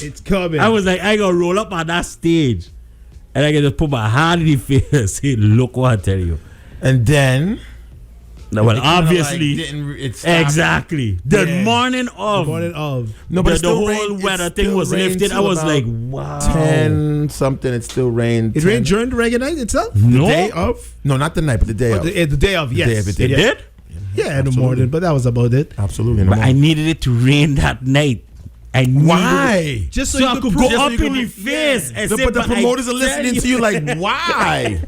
It's coming. I was like, I gotta roll up on that stage, and I can just put my hand in the face and say, "Look what I tell you." And then, no, well, obviously, exactly. The morning of, no, but the whole weather thing was lifted. I was like, wow. 10 something. It still rained. It rained during the reggae night itself. No, the day of. No, not the night, but the day of. The day of. Yes, it did. Yeah, in the morning, but that was about it. Absolutely. But I needed it to rain that night. Why? Just so I could go up in the face. And say, but the promoters are listening to you like, why?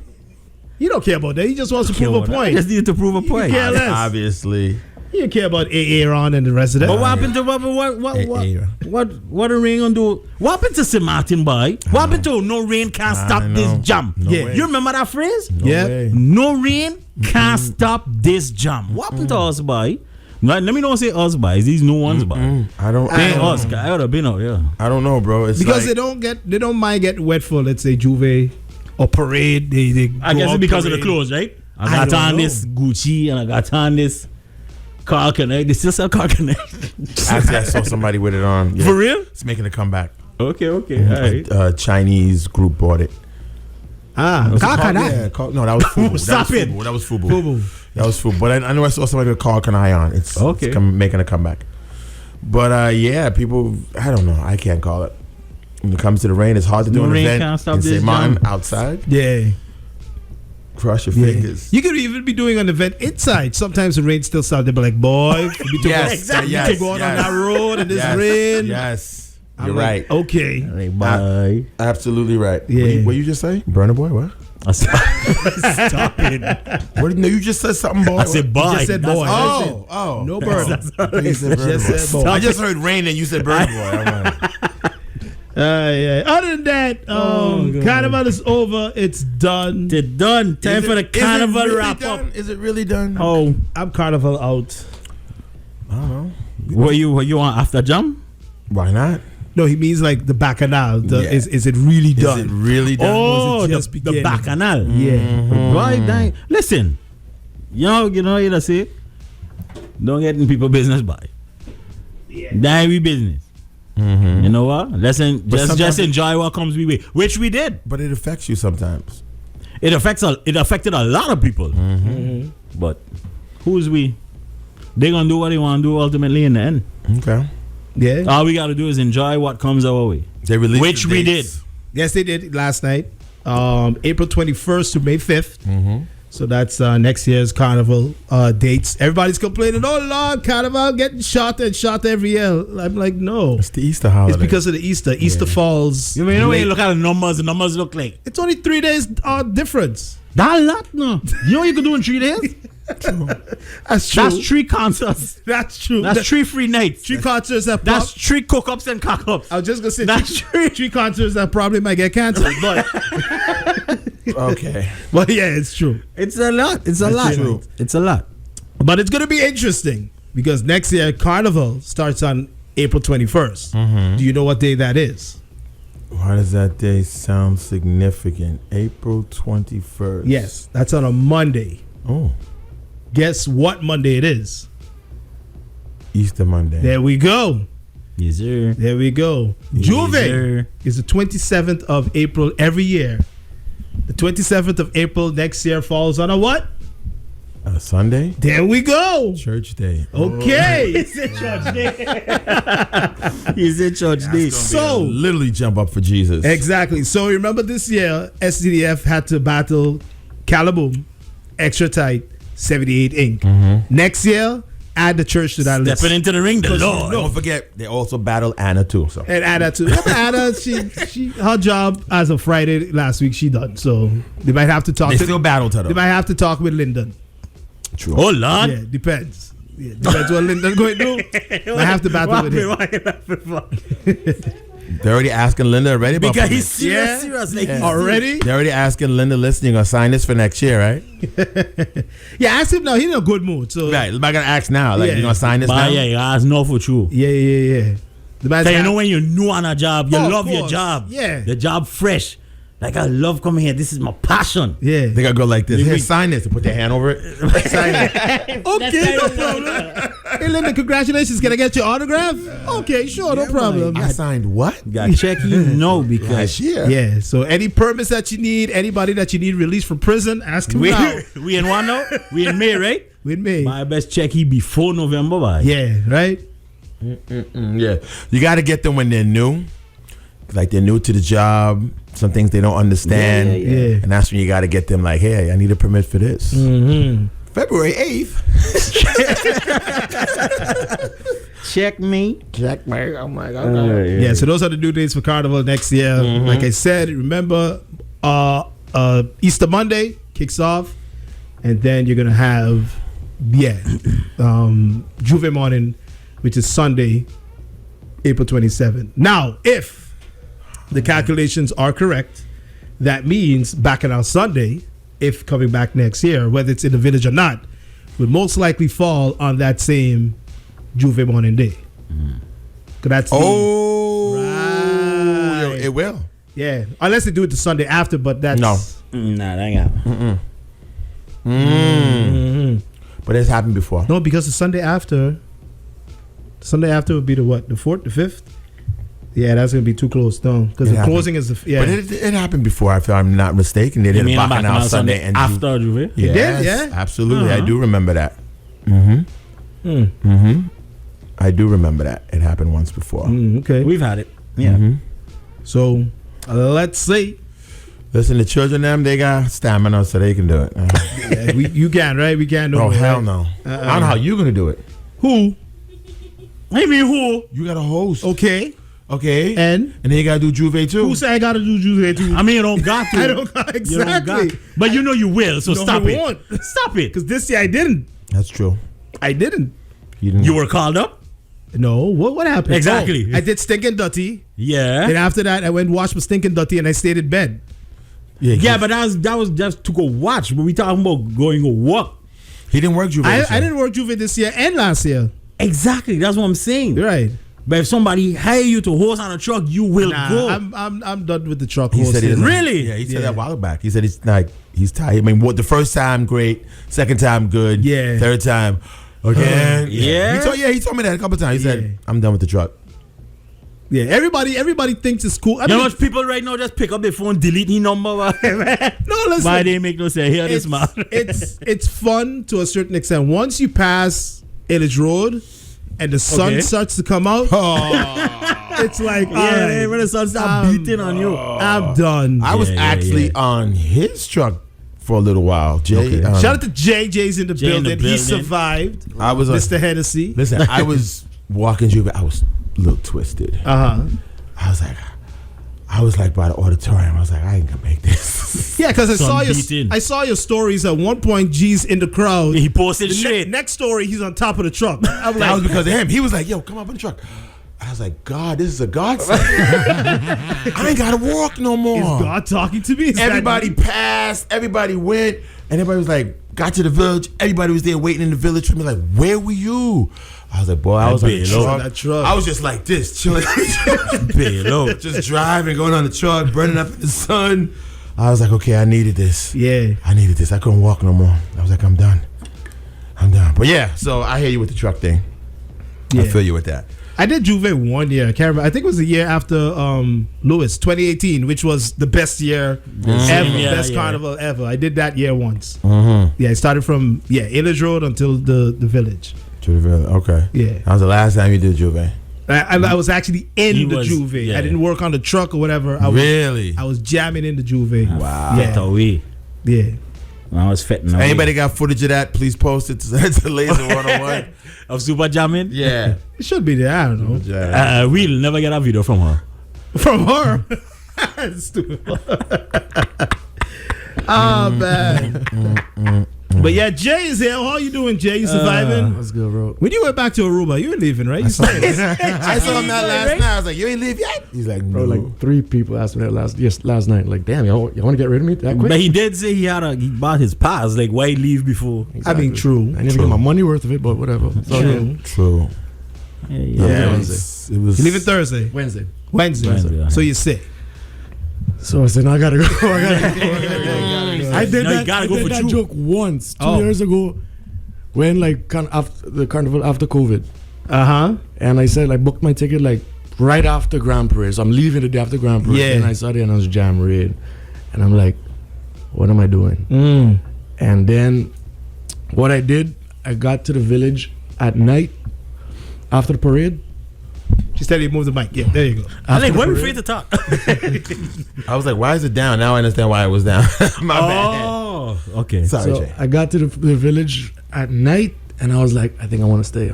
You don't care about that. He just wants to prove a point. I just needed to prove a point. Care less. Obviously. You don't care about Aaron and the rest of that. But what happened to what a rain gonna do? What happened to St.Maarten, boy? What happened to no rain can't stop this jam? You remember that phrase? No rain can't stop this jam. What happened to us, boy? Let me don't say us, boys. These new ones, boy. I don't. Us. I would have been out. Yeah. I don't know, bro. It's because they don't mind getting wet for, let's say, Juve or Parade. I guess it's because of the clothes, right? I got on this Gucci and I got on this Car Connect. They still sell Car Connect. Actually, I saw somebody with it on. Yeah. For real? It's making a comeback. Okay. All right. Chinese group bought it. Car Connect? No, that was Fubu. Stop it. That was Fubu. That was Fubu. But I know I saw somebody with Car Connect on. It's making a comeback. But yeah, people, I don't know. I can't call it. When it comes to the rain, it's hard to do an event in St.Maarten outside. Yeah. Cross your fingers. You could even be doing an event inside. Sometimes the rain still starts. They'll be like, boy, you to go on that road in this rain. Yes. You're right. Okay. Bye. Absolutely right. Yeah. What you just say? Burner boy, what? Stop it. No, you just said something, boy. I said boy. You just said boy. Oh. No burner. You said burner boy. I just heard rain and you said burner boy. Other than that, Carnival is over. It's done. It's done. Time for the Carnival wrap up. Is it really done? Oh, I'm Carnival out. I don't know. What you want after jam? Why not? No, he means like the bacchanal. Is it really done? Is it really done? Oh, the bacchanal. Yeah. Mm-hmm. Right. Listen, you say, don't get in people's business, by. Yeah. That ain't we business. Mm-hmm. You know what? Just enjoy what comes we way, which we did. But it affects you sometimes. It affected a lot of people. Mm-hmm. But who's we? They gonna do what they want to do ultimately in the end. Okay. Yeah. All we gotta do is enjoy what comes our way. They released which we did. Yes, they did last night. April 21st to May 5th. Mm-hmm. So that's next year's Carnival dates. Everybody's complaining, oh Lord, Carnival getting shot every year. I'm like, no. It's the Easter holiday. It's because of the Easter. Easter falls. You know when you look at the numbers look like. It's only 3 days difference. That a lot, no. You know what you can do in 3 days? That's true. That's 3 concerts. That's true. That's 3 free nights. 3 concerts that that's 3 cook-ups and cock-ups. I was just gonna say that's 3 concerts that probably might get canceled, but okay. But yeah, it's true. It's a lot. It's a lot. True. It's a lot. But it's gonna be interesting because next year Carnival starts on April 21st. Mm-hmm. Do you know what day that is? Why does that day sound significant? April 21st. Yes, that's on a Monday. Oh. Guess what Monday it is? Easter Monday. There we go. Yes, sir. There we go. Yes, Juve sir. is the 27th of April every year. The 27th of April next year falls on a what? A Sunday? There we go. Church day. Okay. It's a church day. He's a church day. So literally jump up for Jesus. Exactly. So remember this year, SDDF had to battle Calaboom, Extra Tight, 78 Inc. Mm-hmm. Next year, add the church to that list. Stepping into the ring, the Lord. Don't forget, they also battled Anna too. So. And Anna too. Anna, she her job as of Friday last week, she done. So they might have to talk. They still battled her though. They might have to talk with Lyndon. True. Oh Lord. Yeah, depends. Yeah, depends what Lyndon going to do. I have to battle with him. They're already asking Linda already about because he's serious. Like already? They're already asking Linda, listen, you're going to sign this for next year, right? Yeah, ask him now. He's in a good mood. So right, I'm not going to ask now. Like, you're going to sign this now? Yeah, you ask no for true. Yeah. So you know when you're new on a job, you love your job. Yeah. The job fresh. Like, I love coming here. This is my passion. Yeah. They gotta go like this. Here, sign this. And put their hand over it. Sign it. Okay, no problem. Hey, Linda, congratulations. Can I get your autograph? Okay, sure, no problem. I signed what? Got check because yeah. So any permits that you need, anybody that you need released from prison, ask him now. We in one now? We in May, right? We in May. My best check he before November, bye. Yeah, right? Yeah. You gotta get them when they're new. Like they're new to the job. Some things they don't understand. Yeah. And that's when you gotta get them like, hey, I need a permit for this. Mm-hmm. February 8th. Check me. I'm like, okay. Yeah, so those are the due dates for Carnival next year. Mm-hmm. Like I said, remember Easter Monday kicks off, and then you're gonna have Juve Morning, which is Sunday, April 27th. Now, if the calculations are correct, that means Bacchanal Sunday, if coming back next year, whether it's in the village or not, would most likely fall on that same Juve Morning day. That's right. It will. Yeah, unless they do it the Sunday after, but that's no. Nah, that ain't happening. But it's happened before. No, because the Sunday after would be the what? The 4th, the 5th? Yeah, that's gonna be too close, no. Because the closing is the But it happened before. If I'm not mistaken, they did a Bacchanal Sunday and after Juve. Yes, did, yeah, absolutely. I do remember that. I do remember that. It happened once before. Okay, we've had it. Yeah. So let's see. Listen, the children, they got stamina, so they can do it. Yeah, you can, right? We can't. Oh, hell right? no! I don't know how you gonna do it. Who? I mean, who? You got a host. Okay. And then you gotta do Juve too. Who said I gotta do Juve too? I mean, you don't got to. I don't got exactly. But you know you will. So no, stop it. Won't. Stop it. Because this year I didn't. That's true. I didn't. You were called up. No. What happened? Exactly. Oh, I did Stinking Dirty. Yeah. And after that, I went and watched my Stinking Dirty, and I stayed in bed. Yeah, but that was just to go watch. But we talking about going to work. He didn't work Juve. I didn't work Juve this year and last year. Exactly. That's what I'm saying. You're right. But if somebody hire you to host on a truck, you will go. I'm done with the truck hosting. Said really? Yeah, he said that a while back. He said he's tired. I mean, the first time great, second time good, third time again. He told me that a couple times. He said, "I'm done with the truck." Yeah, everybody thinks it's cool. You know what people right now just pick up their phone, delete his number. No, listen. Why they make no sense? Hear this man. It's fun to a certain extent. Once you pass Ellis Road and the sun starts to come out, it's like when the sun starts beating on you, I'm done. I was actually on his truck for a little while. Jay, shout out to Jay. Jay's in the building. He survived. I was Mr. Hennessy. Listen, I was walking Juve. I was a little twisted. I was like by the auditorium. I was like, I ain't gonna make this. Yeah, because I saw your stories. At one point, G's in the crowd. He posted shit. Next story, he's on top of the truck. That was because of him. He was like, "Yo, come up in the truck." I was like, "God, this is a godsend. I ain't gotta walk no more." Is God talking to me? Everybody passed. Everybody went, and everybody was like, got to the village. Everybody was there waiting in the village for me. Like, where were you? I was like, boy, I was on the truck. I was just like this, chilling, just driving, going on the truck, burning up in the sun. I was like, okay, I needed this. Yeah, I needed this. I couldn't walk no more. I was like, I'm done. But yeah, so I hear you with the truck thing. Yeah. I feel you with that. I did Juve 1 year. I can't remember. I think it was the year after Lewis, 2018, which was the best year ever, best carnival ever. I did that year once. Yeah, I started from Ellis Road until the village. To the village, okay. Yeah, that was the last time you did Juve. I was actually in the Juve. Yeah. I didn't work on the truck or whatever. I was jamming in the Juve. Wow. Yeah. When I was fitting. Anybody got footage of that? Please post it to Laser 101. Of Suppa jamming? Yeah. It should be there. I don't know. We'll never get a video from her. From her? Stupid. Oh, man. But yeah, Jay is here. How are you doing, Jay? You surviving? That's good, bro. When you went back to Aruba, you were leaving, right? I saw him that last night. I was like, you ain't leave yet? He's like, no. Bro, like 3 people asked me that last night. Like, damn, y'all want to get rid of me that quick? But he did say he bought his pass. Like, why leave before? Exactly. I mean, true. I need to get my money worth of it, but whatever. True. Yeah. It was. You leaving Thursday? Wednesday. Yeah. So you're sick. So I said, no, I gotta go. I did No, you gotta go for that true. joke once 2 years ago when like after the carnival after COVID. And I said I booked my ticket like right after Grand Parade. So I'm leaving the day after Grand Parade. Yeah. And I saw the announce Jam Raid. And I'm like, what am I doing? And then what I did, I got to the village at night after the parade. She said you move the mic. Yeah, there you go. I think we're free to talk. I was like, why is it down? Now I understand why it was down. My bad. Oh, okay. Sorry, So Jay. I got to the village at night and I was like, I think I want to stay.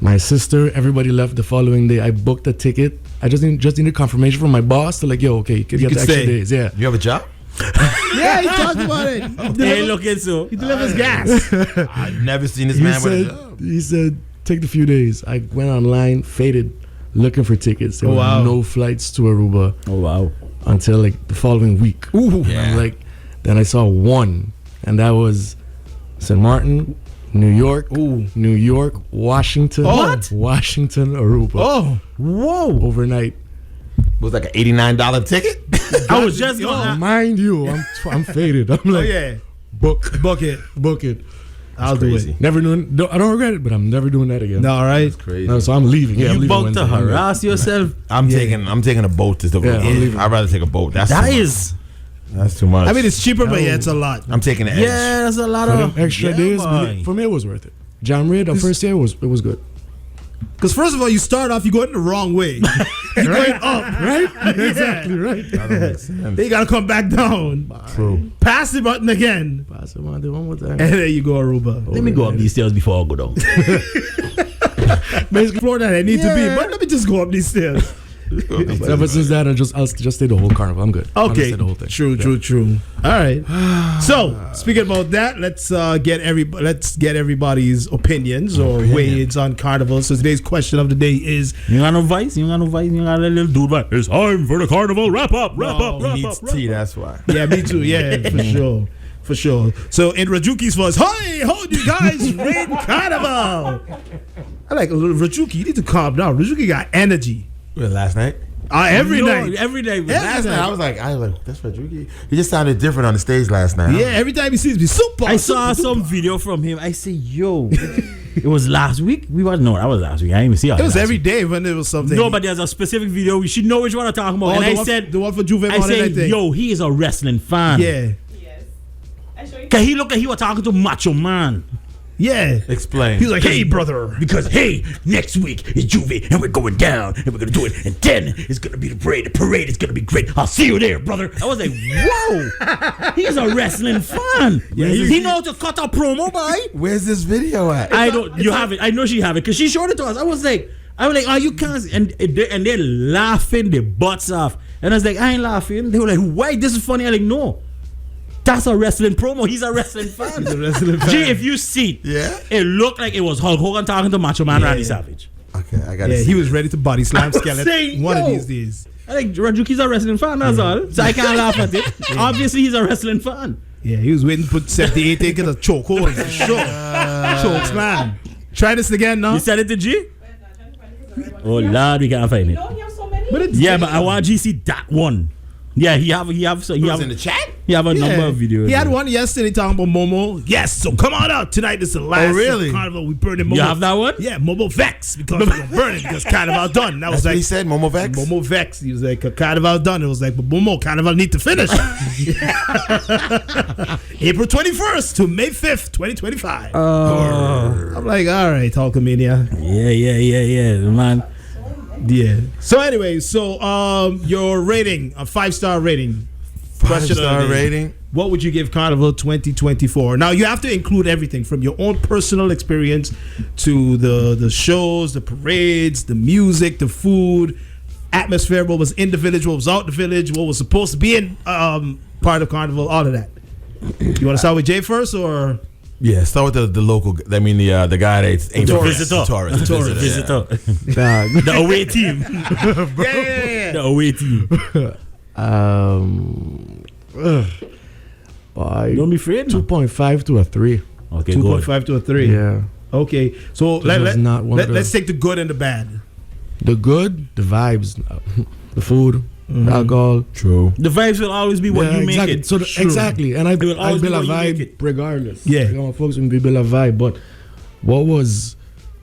My sister, everybody left the following day. I booked a ticket. I just needed confirmation from my boss to like, yo, okay, you can get the extra stay. days. Yeah. You have a job? Yeah, he talked about it. Hey, look at so. He delivers gas. I've never seen this man with a job. He said, take the few days. I went online, faded, looking for tickets. There were no flights to Aruba. Oh, wow. Until like the following week. Ooh. Yeah. I'm like, then I saw one, and that was St.Maarten, New York, Washington. What? Washington, Aruba. Oh, Whoa. Overnight. It was like an $89 ticket. I was just going Mind you, I'm faded. I'm like, yeah. book it. I'll do it. Never doing. I don't regret it, but I'm never doing that again. No, all right. Crazy. No, so I'm leaving. Yeah, I'm You leaving about to Wednesday. harass yourself. I'm taking a boat to Yeah, I'm leaving. I'd rather take a boat. That's too much. I mean, it's cheaper, but yeah, it's a lot. I'm taking the edge. Yeah, that's a lot For of them extra days, boy. for me, it was worth it. Jam Raid, the first year, it was good. Because first of all, you start off, you go in the wrong way. You're going up, Right? Exactly, right. That don't make sense. then you got to come back down. True. Pass the button again. Pass it on, do one more time. And there you go, Aruba. Let me go up these stairs before I go down. Basically, floor that I need to be. But let me just go up these stairs. But ever since that, I'll just stay the whole carnival. I'm good. I'll just Okay. stay the whole thing. True. All right. So, speaking about that, let's get everybody's opinions or weigh-ins on Carnival. So today's question of the day is: You got no vice? You got a little dude, but it's time for the carnival. Wrap up. He needs tea, that's why. Yeah, me too. Yeah, for sure. So in Rajuki's voice, hi, how do you guys rate Carnival? I like a little Rajuki. You need to calm down. Rajuki got energy. Last night? Every night. Every day. Last night, I was like, that's Rajuki. He just sounded different on the stage last night. Yeah, every time he sees me, Suppa. I saw some video from him. I say, yo, it was last week. That was last week. I didn't even see it. It was every day when there was something. No, but there's a specific video. We should know which one I'm talking about. And I said, the one for Juve. I said, yo, he is a wrestling fan. Yeah. Yes. I show you. Cause he looked like he was talking to Macho Man. Yeah. Explain. He's like, hey, brother. Because hey, next week is Juve, and we're going down, and we're gonna do it, and then it's gonna be the parade. The parade is gonna be great. I'll see you there, brother. I was like, whoa, he's a wrestling fan. Yeah, he knows to cut a promo, boy. Where's this video at? I don't. You have it. I know she have it because she showed it to us. I was like, oh, you can't. And they're laughing their butts off, and I was like, I ain't laughing. They were like, why? This is funny. I'm like, no. That's a wrestling promo. He's a wrestling fan. He's a wrestling fan. Gee, if you see, it looked like it was Hulk Hogan talking to Macho Man Randy Savage. Okay, I got it. Yeah, he was ready to body slam Skeleton saying, one of yo. these days. I think Rajuki's a wrestling fan, that's all. So I can't laugh at it. Obviously, he's a wrestling fan. Yeah, he was waiting to put 78 in a chokehold for sure. Chokes, man. Try this again, no? You said it to G? Wait, no, I'm trying to find this as well. Oh, Lord, we can't find it. No, he has so many. But it's Yeah, but I want G see that one. Yeah, he have was in the chat? he have a number of videos. He had one yesterday talking about Momo. Yes, so come on out tonight. Is the last really? Carnival. We burning Momo. You have that one? Yeah, Momo Vex because we're gonna burn it because Carnival done. That was That's what like he said, Momo Vex? Momo Vex. He was like, Carnival done. It was like, but Momo, Carnival need to finish. April 21st to May 5th, 2025. I'm like, all right, Hulkamania. Yeah, man. Yeah. So anyway, your rating, a 5-star rating. Question of the 5-star day. rating? What would you give Carnival 2024? Now you have to include everything from your own personal experience to the shows, the parades, the music, the food, atmosphere, what was in the village, what was out the village, what was supposed to be in part of Carnival, all of that. You want to start with Jay first, or? Yeah, start with the local. I mean the guy that's Visitor. Tourist. Visitor. The away team. Yeah. The away team. Don't be afraid. 2.5 to a 3. Okay, good. 2.5 to a 3. Yeah. Okay, so was not one of let's take the good and the bad. The good, the vibes, the food, alcohol. True. The vibes will always be what you exactly. make it. So exactly, and I build a what you make vibe it. regardless. Yeah. Like, my folks will build a vibe. But what was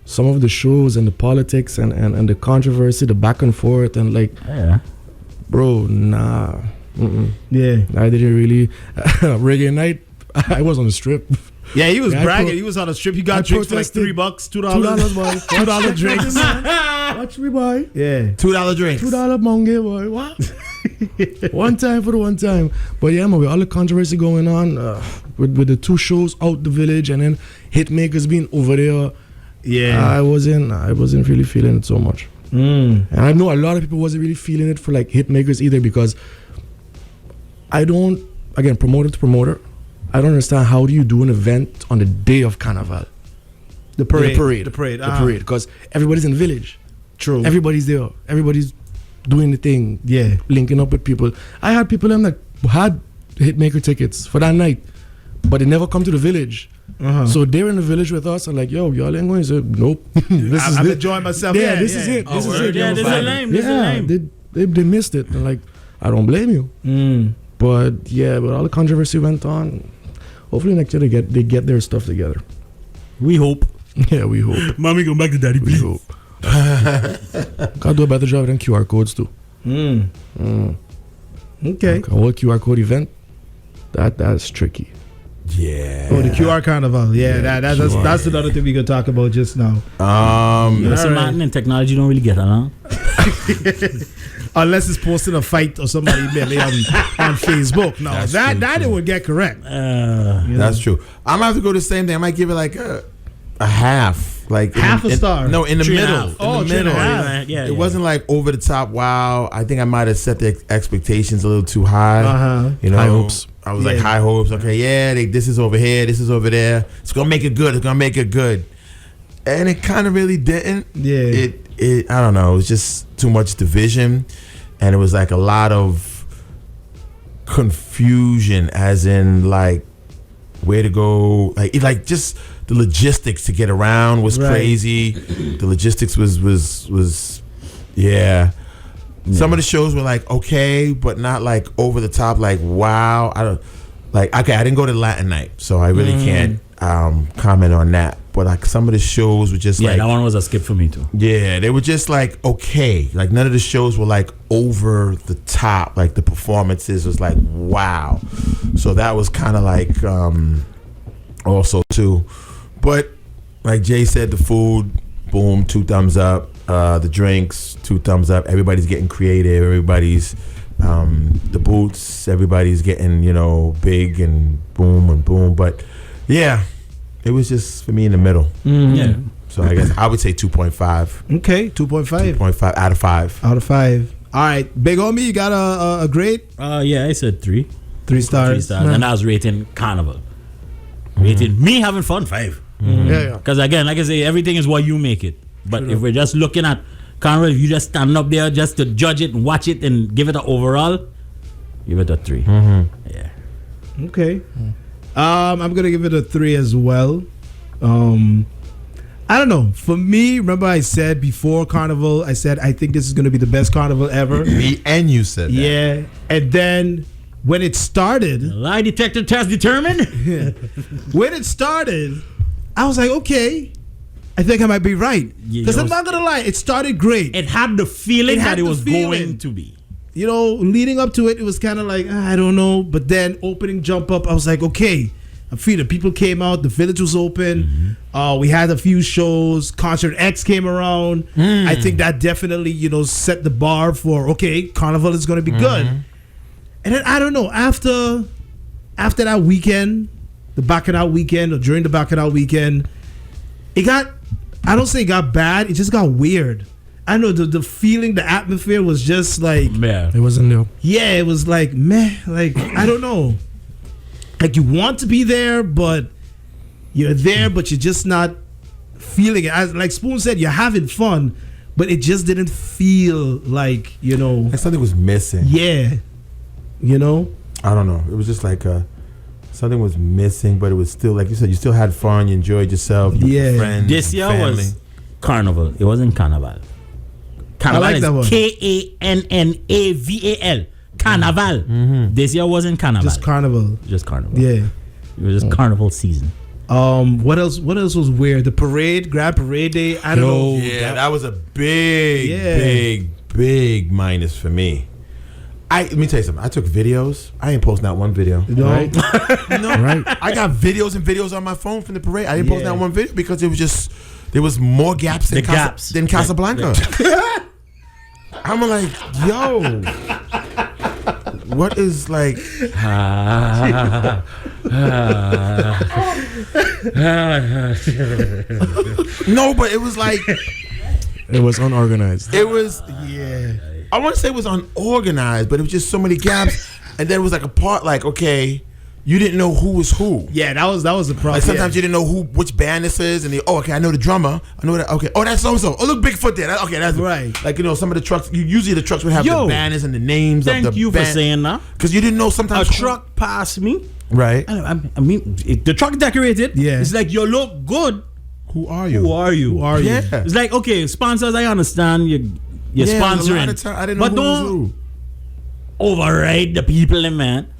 some of the shows and the politics and the controversy, the back and forth, and like, bro, nah. Yeah. I didn't really. Reggae night, I was on the strip. Yeah, he was bragging. He was on a strip. He got drinks for like $3, $2, boy. $2 drinks. Watch me, boy. Yeah, $2 drinks. $2 monge, boy. What? One time for the one time. But yeah, man, with all the controversy going on, with the 2 shows out the village and then Hitmakers being over there, I wasn't really feeling it so much. And I know a lot of people wasn't really feeling it for like Hitmakers either, because I don't, again, promoter to promoter, I don't understand how do you do an event on the day of Carnival? The parade. Because everybody's in the village. True. Everybody's there. Everybody's doing the thing. Yeah. Linking up with people. I had people that had Hitmaker tickets for that night, but they never come to the village. So they're in the village with us and like, yo, y'all ain't going to say, nope. I'm enjoying myself. Yeah, this is it. This is it. Yeah, this is lame. This is lame. They missed it. And like, I don't blame you. But yeah, but all the controversy went on. Hopefully next year they get their stuff together. We hope. Yeah, we hope. Mommy, go back to daddy, please. We hope. Gotta do a better job than QR codes too. Okay. A whole QR code event, that's tricky. Yeah. Oh, the QR Carnival. Yeah, that's another thing we could talk about just now. St.Maarten and technology don't really get along. Unless it's posting a fight or somebody maybe on Facebook. No, that it would get correct. That's true. I'm gonna have to go the same thing. I might give it like a half, like half a star. No, in the middle. In the middle. It wasn't like over the top. Wow, I think I might have set the expectations a little too high. You know, high hopes. I was like high hopes. Okay, this is over here. This is over there. It's gonna make it good. It's gonna make it good. And it kind of really didn't. Yeah. It I don't know. It was just too much division, and it was like a lot of confusion, as in like where to go. Like just the logistics to get around was crazy. The logistics was yeah. Some of the shows were like okay, but not like over the top. Like wow, I don't like. Okay, I didn't go to Latin night, so I really can't comment on that. But like some of the shows were just like that one was a skip for me too. Yeah, they were just like okay. Like none of the shows were like over the top. Like the performances was like wow. So that was kind of like also too. But like Jay said, the food, boom, 2 thumbs up. The drinks, 2 thumbs up. Everybody's getting creative. Everybody's the boots. Everybody's getting big and boom. But yeah, it was just for me in the middle. Yeah. So I guess I would say 2.5. Okay, 2.5. 2.5 out of 5. Out of 5. All right, big homie, you got a grade? Yeah, I said 3. 3 stars. 3 stars, and I was rating Carnival. Rating me having fun 5. Yeah. Because again, like I say, everything is what you make it. But if we're just looking at Carnival, if you just stand up there just to judge it and watch it and give it an overall, give it a 3. Yeah. Okay. I'm gonna give it a 3 as well. I don't know. For me, remember I said before Carnival, I said I think this is gonna be the best Carnival ever. Me and you said that. Yeah. And then when it started, lie detector test determined. when it started, I was like, okay, I think I might be right. Because I'm not gonna lie, it started great. It had the feeling that it was going to be. Leading up to it, it was kind of like, I don't know. But then opening Jump Up, I was like, okay, I'm feeling. People came out, the village was open. We had a few shows. Concert X came around. I think that definitely, set the bar for, okay, Carnival is going to be good. And then, I don't know, after that weekend, the Bacchanal weekend, or during the Bacchanal weekend, I don't say it got bad, it just got weird. I know the feeling, the atmosphere was just like, yeah, it wasn't new. Yeah, it was like, meh, like, I don't know. Like, you want to be there, but you're there, but you're just not feeling it. As like Spoon said, you're having fun, but it just didn't feel like, Like something was missing. Yeah. I don't know. It was just like something was missing, but it was still, like you said, you still had fun, you enjoyed yourself, you were with friends, This year family. was Carnival. It wasn't Carnival. Carnival I like that one. Cannaval. Carnival. This year wasn't Carnival. Just Carnival. Just Carnival. Yeah. It was just Carnival season. What else was weird? The parade, Grand Parade Day. I don't know. Yeah, that was a big minus for me. Let me tell you something. I took videos. I ain't posting out one video. No. Right? No. Right. I got videos and videos on my phone from the parade. I didn't post out one video because it was just there was more gaps than Casablanca. I'm like, yo, what is like? No, but it was like it was unorganized. It was I want to say it was unorganized, but it was just so many gaps, and then it was like a part like okay. You didn't know who was who. Yeah, that was the problem. Like sometimes you didn't know which band this is, and okay, I know the drummer. I know that. Okay, that's so. Oh, look, Bigfoot there. Okay, that's right. Like some of the trucks. Usually the trucks would have the banners and the names of the band. Thank you for saying that. Because you didn't know sometimes a truck passed me. Right. I mean, the truck decorated. Yeah. It's like you look good. Who are you? Who are you? Who are you? Yeah. It's like okay, sponsors. I understand you're sponsoring, a lot of time, I didn't know but who was don't who. override the people, man.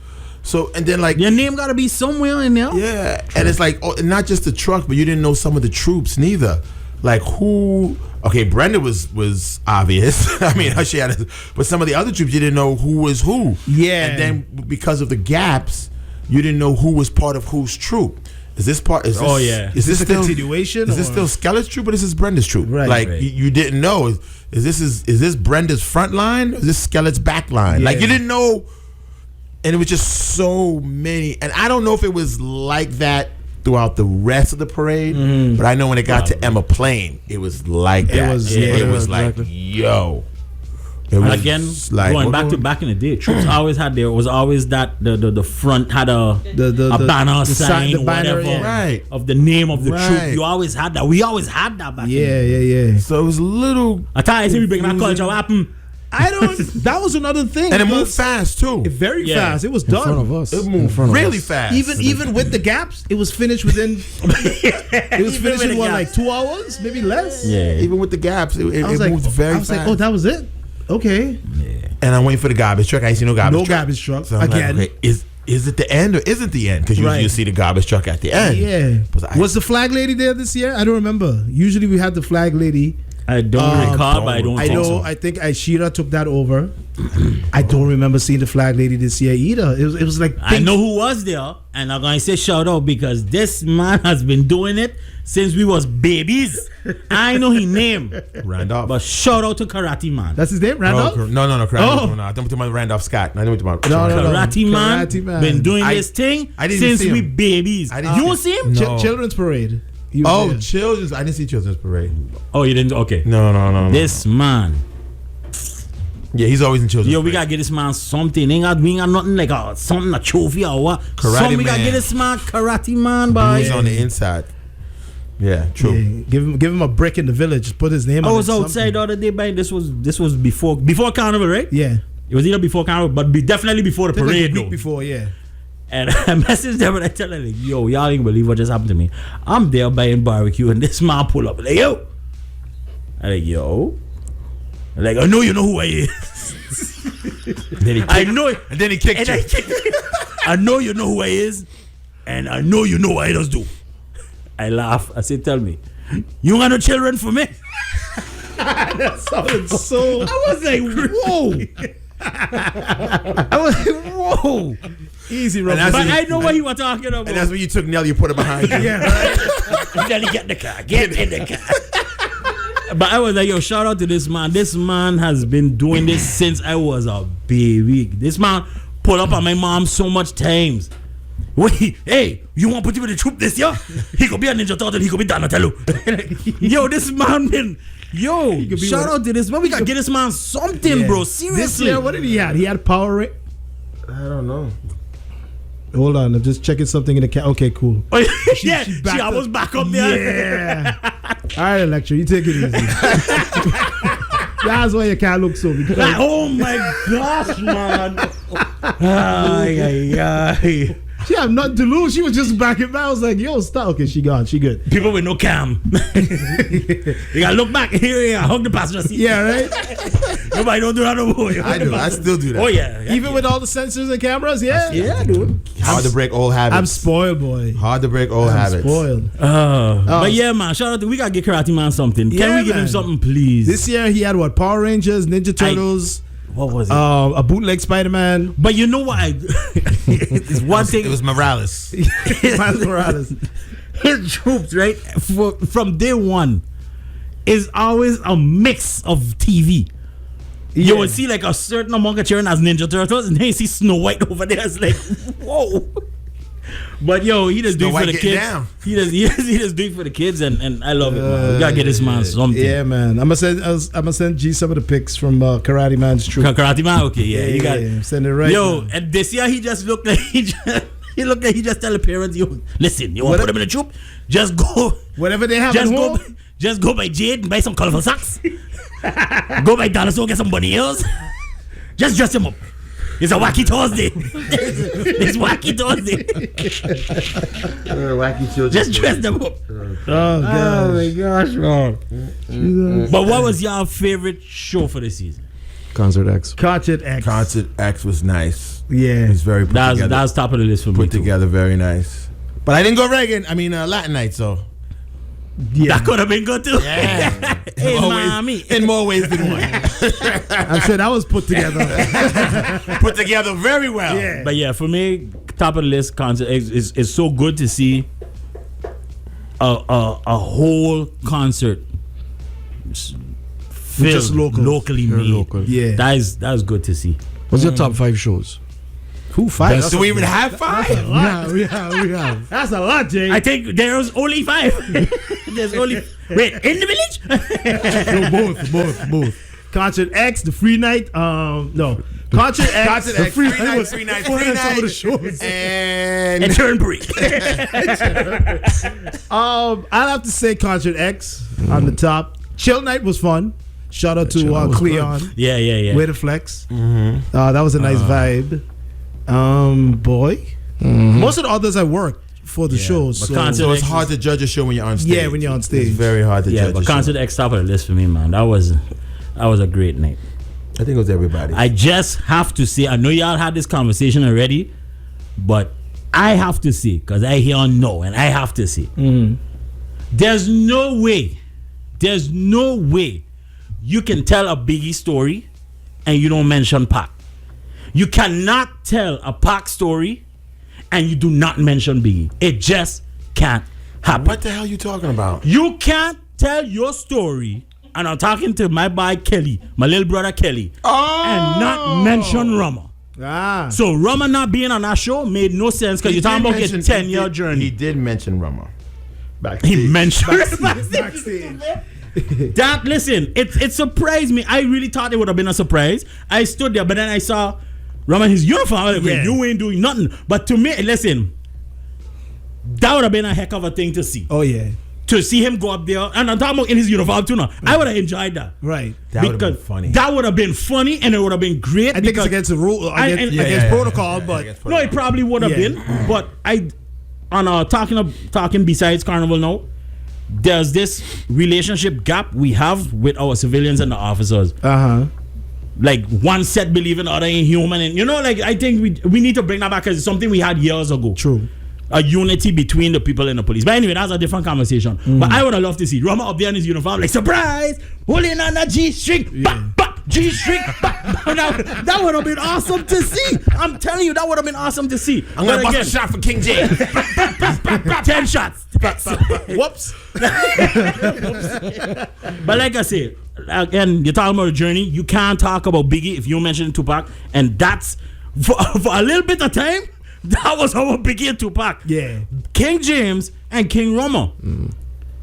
So and then like your name gotta be somewhere in there. Yeah, and it's like not just the truck, but you didn't know some of the troops neither. Like who? Okay, Brenda was obvious. I mean, she had, but some of the other troops you didn't know who was who. Yeah, and then because of the gaps, you didn't know who was part of whose troop. Is this part? Is this a continuation? Is this still Skelet's troop or this is Brenda's troop? Right. Like you didn't know. Is this Brenda's front line? Or is this Skelet's back line? Yeah. Like you didn't know. And it was just so many. And I don't know if it was like that throughout the rest of the parade, but I know when it got to Emma Plain, it was like that. It was like, yo. And again, like, going back in the day, troops always had there was always that the front had a banner sign the banner, whatever right. of the name of the troop. You always had that. We always had that back then. So it was a little. I thought I said we bring that culture. What happened? That was another thing, and it moved fast too. Very fast. It was done in front of us. It moved really fast. Even with the gaps, it was finished within. It was finished in like 2 hours, maybe less. Yeah, even with the gaps, it moved very fast. I was like, oh, that was it. Okay. Yeah. And I'm waiting for the garbage truck. I ain't see no garbage truck. No garbage truck. So again, like, okay, is it the end or isn't the end? Because usually you see the garbage truck at the end. Yeah. Was the flag lady there this year? I don't remember. Usually we had the flag lady. I don't recall, but I know. So. I think Aishira took that over. I don't remember seeing the flag lady this year either. It was like I know who was there, and I'm gonna say shout out because this man has been doing it since we was babies. I know his name, Randolph. But shout out to Karate Man. That's his name, Randolph. No. I don't about Randolph Scott. I know what about Karate Man. Been doing this thing since we babies. You don't see him? No. Children's Parade. Children's. I didn't see Children's Parade. Oh, you didn't? Okay. No. This man. Yeah, he's always in Children's Parade. We gotta get this man something. We ain't got nothing like a trophy or what. We gotta get this man Karate Man, boy. He's on the inside. Yeah, true. Yeah, give him a brick in the village. Just put his name on it. I was outside the other day, buying this was before Carnival, right? Yeah. It was either before Carnival, but definitely before the parade. Like a week before, yeah. And I messaged them and I tell them, like, yo, y'all ain't believe what just happened to me. I'm there buying barbecue and this man pull up. Like, yo. I'm like, yo. I'm like, I know you know who I is. I know it. And then he kicked you. I know you know who I is. And I know you know what I just do. I laugh. I say, tell me, you got no children for me? That sounded so. I was like, whoa. I was like, whoa. Easy, Robert. But I know what you were talking about. And that's when you took Nelly, you put it behind you. Yeah, right. Nelly, get in the car. Get in the car. But I was like, yo, shout out to this man. This man has been doing this since I was a baby. This man pulled up on my mom so much times. Wait, hey, you want to put him in the troop this year? He could be a Ninja Turtle, he could be Donatello. Yo, this man been... Yo, shout out to this man. We gotta get this man something, bro. Seriously. This year, what did he have? He had Power Rate. I don't know. Hold on, I'm just checking something in the cat. Okay, cool. Oh, yeah, she almost back up there. Yeah. All right, Electra, you take it easy. That's why you can't look so. Like, oh my gosh, man. Ay. She had nothing to lose. She was just backing back. I was like, yo, stop. Okay, she gone. She good. People with no cam. You gotta look back. Here, hug the passenger seat. Yeah, right? Nobody don't do that no more. I do. I still do that. Oh, yeah. Even with all the sensors and cameras? Yeah. Yeah, dude. Hard to break old habits. I'm spoiled, boy. Hard to break old habits. Spoiled. But yeah, man, shout out to, we gotta get Karate Man something. Can we give him something, please? This year he had what? Power Rangers, Ninja Turtles. What was it? A bootleg Spider-Man. But you know what? It's one thing. It was Morales. Miles Morales. His troops, right? From day one, is always a mix of TV. You will see like a certain amount of cheering as Ninja Turtles, and then you see Snow White over there. It's like, whoa. But yo, he just do it for the kids. Down. He just do it for the kids, and I love it, man. We gotta get this man something. Yeah, man. I'm gonna send G some of the pics from Karate Man's troop. Karate Man, okay, yeah, you got it. Send it right. Yo, now. and this year he just looked like he just tell the parents, yo, listen, you want to put him in the troop? Just go. Whatever they have at home. Just go by Jade and buy some colorful socks. Go by Dinosaur, get some bunny ears. Just dress him up. It's a wacky Thursday. It's wacky Thursday. Wacky children. Just dress them up. Oh my gosh, man. But what was your favorite show for the season? Concert X. Concert X. Concert X was nice. Yeah. It was very put together. That was top of the list for me. Put together very nice. But I didn't go Latin night, so. Yeah. That could have been good too. Yeah. Hey, in more ways than one. I'm sure that was put together. Put together very well. Yeah. But yeah, for me, top of the list, Concert X is so good to see a whole concert just locally made. Local. Yeah. That is good to see. What's your top 5 shows? Who 5? Do we even have 5? Yeah, we have. That's a lot, Jay. I think there's only 5. There's only wait in the village. No, both. Concert X, the free night. No, Concert X, the free night. Some of the shows. And Turnberry. I'll have to say Concert X on the top. Chill Night was fun. Shout out to Cleon. Yeah. Way to flex. That was a nice vibe. Most of the others I worked for the shows. So it's hard to judge a show when you're on stage. Yeah, when you're on stage. It's very hard to judge. Yeah, but Concert X top of the list for me, man. That was a great night. I think it was everybody. I just have to say, I know y'all had this conversation already, but I have to say, because I hear no, and I have to say, there's no way you can tell a Biggie story and you don't mention Pac. You cannot tell a Pac story and you do not mention Biggie. It just can't happen. What the hell are you talking about? You can't tell your story, and I'm talking to my boy Kelly, my little brother Kelly, and not mention Rama. So Rama not being on that show made no sense because you're talking about his 10-year journey. He did mention Rama. Backstage. He mentioned Backstage. That, listen, it surprised me. I really thought it would have been a surprise. I stood there, but then I saw Rama in his uniform. I was like, you ain't doing nothing. But to me, listen, that would have been a heck of a thing to see. Oh, yeah. To see him go up there, and I'm talking about in his uniform too now. I would have enjoyed that. Right. That would have been funny. That would have been funny, and it would have been great. I think it's against the rule, against protocol, but no, it probably would have been. But talking besides Carnival now, there's this relationship gap we have with our civilians and the officers. Like one set believing the other ain't human, and like I think we need to bring that back because it's something we had years ago. True. A unity between the people and the police. But anyway, that's a different conversation. But I would have loved to see Rama up there in his uniform, like, surprise, holding on a G-string, G-string. That would have been awesome to see. I'm telling you, that would have been awesome to see. I'm going to bust a shot for King J. 10 shots. Whoops. But like I said, again, you're talking about a journey. You can't talk about Biggie if you mention Tupac. And that's, for a little bit of time, that was our Biggie and Tupac. Yeah. King James and King Rama.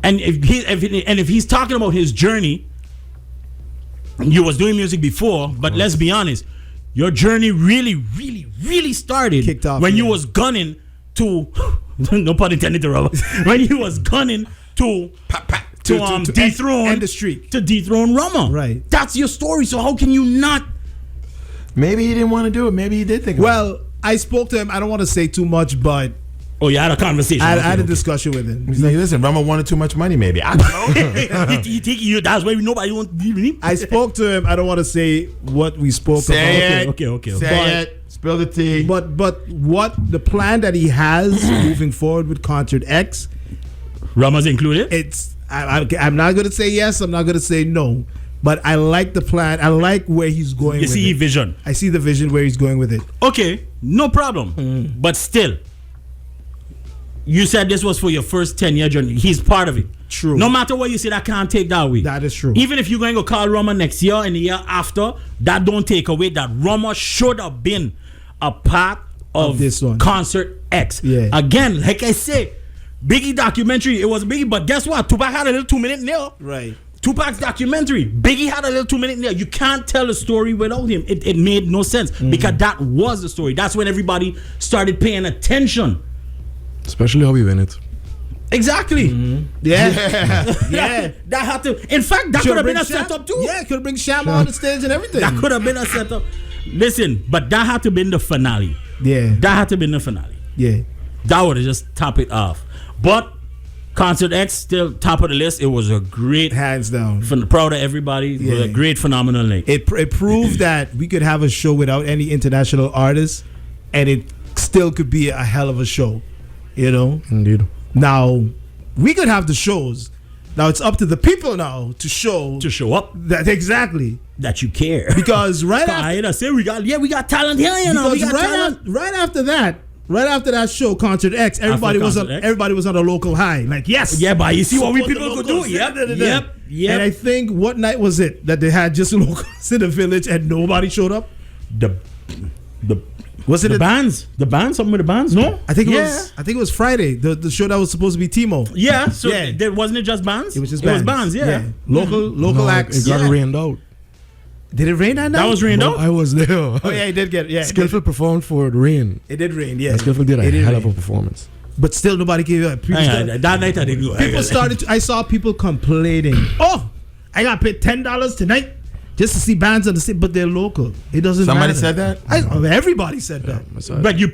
And if he's talking about his journey, you was doing music before, but let's be honest, your journey really, really, really started kicked off when you was gunning to no pun intended to Rama. When you was gunning to dethrone end the streak. To dethrone Rama. Right. That's your story. So how can you not? Maybe he didn't want to do it. Maybe he did think about it. Well, I spoke to him. I don't want to say too much, but oh, you had a conversation. I had a discussion with him. He's like, listen, Rama wanted too much money, maybe. I don't know. you think that's why nobody wants to deal with him? I spoke to him. I don't want to say what we spoke about. Okay. Say it. Spill the tea. But what the plan that he has moving forward with Concert X, Rama's included. I'm not going to say yes. I'm not going to say no. But I like the plan. I like where he's going. You see vision. I see the vision where he's going with it. Okay, no problem. But still, you said this was for your first 10-year journey. He's part of it. True. No matter what you say, that can't take that away. That is true. Even if you're going to call Rama next year and the year after, that don't take away that Rama should have been a part of this one. Concert X. Yeah. Again, like I say, Biggie documentary, it was Biggie, but guess what? Tupac had a little 2-minute nail. Right. Tupac's documentary, Biggie had a little 2-minute nail. You can't tell a story without him. It made no sense because that was the story. That's when everybody started paying attention. Especially how we win it. Exactly. Yeah. That had to. In fact, that could have been a setup too. Yeah, could have bring Sham on the stage and everything. That could have been a setup. Listen, but that had to been the finale. Yeah. That had to been the finale. Yeah. That would have just top it off. But Concert X still top of the list. It was a great, hands down. Proud of everybody. It was a great, phenomenal night. It proved that we could have a show without any international artists, and it still could be a hell of a show. You know. Indeed. Now we could have the shows. Now it's up to the people now to show up. That exactly that you care. Because right after I say we got talent here. You know, we got talent. Right after that show, Concert X, everybody was on a local high. Like, yes. Yeah, but you see what we people could do? Yep. And I think, what night was it that they had just locals in the village and nobody showed up? Was it the bands? The bands? Something with the bands? No? I think it was Friday. The show that was supposed to be Timo. Yeah. So there wasn't it just bands? It was just bands. It was bands, yeah. Local acts. It got rained out. Did it rain that night? That was rained out? I was there. Oh yeah, it did get Skillful performed for the rain. It did rain, yeah. Skillful did a hell of a performance. But still nobody gave up. That night I didn't go. I saw people complaining. Oh, I got paid $10 tonight just to see bands on the stage, but they're local. It doesn't Somebody matter. said that? Everybody said that. But you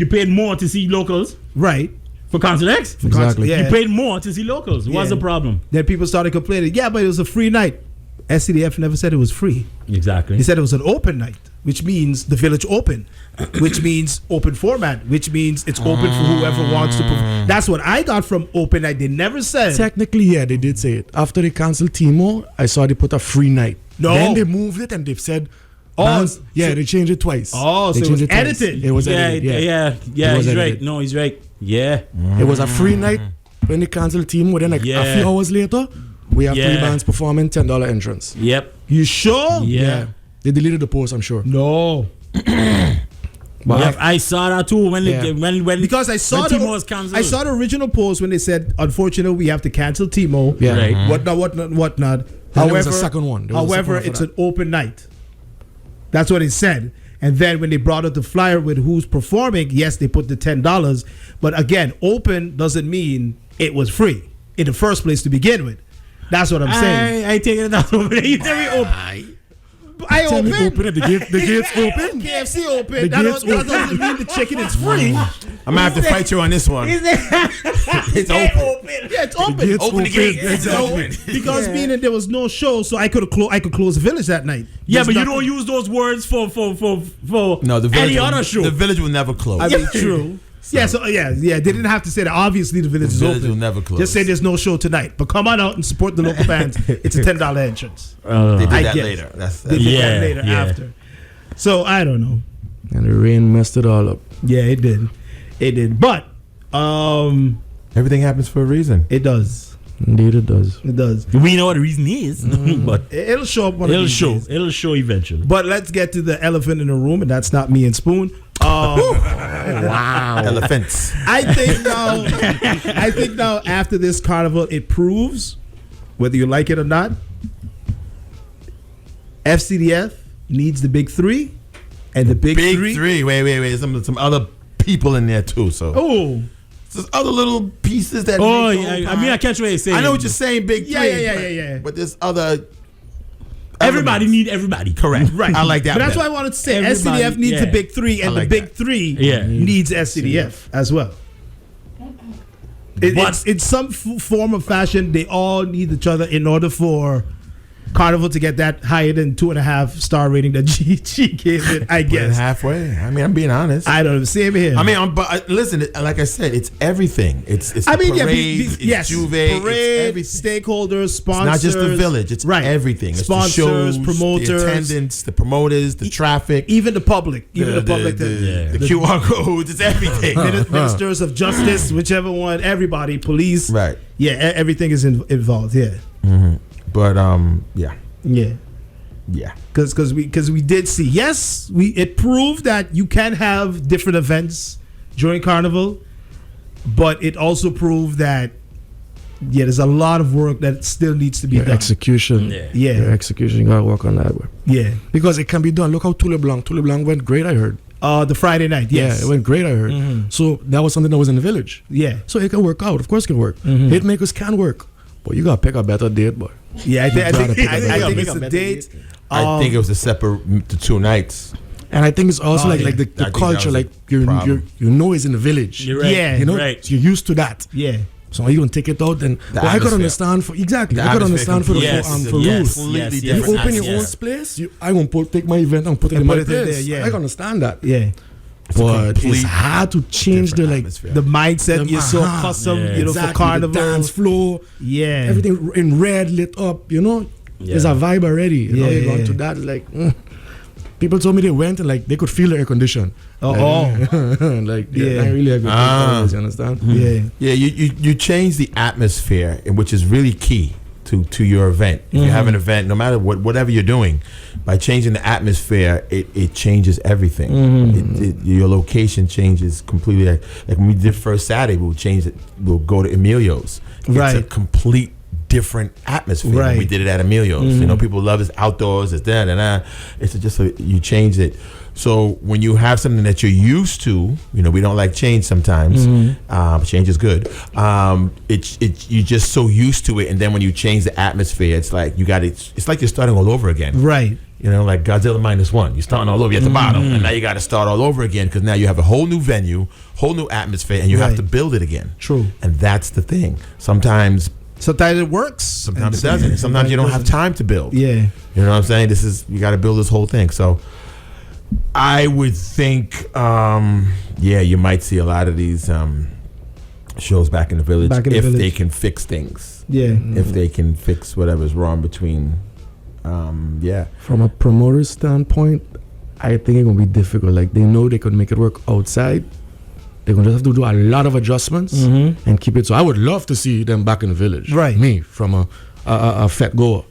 paid more to see locals? Right. For Concert X? Exactly. You paid more to see locals. What's the problem? Then people started complaining. Yeah, but it was a free night. SCDF never said it was free. Exactly. He said it was an open night, which means the village open, which means open format, which means it's open for whoever wants to perform. That's what I got from open night. They never said. Technically, yeah, they did say it. After they canceled Timo, I saw they put a free night. No. Then they moved it and they've said, they changed it twice. Oh, they so it was edited. It was edited. Yeah, he's right. No, he's right. Yeah. It was a free night when they canceled Timo. Then a few hours later, we have 3 bands performing, $10 entrance. Yep. You sure? Yeah. They deleted the post, I'm sure. No. But I saw that too when because I saw Timo was canceled. I saw the original post when they said, unfortunately, we have to cancel Timo. Yeah. Right. Whatnot. However, there was a second one. However, it's an open night. That's what it said. And then when they brought out the flyer with who's performing, yes, they put the $10. But again, open doesn't mean it was free in the first place to begin with. That's what I'm saying. I take it that over there. You tell me open. I open. The gates open. KFC open. That doesn't mean the chicken is free. I'm gonna have to fight you on this one. It's open. Yeah, it's open. Open the gate. It's open. Because meaning there was no show, so I could close the village that night. Yeah, but you don't use those words for any other show. The village will never close. I mean, true. Yeah, so they didn't have to say that. Obviously, the village is open. The village will never close. Just say there's no show tonight, but come on out and support the local bands. It's a $10 entrance. They did that later. They did that later after. So I don't know. And the rain messed it all up. Yeah, it did. But everything happens for a reason. It does. Indeed, it does. It does. We know what the reason is, but it'll show up. It'll show eventually. But let's get to the elephant in the room, and that's not me and Spoon. Wow. Elephants. I think now after this carnival, it proves, whether you like it or not, FCDF needs the big three, and the big three. Wait. Some other people in there too. So there's other little pieces that. I catch what you're saying. I know what you're saying, big three. Yeah. But there's other Everybody need everybody. Correct. Right. I like that. But that's better. why I wanted to say Everybody, SCDF needs the big three, and I like the big that. three Yeah. needs SCDF as well. It's in some form of fashion, they all need each other in order for Carnival to get that higher than 2.5 star rating that GG gave it, I guess. Halfway. I mean, I'm being honest. I don't know. Same here. I mean, but listen, like I said, it's everything. It's I mean, parades, yes, it's Juve, parade, it's stakeholders, sponsors. not just the village. It's everything. It's sponsors, the shows, promoters, the attendance, the promoters, the traffic, even the public, the QR codes. It's everything. Ministers of justice, whichever one, everybody, police. Right. Yeah, everything is involved. Yeah. Mm-hmm. But yeah. Because we did see, yes, it proved that you can have different events during Carnival, but it also proved that there's a lot of work that still needs to be done. Execution. Yeah. Execution, you gotta work on that one. Yeah. Because it can be done. Look how Tour Blanc went great, I heard. The Friday night, yes. Yeah, it went great, I heard. Mm-hmm. So that was something that was in the village. Yeah. So it can work out. Of course it can work. Mm-hmm. Hitmakers can work. But you gotta pick a better date, boy. Yeah, I think it's a a better date. I think it was the 2 nights. And I think it's also like the I think culture, that was like you know it's in the village. You're right. Yeah. You know, Right. you're used to that. Yeah. So you don't take it out, then The I could atmosphere. understand for exactly. The I could atmosphere understand for the completely- for yes, rules. Completely yes, You different. open your yes. own place. I won't take my event and put it in put my it in place. there, yeah. I can understand that. Yeah. But it's complete hard to change the like atmosphere. The mindset you're so Uh-huh. accustomed, Yeah. for exactly, Carnival. the dance floor, Yeah. everything in red lit up. You know, there's a vibe already. You know, you go into that like. People told me they went and like they could feel the air condition. Oh. Like Yeah. I really agree. You understand? Yeah. Yeah, you change the atmosphere, which is really key to your event. If you have an event, no matter whatever you're doing, by changing the atmosphere, it changes everything. Your location changes completely. Like when we did first Saturday, we'll change it. We'll go to Emilio's. It's a Right. complete different atmosphere. Right. We did it at Emilio's. You know, people love it's outdoors. It's that and that. It's just you change it. So when you have something that you're used to, you know, we don't like change sometimes. Change is good. You're just so used to it, and then when you change the atmosphere, it's like it's like you're starting all over again. Right. You know, like Godzilla -1. You're starting all over. You're at the bottom, and now you got to start all over again because now you have a whole new venue, whole new atmosphere, and you have Right. to build it again. True. And that's the thing. Sometimes It works. Sometimes it doesn't. Sometimes you don't have time to build. Yeah. You know what I'm saying? You got to build this whole thing. So I would think, you might see a lot of these shows back in the village if they can fix things. Yeah. If they can fix whatever's wrong between, From a promoter's standpoint, I think it's gonna be difficult. Like they know they could make it work outside. They're gonna just have to do a lot of adjustments and keep it. So I would love to see them back in the village. Right. Me from a fat goer.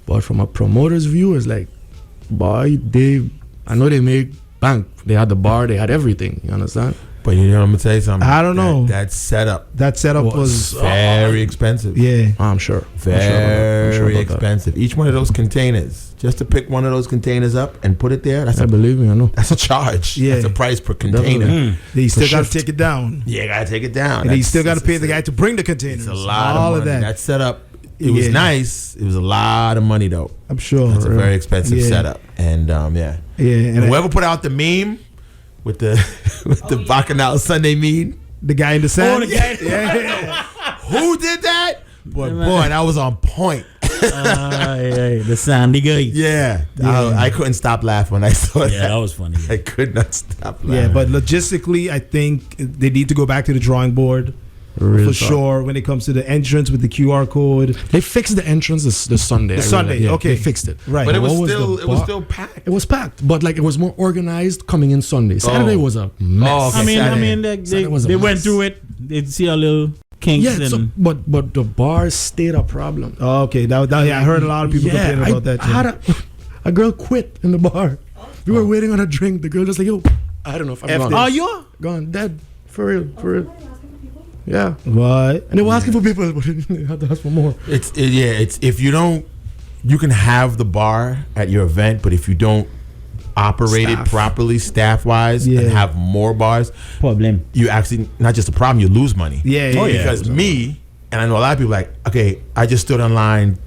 But from a promoter's view, it's like, boy, I know they made bank. They had the bar. They had everything. You understand? But you know, I'm gonna tell you something. I don't know. That setup was very expensive. Yeah. I'm sure. Very expensive. Each one of those containers, just to pick one of those containers up and put it there, Believe me, I know. that's a charge. Yeah. That's a price per container. Then you still got to take it down. Yeah, you gotta take it down. And then you still got to pay the guy to bring the containers. It's a lot All of money. that. That setup, it was nice. It was a lot of money though. I'm sure. It's a very expensive Yeah. setup. And Yeah. And whoever put out the meme with the Bacchanal Sunday meme, The guy in the sand. the guy. who did that? Boy, that was on point. The sandy guy. Yeah. I couldn't stop laughing when I saw that. Yeah, that was funny. I could not stop laughing. Yeah, but logistically, I think they need to go back to the drawing board for sure when it comes to the entrance with the QR code. They fixed the entrance this Sunday. The Sunday, okay. They fixed it. Right. But it What was the still packed. It was packed, but like it was more organized coming in Sunday. Saturday was a mess. Oh, okay. I Saturday. mean, Saturday was a they went mess. through it. They'd see a little kinks Yeah, and so, but the bar stayed a problem. Oh, okay. I heard a lot of people complaining about that. I had a girl quit in the bar. We were waiting on a drink. The girl just like, yo, I don't know if I'm gone. this. oh, you? Gone, dead. For real. Yeah. What? And they were asking for people, but they had to ask for more. It's if you don't, you can have the bar at your event, but if you don't operate it properly, staff wise, and have more bars, Problem. you actually not just a problem, you lose money. Yeah. Because me, and I know a lot of people like, okay, I just stood online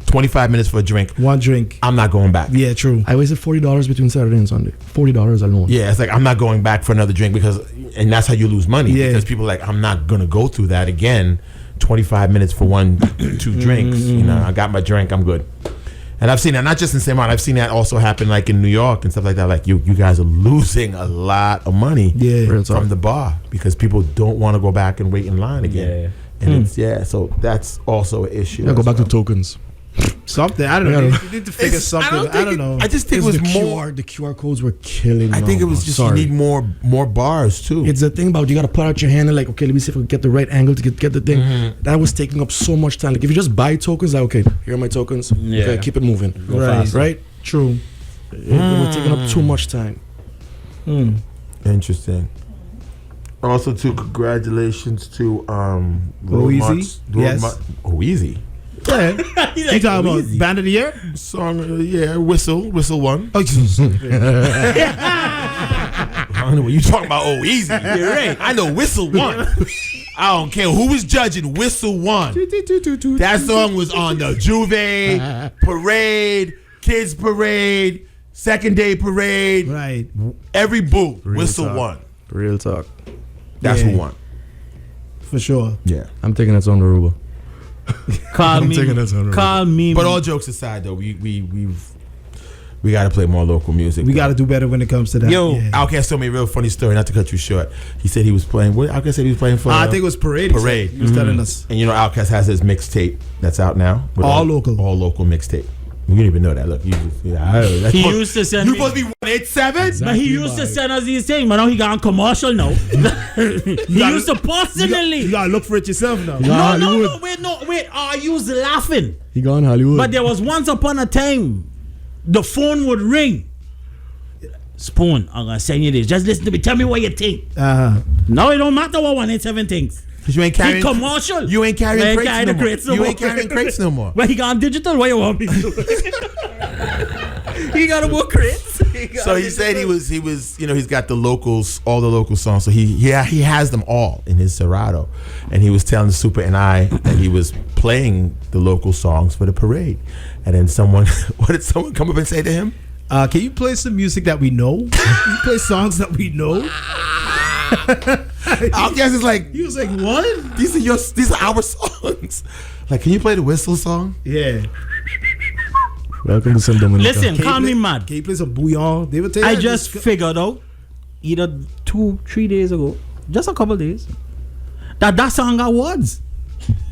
25 minutes for a drink. One drink. I'm not going back. Yeah, true. I wasted $40 between Saturday and Sunday. $40 alone. Yeah, it's like I'm not going back for another drink and that's how you lose money. Yeah. Because people are like, I'm not gonna go through that again. 25 minutes for 2 drinks. You know, I got my drink. I'm good. And I've seen that not just in St.Maarten. I've seen that also happen like in New York and stuff like that. Like you guys are losing a lot of money from the bar because people don't want to go back and wait in line again. And so that's also an issue. Yeah, go back to tokens. Something I don't know. You need to figure something. I don't know. I just think it was more. The QR codes were killing. I think it was just you need more bars too. It's the thing about you got to put out your hand and like, okay, let me see if I can get the right angle to get the thing. That was taking up so much time. Like if you just buy tokens, like okay, here are my tokens. Yeah. Okay, keep it moving. Go fast. Right? True. It was taking up too much time. Interesting. Also, too, congratulations to Oeasy. Yes. Oeasy. Yeah. You talking about Band of the Year? Song, Whistle won. Oh, I don't know what you talking about. Oeasy. You're right. I know Whistle won. I don't care who was judging. Whistle won. That song was on the Juve parade, kids parade, second day parade. Right. Every booth. Real Whistle talk. won. Real talk. That's who won. For sure. Yeah. I'm taking that song to Aruba. Call I'm me. taking that song to Aruba. Call me. But all jokes aside, though, we got to play more local music. We got to do better when it comes to that. Yo, Outkast told me a real funny story. Not to cut you short, he said he was playing. What Outkast said he was playing for? I think it was Parade. Parade. He was telling us. And you know, Outkast has his mixtape that's out now. With All local mixtape. You didn't even know that. Look, he used to send. You me, supposed to be 187, but he used to send us these things. But now he got on commercial now. He used to personally. You gotta look for it yourself now. No, wait. You was laughing. He gone Hollywood. But there was once upon a time, the phone would ring. Spoon, I'm gonna send you this. Just listen to me. Tell me what you think. Now it don't matter what 187 thinks. Because you ain't carrying commercial. You ain't carrying crates no more. You ain't carrying crates no more. Well, he got digital. What you want me to do? He got more crates. So he said he was he's got the locals, all the local songs. So he has them all in his Serato, and he was telling Suppa and I that he was playing the local songs for the parade, and then what did someone come up and say to him? Can you play some music that we know? Can you play songs that we know? Outkast is like, he was like, what? These are our songs. Like, can you play the Whistle song? Yeah. Welcome to St. Dominica. Listen, call me mad. Can you play some Bouillon? They would tell you I just figured out either 2-3 days ago, just a couple days, that song got awards.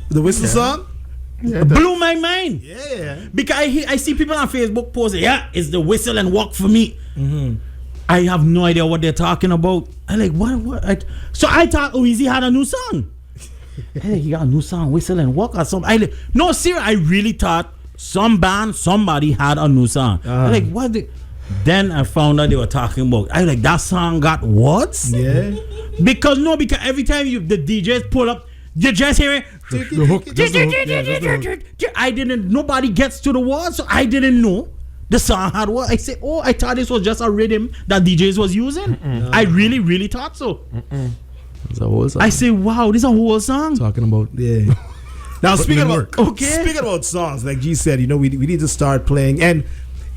The Whistle song? Yeah, blew my mind. Yeah. Because I see people on Facebook posting, it's the Whistle and Walk for me. I have no idea what they're talking about. I'm like, what? So I thought Oeasy had a new song. Hey, he got a new song, Whistle and Walk or something. No, seriously, I really thought somebody had a new song. I'm like, what? Then I found out they were talking about. I like that song got words. Yeah. Because every time the DJs pull up, you just hear it. The hook. I didn't. Nobody gets to the words, so I didn't know the song had what. I said, I thought this was just a rhythm that DJs was using. I really, really thought so. It's a whole song. I say, wow, this is a whole song. Talking about Now speaking about speaking about songs, like G said, we need to start playing, and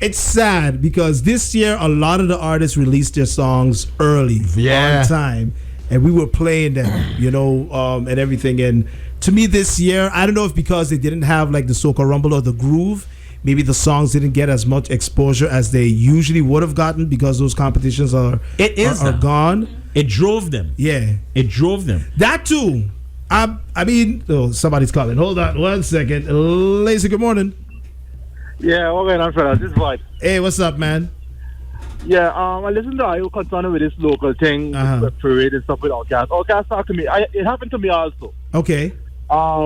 it's sad because this year a lot of the artists released their songs early, on time, and we were playing them, and everything. And to me, this year, I don't know if because they didn't have like the Soca Rumble or the Groove. Maybe the songs didn't get as much exposure as they usually would have gotten because those competitions are gone. It drove them. Yeah. It drove them. That too. Somebody's calling. Hold on 1 second. Lazy, good morning. Yeah, what's going on, fellas? This is White. Hey, what's up, man? Yeah, I listen to you concerned with this local thing, with parade and stuff with Outkast. Outkast talked to me. It happened to me also. Okay.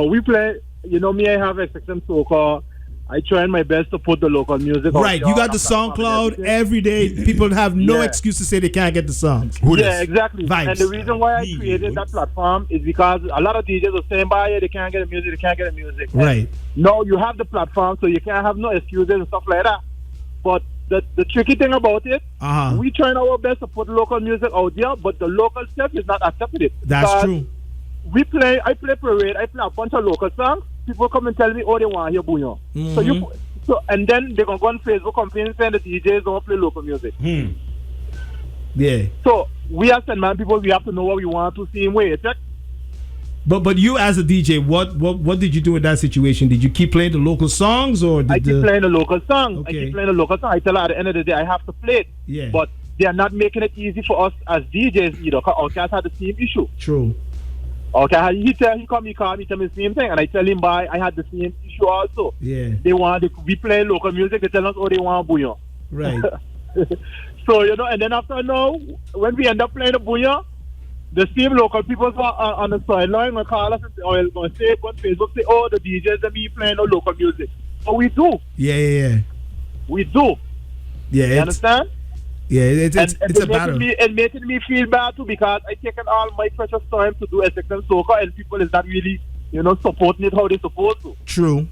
We play, me, I have XXM Soca. I try my best to put the local music out. Right, you got the SoundCloud every day. People have no excuse to say they can't get the songs. Exactly. Vibes. And the reason why I created that platform is because a lot of DJs are saying, they can't get the music, Right. No, you have the platform, so you can't have no excuses and stuff like that. But the tricky thing about it, we trying our best to put local music out there, but the local stuff is not accepted. That's true. I play parade, I play a bunch of local songs, people come and tell me, oh, they want to hear bouillon. So and then they're going to go on Facebook complaining saying the DJs don't play local music. Yeah. So we as St.Maarten people, we have to know what we want to see in way. But you as a DJ, what did you do in that situation? Did you keep playing the local songs or I keep playing the local song. Okay. I keep playing the local song. I tell her at the end of the day I have to play it. Yeah. But they are not making it easy for us as DJs either. Our cats had the same issue. True. Okay, he call me the same thing, and I tell him I had the same issue also. Yeah. We play local music. They tell us, oh, they want bouillon. Right. So and then after when we end up playing the bouillon, the same local people on the sideline will call us and say on Facebook, say, oh, the DJs and me playing no local music. So we do. Yeah. We do. Yeah. You understand? Yeah, it's a battle. It's making me feel bad too because I taken all my precious time to do Essex and soca, and people is not really, supporting it how they supposed to. True.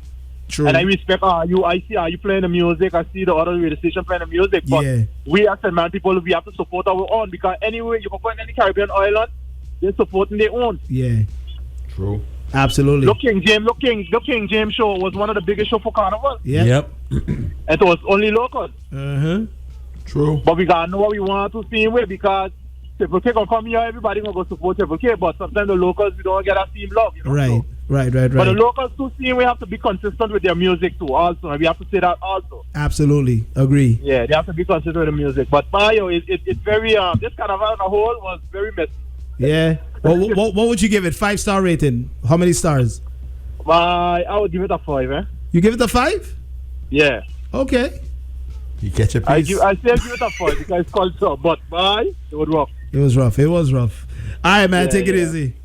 And I respect I see you playing the music, I see the other radio station playing the music, but we as St.Maarten people, we have to support our own because anyway, you can go in any Caribbean island, they're supporting their own. Yeah. True. Absolutely. Look King James show was one of the biggest show for Carnival. Yeah. Yep. It was only local. True. But we gotta know what we want to see with because Triple K gonna come here, everybody gonna go support Triple K, but sometimes the locals we don't get that same love. Right. But the locals too we have to be consistent with their music too also, and we have to say that also. Absolutely. Agree. Yeah, they have to be consistent with the music. But Mario, it's very this Carnival on the whole was very messy. Yeah. what would you give it? 5-star rating. How many stars? I would give it a 5, eh? You give it a 5? Yeah. Okay. You catch a piece. I still give it a 5 because it's called so. But it was rough. It was rough. All right, man. Take it easy.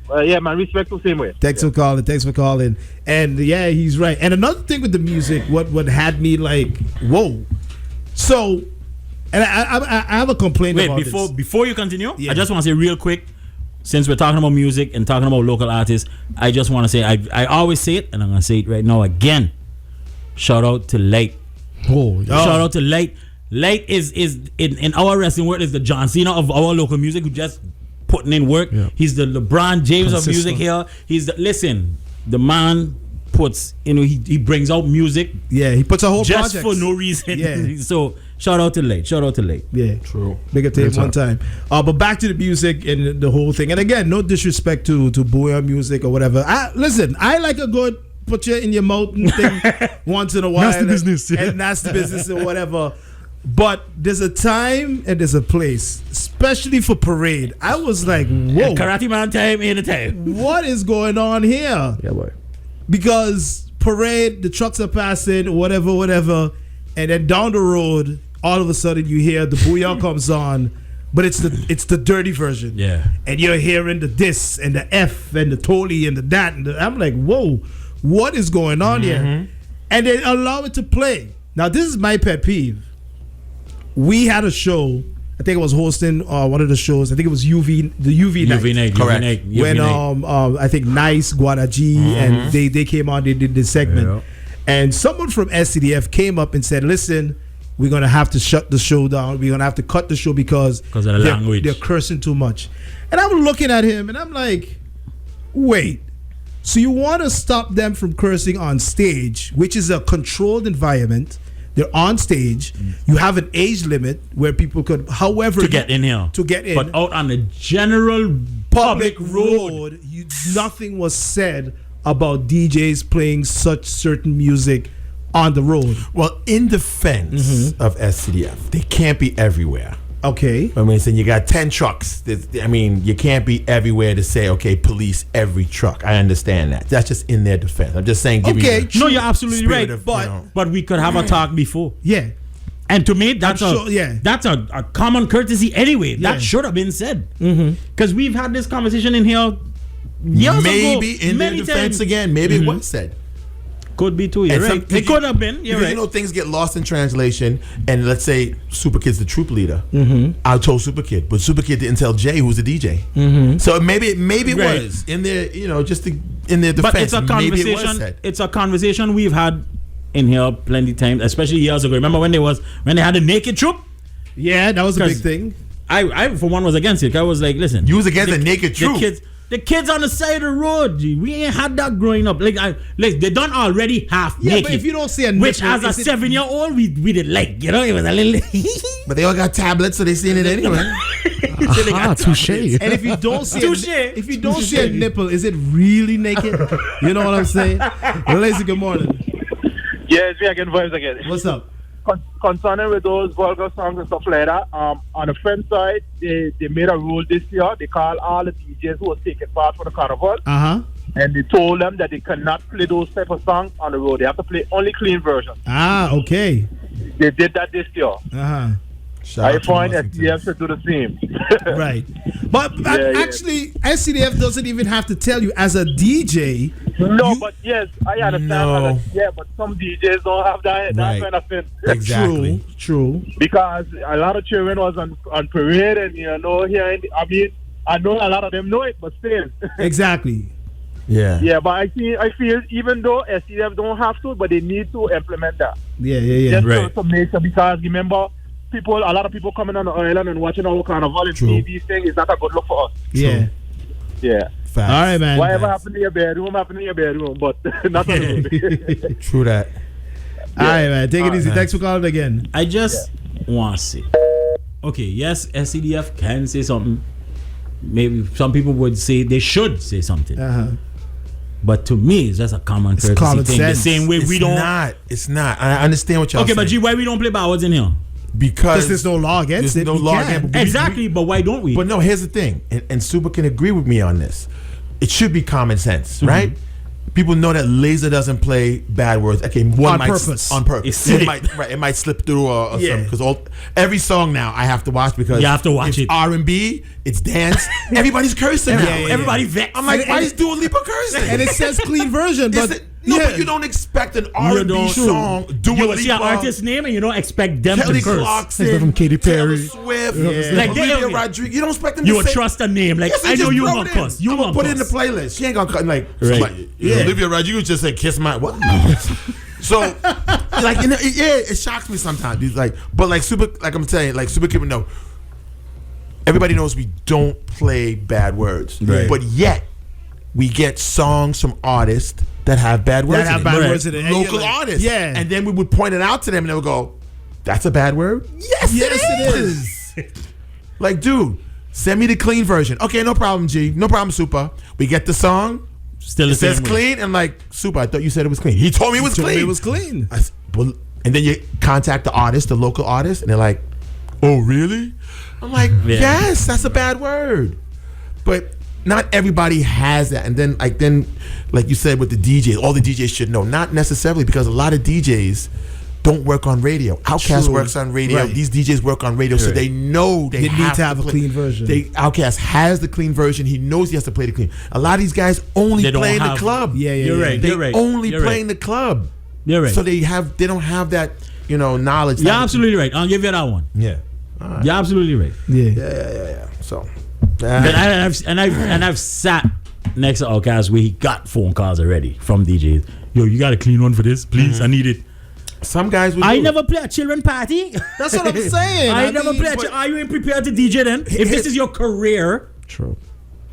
Yeah, man. Respect the same way. Thanks for calling. And yeah, he's right. And another thing with the music, what had me like, whoa. So, and I have a complaint about this. Before you continue, I just want to say real quick, since we're talking about music and talking about local artists, I just want to say, I always say it, and I'm going to say it right now again. Shout out to Light. Shout out to Light. Light is in our wrestling world is the John Cena of our local music who just putting in work. Yeah. He's the LeBron James of music here. The man puts, he brings out music. Yeah, he puts a whole just project for no reason. Yeah. So shout out to Light. Yeah, true. Big up to him one time. But back to the music and the whole thing. And again, no disrespect to bouillon music or whatever. I like a good put you in your mouth thing once in a while. Nasty business. And nasty business or whatever. But there's a time and there's a place, especially for parade. I was like, whoa. Karate Man time ain't a time. What is going on here? Yeah, boy. Because parade, the trucks are passing, whatever. And then down the road, all of a sudden you hear the bouillon comes on, but it's the dirty version. Yeah. And you're hearing the this and the F and the totally and the that. I'm like, whoa, what is going on here? And they allow it to play. Now, this is my pet peeve. We had a show. I think I was hosting one of the shows. I think it was the UV night. Correct. When I think Nice, Guadaji, and they came on. They did this segment, and someone from SCDF came up and said, "Listen, we're gonna have to shut the show down. We're gonna have to cut the show because of the language. They're cursing too much." And I'm looking at him, and I'm like, "Wait, so you want to stop them from cursing on stage, which is a controlled environment?" They're on stage. You have an age limit where people could, however, to get in here. But out on the general public road, nothing was said about DJs playing such certain music on the road. Well, in defense of SCDF, they can't be everywhere. Okay. I mean, so you got 10 trucks. You can't be everywhere to say, okay, police every truck. I understand that. That's just in their defense. I'm just saying, no, you're absolutely right. But we could have a talk before. Yeah. And to me, that's a common courtesy anyway. That should have been said. Because we've had this conversation in here years ago. Maybe in their defense again. Maybe it was said. Could be too. You're right. It could have been. You're right. Things get lost in translation. And let's say Super Kid's the troop leader. I told Super Kid, but Super Kid didn't tell Jay, who's the DJ. So maybe it was in their, just in their defense. But it's a conversation. Maybe it was said. It's a conversation we've had in here plenty times, especially years ago. Remember when they had the naked troop? Yeah, that was a big thing. I for one was against it. I was like, listen, you was against the naked troop. The kids on the side of the road, G. We ain't had that growing up. Like they done already half naked. But if you don't see a nipple, which as a 7-year-old we did like, you know, it was a little. But they all got tablets, so they seen it anyway. Touche. And if you don't see a nipple, is it really naked? You know what I'm saying? Lazy, good morning. Yeah, it's me again, Vibes again. What's up? Concerning with those vulgar songs and stuff like that, on the French side, they made a rule this year. They call all the DJs who was taking part for the Carnival, and they told them that they cannot play those type of songs on the road. They have to play only clean versions. Okay. They did that this year. I find SCDF should do the same. Right. But actually, SCDF doesn't even have to tell you as a DJ. No, but yes, I understand. But some DJs don't have that kind of thing. Exactly. True. Because a lot of children was on parade, and I know a lot of them know it, but still. Exactly. Yeah. Yeah, but I feel even though SCDF don't have to, but they need to implement that. Yeah. Just to make sure, because remember, a lot of people coming on the island and watching our Carnival and seeing these things is not a good look for us. Yeah. Yeah. Facts. All right, man. Whatever happened in your bedroom, but not on the road. True that. All right, man. Take it easy. Thanks for calling again. I just want to say, okay, yes, SCDF can say something. Maybe some people would say they should say something. But to me, it's just a common courtesy thing. Sense. The same way It's not. I understand what y'all saying. Okay, but G, why we don't play backwards in here? Because there's no law against it. No law against it. Exactly, but why don't we? But no, here's the thing, and Suppa can agree with me on this. It should be common sense, right? People know that Laser doesn't play bad words. Okay, on purpose. On purpose. It might slip through or something. Because every song now I have to watch because you have to watch it. R&B, it's dance. Everybody's cursing now. Everybody vexed. I'm like, why is Dua Lipa cursing? And it says clean version, but but you don't expect an R&B song. Dua Lipa. You see an artist's name and you don't expect them Kelly to curse. Clarkson, from Katy Perry, Swift, like Olivia Rodrigo. You don't expect them to you would say, trust a name. Like, yes, I know you won't cuss. You won't put it in the playlist. She ain't gonna cut. Like, Olivia Rodrigo just said, "Kiss my what?" So, like, it shocks me sometimes. He's like, but like Suppa, like I'm saying, like Suppa people know. Everybody knows we don't play bad words, but yet we get songs from artists that have bad words. In it. Local artists, and then we would point it out to them, and they would go, "That's a bad word." Yes, it is. Like, dude, send me the clean version. Okay, no problem, G. No problem, Suppa. We get the song. Still, it says clean, and like, Suppa, I thought you said it was clean. He told me it was clean. And then you contact the artist, the local artist, and they're like, "Oh, really?" I'm like, "Yes, that's a bad word." But not everybody has that. And then, like you said with the DJs, all the DJs should know. Not necessarily, because a lot of DJs don't work on radio. Outkast works on radio. Right. These DJs work on radio, so they know they need to have a clean version. Outkast has the clean version. He knows he has to play the clean. A lot of these guys only play in the club. You're right. They only play in the club. You're right. So they don't have that, knowledge. You're absolutely right. I'll give you that one. Yeah. Right. You're absolutely right. Yeah. So, and I've sat next to Outkast where he got phone calls already from DJs. Yo, you got a clean one for this, please? I need it. Some guys would. I never play a children party. That's what I'm saying. I never play. Are you ain't prepared to DJ then? If this is your career, true.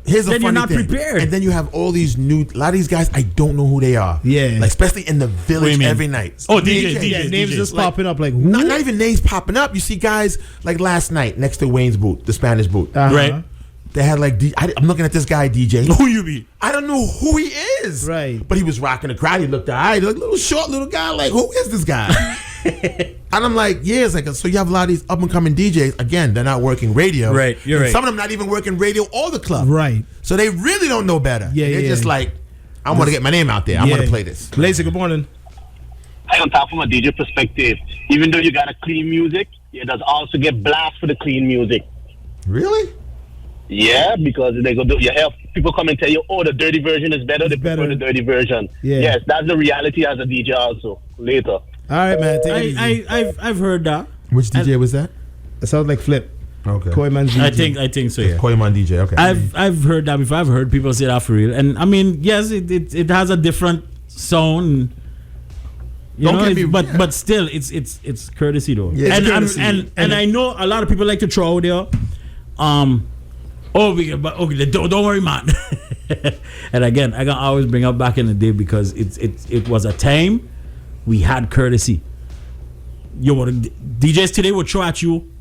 Here's a funny you're not thing. prepared. And then you have all these a lot of these guys, I don't know who they are. Yeah. Like, especially in the village every night. Oh, DJs. Names just popping up like, who? Not even names popping up. You see guys like last night next to Wayne's booth, the Spanish booth. Right. They had like, I'm looking at this guy DJ. Who you be? I don't know who he is. Right. But he was rocking the crowd. He looked all right. Like, little short little guy. Like, who is this guy? And I'm like, it's like, so you have a lot of these up and coming DJs. Again, they're not working radio. Right. You're right. Some of them not even working radio or the club. Right. So they really don't know better. They're just like, I want to get my name out there. I want to play this. Lazy, good morning. I on top from a DJ perspective, even though you got a clean music, it does also get blast for the clean music. Really? Yeah, because they go you have people come and tell you, the dirty version is better. They prefer the dirty version. Yeah. Yes, that's the reality as a DJ also. Later. All right, man. Take it easy. I've heard that. Which DJ was that? It sounds like Flip. Okay. Koyman's DJ. I think so. Yeah. Koyman DJ. Okay. I've heard that before. I've heard people say that for real. And I mean, yes, it has a different sound. But still, it's courtesy though. Yeah, and I know a lot of people like to throw out there. Don't worry, man. And again, I can always bring up back in the day because it was a time we had courtesy. DJs today would throw at you.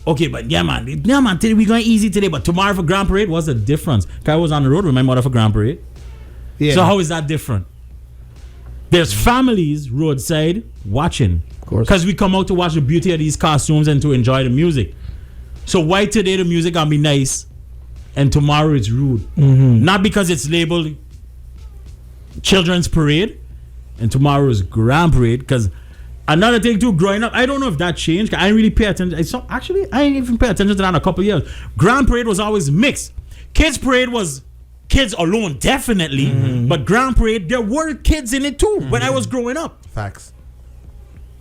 Okay, but yeah, man, today we going easy today, but tomorrow for Grand Parade, what's the difference? I was on the road with my mother for Grand Parade. Yeah. So how is that different? There's families roadside watching. Of course. Because we come out to watch the beauty of these costumes and to enjoy the music. So why today the music gonna be nice and tomorrow it's rude? Mm-hmm. Not because it's labeled Children's Parade and tomorrow is Grand Parade. Because another thing too, growing up, I don't know if that changed. I didn't really pay attention. I didn't even pay attention to that in a couple of years. Grand Parade was always mixed. Kids Parade was kids alone, definitely. Mm-hmm. But Grand Parade, there were kids in it too when I was growing up. Facts.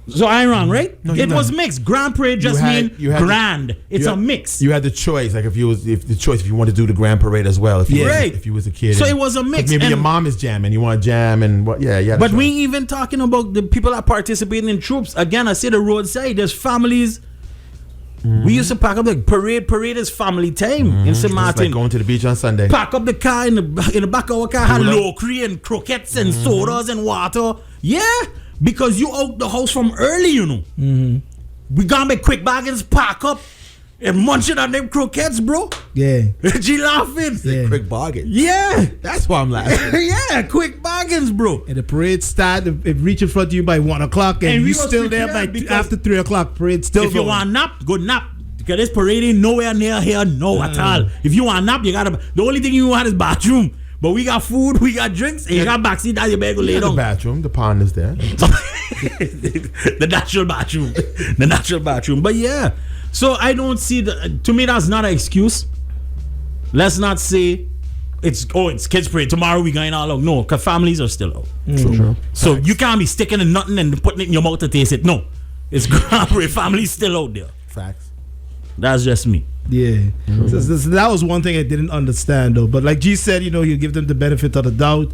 So I'm wrong, right? No, it was mixed. Grand Parade just mean grand. It's a mix. You had the choice, like if you want to do the Grand Parade as well. If you was a kid. So it was a mix. Maybe your mom is jamming. You want to jam and what? Yeah. But we even talking about the people that participating in troops. Again, I say the roadside. There's families. Mm-hmm. We used to pack up the parade. Parade is family time in St.Maarten. Like going to the beach on Sunday. Pack up the car in the back of our car. Have locry and croquettes and sodas and water. Yeah. Because you out the house from early, you know. Mm-hmm. We gonna make quick bargains, pack up, and munching on them croquettes, bro. Yeah. She laughing. Yeah. Quick bargains. Yeah. That's why I'm laughing. Yeah, quick bargains, bro. And the parade start, it reach in front of you by 1 o'clock, and you still there by after 3 o'clock. Parade still if going. You want nap, go nap. Because this parade ain't nowhere near here, at all. If you want nap, you gotta. The only thing you want is bathroom. But we got food, we got drinks, and you got backseat that you better go lay down. The bathroom, the pond is there. The natural bathroom. The natural bathroom. But yeah. So I don't see to me that's not an excuse. Let's not say it's kids parade. Tomorrow we going all out. No, because families are still out. True. So you can't be sticking in nothing and putting it in your mouth to taste it. No. It's Grand Parade. Families still out there. Facts. That's just me. Yeah. So that was one thing I didn't understand though. But like G said, you give them the benefit of the doubt.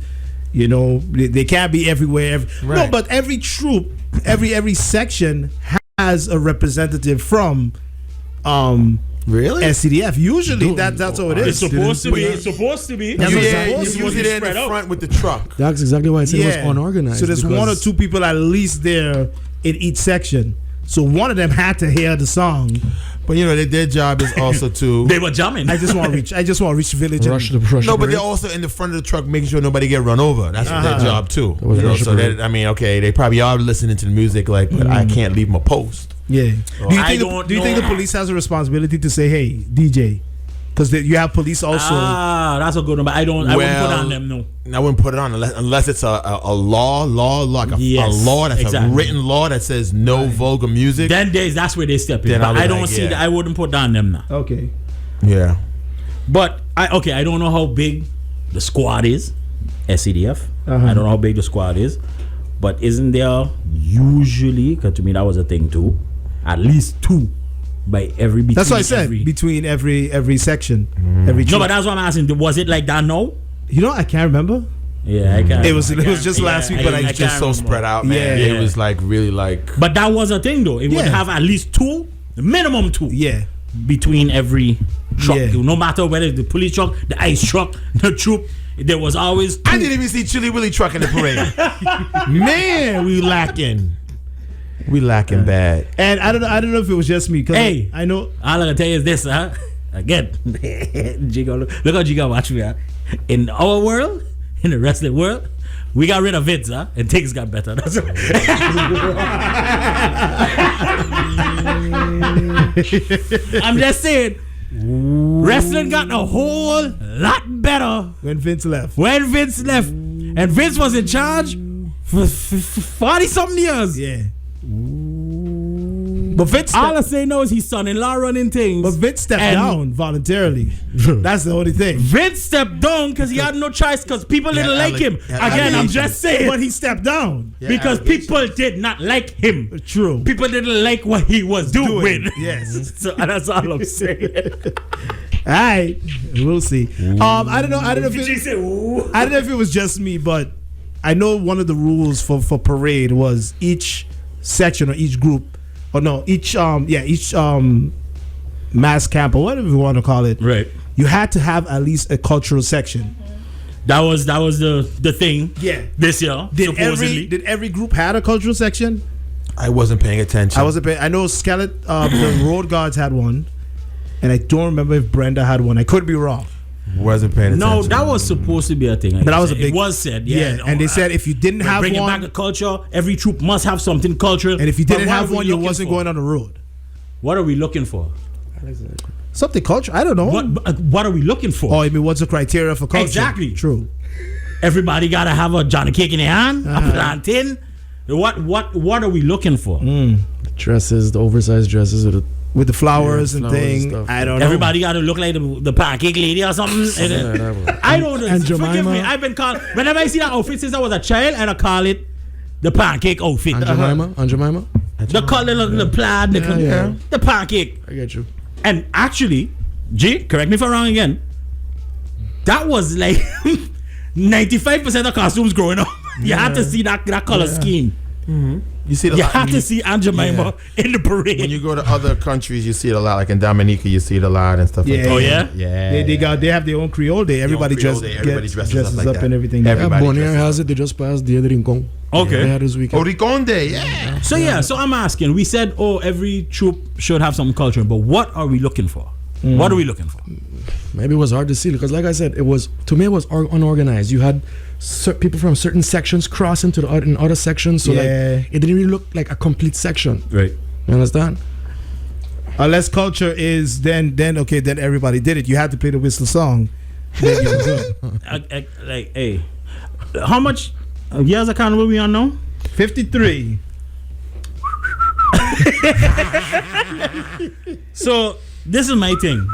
They can't be everywhere. Right. No, but every troop, every section has a representative from really SCDF. Usually that's how it is. It's supposed to be. It's supposed to be. You usually there in the front with the truck. That's exactly why I said it was unorganized. So there's 1 or 2 people at least there in each section. So one of them had to hear the song. But their job is also to. They were jamming. I just want to reach the village. Rush but they're also in the front of the truck making sure nobody get run over. That's their job too. So they probably are listening to the music, but I can't leave my post. Yeah. Do you think the police has a responsibility to say, hey, DJ? Because you have police also. That's a good one. But I wouldn't put it on them, no. I wouldn't put it on unless it's a law, like a law that's a written law that says no vulgar music. Then that's where they step in. But I don't see that. I wouldn't put that on them now. Okay. Yeah. But I don't know how big the squad is, SCDF. I don't know how big the squad is. But isn't there usually, because to me that was a thing too, at least 2 by every. That's what I said. Between every section, every. No, but that's what I'm asking. Was it like that now? I can't remember. Yeah, I can't. It was just last week, but I just so spread out, man. Yeah. It was really like. But that was a thing, though. It would have at least 2, minimum 2. Yeah. Between every truck, no matter whether the police truck, the ice truck, the troop. There was always 2. I didn't even see Chili Willy truck in the parade. Man, we lacking. We lacking bad. And I don't know if it was just me. Hey, I know. All I can tell you is this, huh? Again, Giga, look how Giga watch me, huh? In our world, in the wrestling world, we got rid of Vince, huh? And things got better. That's right. I'm just saying, wrestling got a whole lot better when Vince left. And Vince was in charge for 40-something years. Yeah. But Vince all I say now is his son-in-law running things. But Vince stepped down voluntarily. That's the only thing. Vince stepped down because he had no choice because people didn't like him. Again, I'm just saying. But he stepped down. Because people did not like him. True. People didn't like what he was doing. Yes. So that's all I'm saying. All right. We'll see. I don't know if it was just me, but I know one of the rules for parade was each section or each group each mass camp or whatever you want to call it, right? You had to have at least a cultural section. That was the thing. Yeah. This year. Supposedly. Did every group had a cultural section? I wasn't paying attention. I know the Road Guards had one, and I don't remember if Brenda had one. I could be wrong. Wasn't paying attention. No, that was supposed to be a thing. But that was a big. It was said, and they said if you didn't have bringing one, back the culture, every troop must have something cultural. And if you didn't have one, you wasn't going on the road. What are we looking for? Something culture. I don't know. What are we looking for? Oh, I mean, what's the criteria for culture? Exactly. True. Everybody gotta have a Johnny cake in their hand, a plantain. What are we looking for? Dresses, the oversized dresses with the flowers and things. I don't know. Everybody got to look like the pancake lady or something. I don't know. And Forgive me. I've been called. Whenever I see that outfit since I was a child, and I call it the pancake outfit. Aunt Jemima? The color, the plaid, the pancake. I get you. And actually, G, correct me if I'm wrong again, that was like 95% of costumes growing up. You had to see that color scheme. Mm-hmm. You see you have to see Aunt Jemima in the parade. When you go to other countries, you see it a lot. Like in Dominica, you see it a lot and stuff like that. Oh yeah, They have their own Creole Day. Everybody dresses up and everything. Bonaire has it. They just passed Dia de Rincon. Okay. They had this weekend. Rincon Day, yeah. So I'm asking. We said, every troop should have some culture, but what are we looking for? What are we looking for? Maybe it was hard to see because, like I said, it was unorganized. You had people from certain sections cross into in other sections, so like it didn't really look like a complete section. Right. You understand? Unless culture is then everybody did it. You had to play the whistle song. Then you were good. Hey, how much years of Carnival we on now? 53. So this is my thing,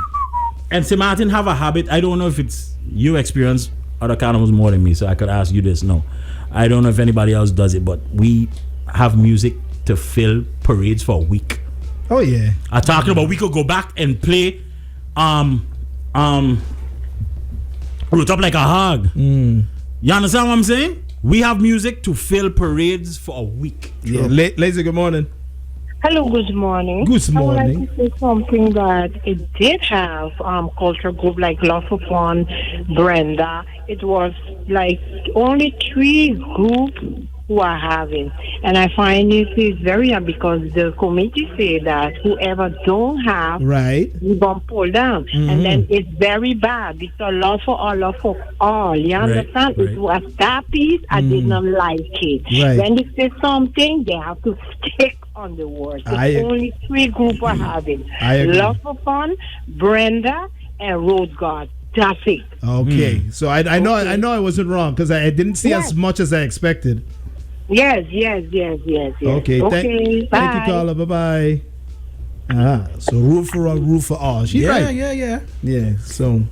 and St.Maarten have a habit. I don't know if it's you experience other carnivals more than me, so I could ask you this. No, I don't know if anybody else does it, but we have music to fill parades for a week. Oh yeah, I'm talking about we could go back and play Root Up Like a Hog. You understand what I'm saying? We have music to fill parades for a week. Yeah, Lazy, good morning. Hello, good morning. Good morning. I would like to say something that it did have culture group like Love Upon, Brenda. It was like only 3 groups who are having. And I find it is very hard because the committee say that whoever don't have, right, we gonna pull down. And then it's very bad. It's a love for all. You understand? Right. It was that piece. I did not like it. Right. When they say something, they have to stick on the word. Only 3 groups are having. Love for Fun, Brenda, and Road Guard. That's it. Okay. So I know I wasn't wrong because I didn't see as much as I expected. Yes. Okay. Bye. Thank you, Carla. Bye. So root for all. She's right. Yeah. So,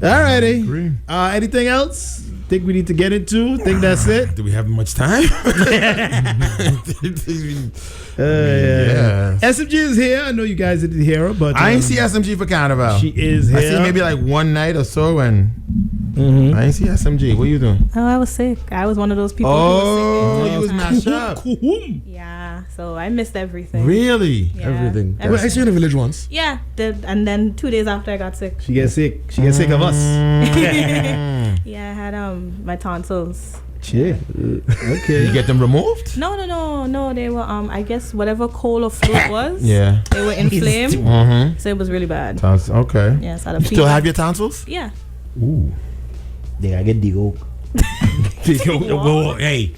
alrighty. Anything else? Think we need to get into? Think that's it? Do we have much time? SMG is here. I know you guys didn't hear her, but I ain't see SMG for Carnival. She is here. I see maybe like one night or so, and I ain't see SMG. What are you doing? Oh, I was sick. I was one of those people. Oh, who you was mashed up. Yeah, so I missed everything. Really? Yeah, Everything. Well, I see you in the village once. Yeah, and then 2 days after I got sick. She gets sick. She gets sick of us. Yeah, I had my tonsils. Yeah. Okay. You get them removed? No. They were I guess whatever cold or flu it was. Yeah. They were inflamed. So it was really bad. Okay. Yes, I you still have your tonsils? Yeah. Ooh. They gotta get Digo. Hey.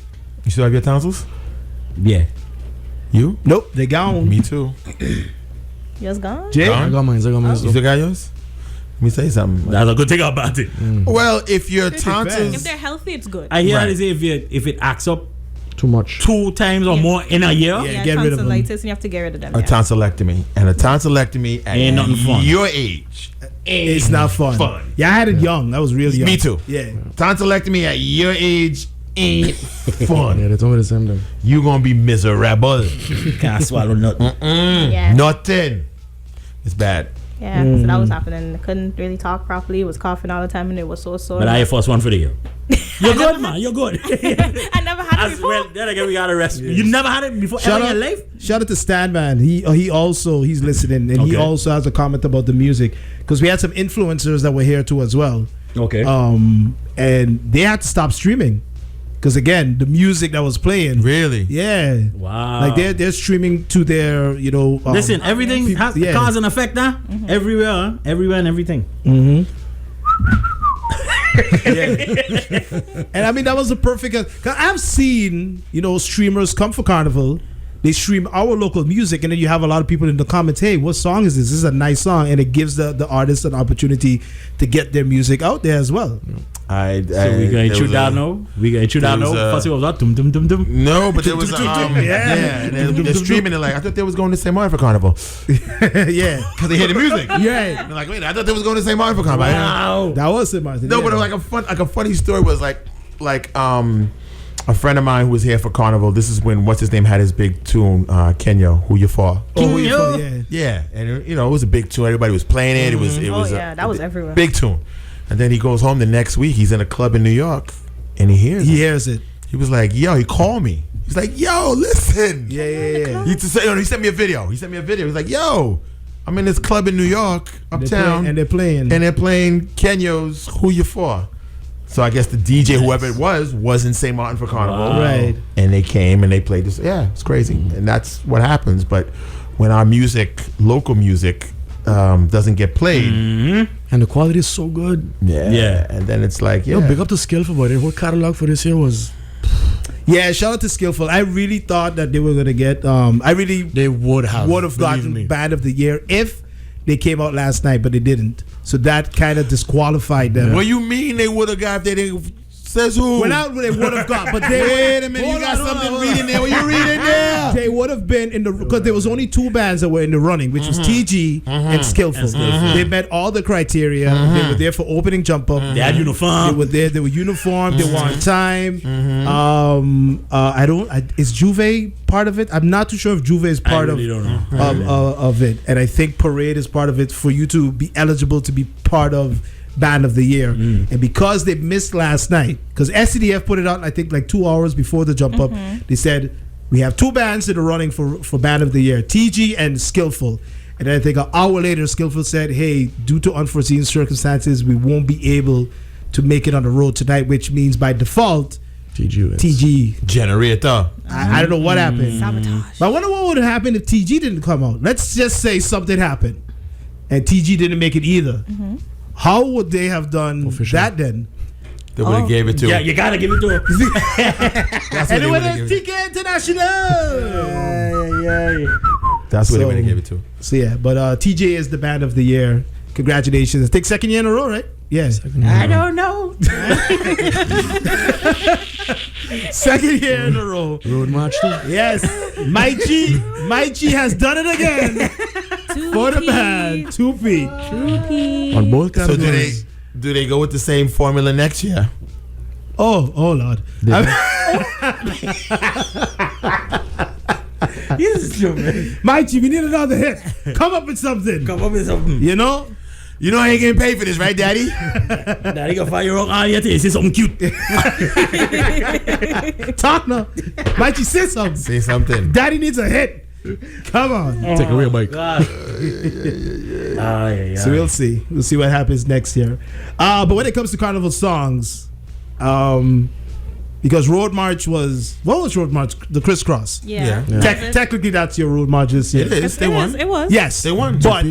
You still have your tonsils? Yeah. You? Nope. They gone. Me too. Yours gone? Jay? I got mine. You still got yours? Let me say something. That's a good thing about it. Well, if your tonsils, If they're healthy, it's good. I hear they say if it acts up too much, 2 times or more in a year, get rid of them. Tonsillitis, and you have to get rid of them. a tonsillectomy, and a tonsillectomy at Ain't nothing fun. your age, It's not fun. Yeah, I had it young. I was really young. Me too. Yeah. Tonsillectomy at your age ain't fun. Yeah, they told me the same thing. You gonna be miserable. can't swallow nothing. Yeah. Nothing. It's bad. Yeah, so that was happening. I couldn't really talk properly. Was coughing all the time, and it was so sore. But I your first one for the year. You're good, man. You're good. I never had it before. Well, then again, we gotta rest. You never had it before ever in your life? Shout out to St.Maarten. He's listening, and he also has a comment about the music because we had some influencers that were here too as well. Okay. And they had to stop streaming. Because again, the music that was playing, really, yeah, wow, like they're streaming to their, listen, everything has cause and effect now, everywhere and everything. Mm-hmm. And I mean that was the perfect. Cause I've seen streamers come for Carnival. They stream our local music, and then you have a lot of people in the comments, hey, what song is this? This is a nice song, and it gives the artist an opportunity to get their music out there as well. So we going to that now? We going to that now? First it was that dum dum dum dum. No, but there was they're streaming it like I thought they was going to St. Maarten for Carnival. Yeah, because they hear the music. Yeah, they're like, wait, I thought they was going to St. Maarten for Carnival. Wow, that was St. Maarten. No, but like a funny story was like a friend of mine who was here for Carnival. This is when what's his name had his big tune, Kenya, Who You For. Who You For, yeah. Yeah, and it was a big tune. Everybody was playing it. It was that was everywhere. Big tune. And then he goes home the next week. He's in a club in New York, and he hears it. He was like, "Yo," he called me. He's like, "Yo, listen." Yeah. He sent me a video. He's like, "Yo, I'm in this club in New York, uptown, and they're playing Kenya's Who You For." So I guess the DJ, whoever it was in St. Maarten for Carnival. Right. And they came and they played this. Yeah, it's crazy. And that's what happens. But when our music, local music, doesn't get played. Mm-hmm. And the quality is so good. Yeah. And then it's like, big up to Skillful, but the whole catalog for this year was... Yeah, shout out to Skillful. I really thought that they were going to get... They would have gotten Band of the Year if they came out last night, but they didn't. So that kind of disqualified them. What do you mean they would have got if they didn't? Says who? Well, not they would have got, but they... Wait a minute, you got something reading there. What you reading there? They would have been in the... Because there was only two bands that were in the running, which was TG and Skillful. They met all the criteria. They were there for opening jump up. They had uniform. They were there. They were uniformed. They were on time. Is Juve part of it? I'm not too sure if Juve is part of it. And I think Parade is part of it for you to be eligible to be part of Band of the Year. And because they missed last night, because SCDF put it out I think like 2 hours before the jump up, they said we have two bands that are running for Band of the Year, TG and Skillful. And then I think an hour later Skillful said, hey, due to unforeseen circumstances we won't be able to make it on the road tonight, which means by default TG generator. I don't know what happened. Sabotage. But I wonder what would have happened if TG didn't come out. Let's just say something happened and TG didn't make it either. How would they have done that then? They would have gave it to him. Yeah, you gotta give it to him. And it would have TK International. That's what they would have gave it to. So yeah, but TJ is the Band of the Year. Congratulations. I think second year in a row, right? Yeah. I don't know. Second year in a row. Road March too. Yes. Maichi has done it again. For the band. 2P. On both So categories. do they go with the same formula next year? Oh Lord. Maichi, we need another hit. Come up with something. You know? You know I ain't getting paid for this, right, Daddy? Daddy gonna fire on all your things. Say something cute. Talk now. Maichi, say something. Say something. Daddy needs a hit. Come on. Take away a bike. So we'll see. We'll see what happens next year. But when it comes to Carnival songs, because Road March was... What was Road March? The Crisscross. Yeah. Technically, that's your Road March this year. It is. They won. It was. Yes. They won. But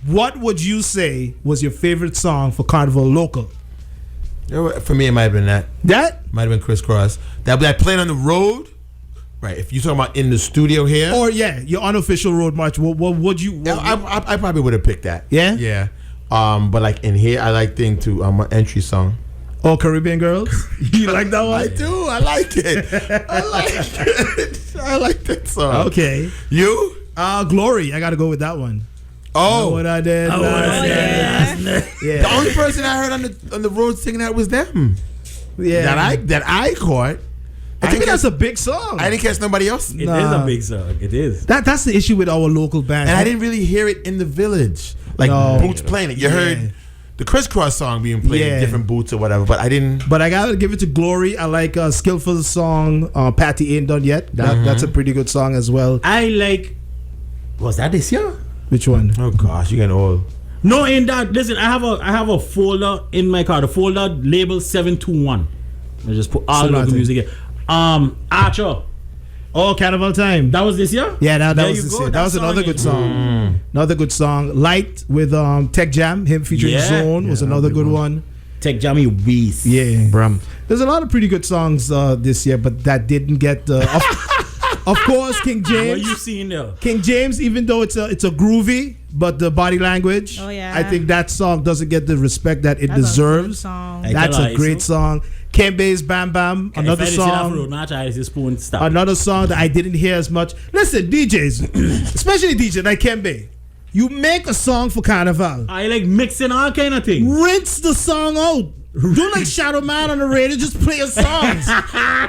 what would you say was your favorite song for Carnival local? For me, it might have been that. That? Might have been Crisscross. That played on the road. Right, if you're talking about in the studio here, or your unofficial Road March, what would you? I probably would have picked that. Yeah. But like in here, I like thing to my entry song. Oh, Caribbean Girls. You like that one? I do. I like it. I like that song. Okay. You? Glory. I got to go with that one. Oh, what I did. Yeah. The only person I heard on the road singing that was them. Yeah. That I caught. I think that's a big song. I didn't catch nobody else. It is a big song. It is. That's the issue with our local bands. And I didn't really hear it in the village. Like boots playing it. You heard the Crisscross song being played in different boots or whatever, but I didn't. But I gotta give it to Glory. I like Skillful's song, Patty Ain't Done Yet. That's a pretty good song as well. I like... Was that this year? Which one? Oh gosh, you getting old. No, in that. Listen, I have a folder in my car. The folder labeled 721. I just put all local music here. Archer. Oh, Carnival Time. That was this year? Yeah, that was this year. That was another good song. Another good song. Light with Tech Jam, him featuring Zone was another good one. Tech Jammy Beast. Yeah. Brum. There's a lot of pretty good songs this year, but that didn't get of course, King James. What you seeing there? King James, even though it's a groovy, but the body language. Oh yeah. I think that song doesn't get the respect that it deserves. That's a great song. Kembe's Bam Bam, another song. Another song that I didn't hear as much. Listen, DJs, especially DJ like Kembe, you make a song for Carnival. I like mixing all kind of things. Rinse the song out. Do like Shadow Man on the radio. Just play your songs.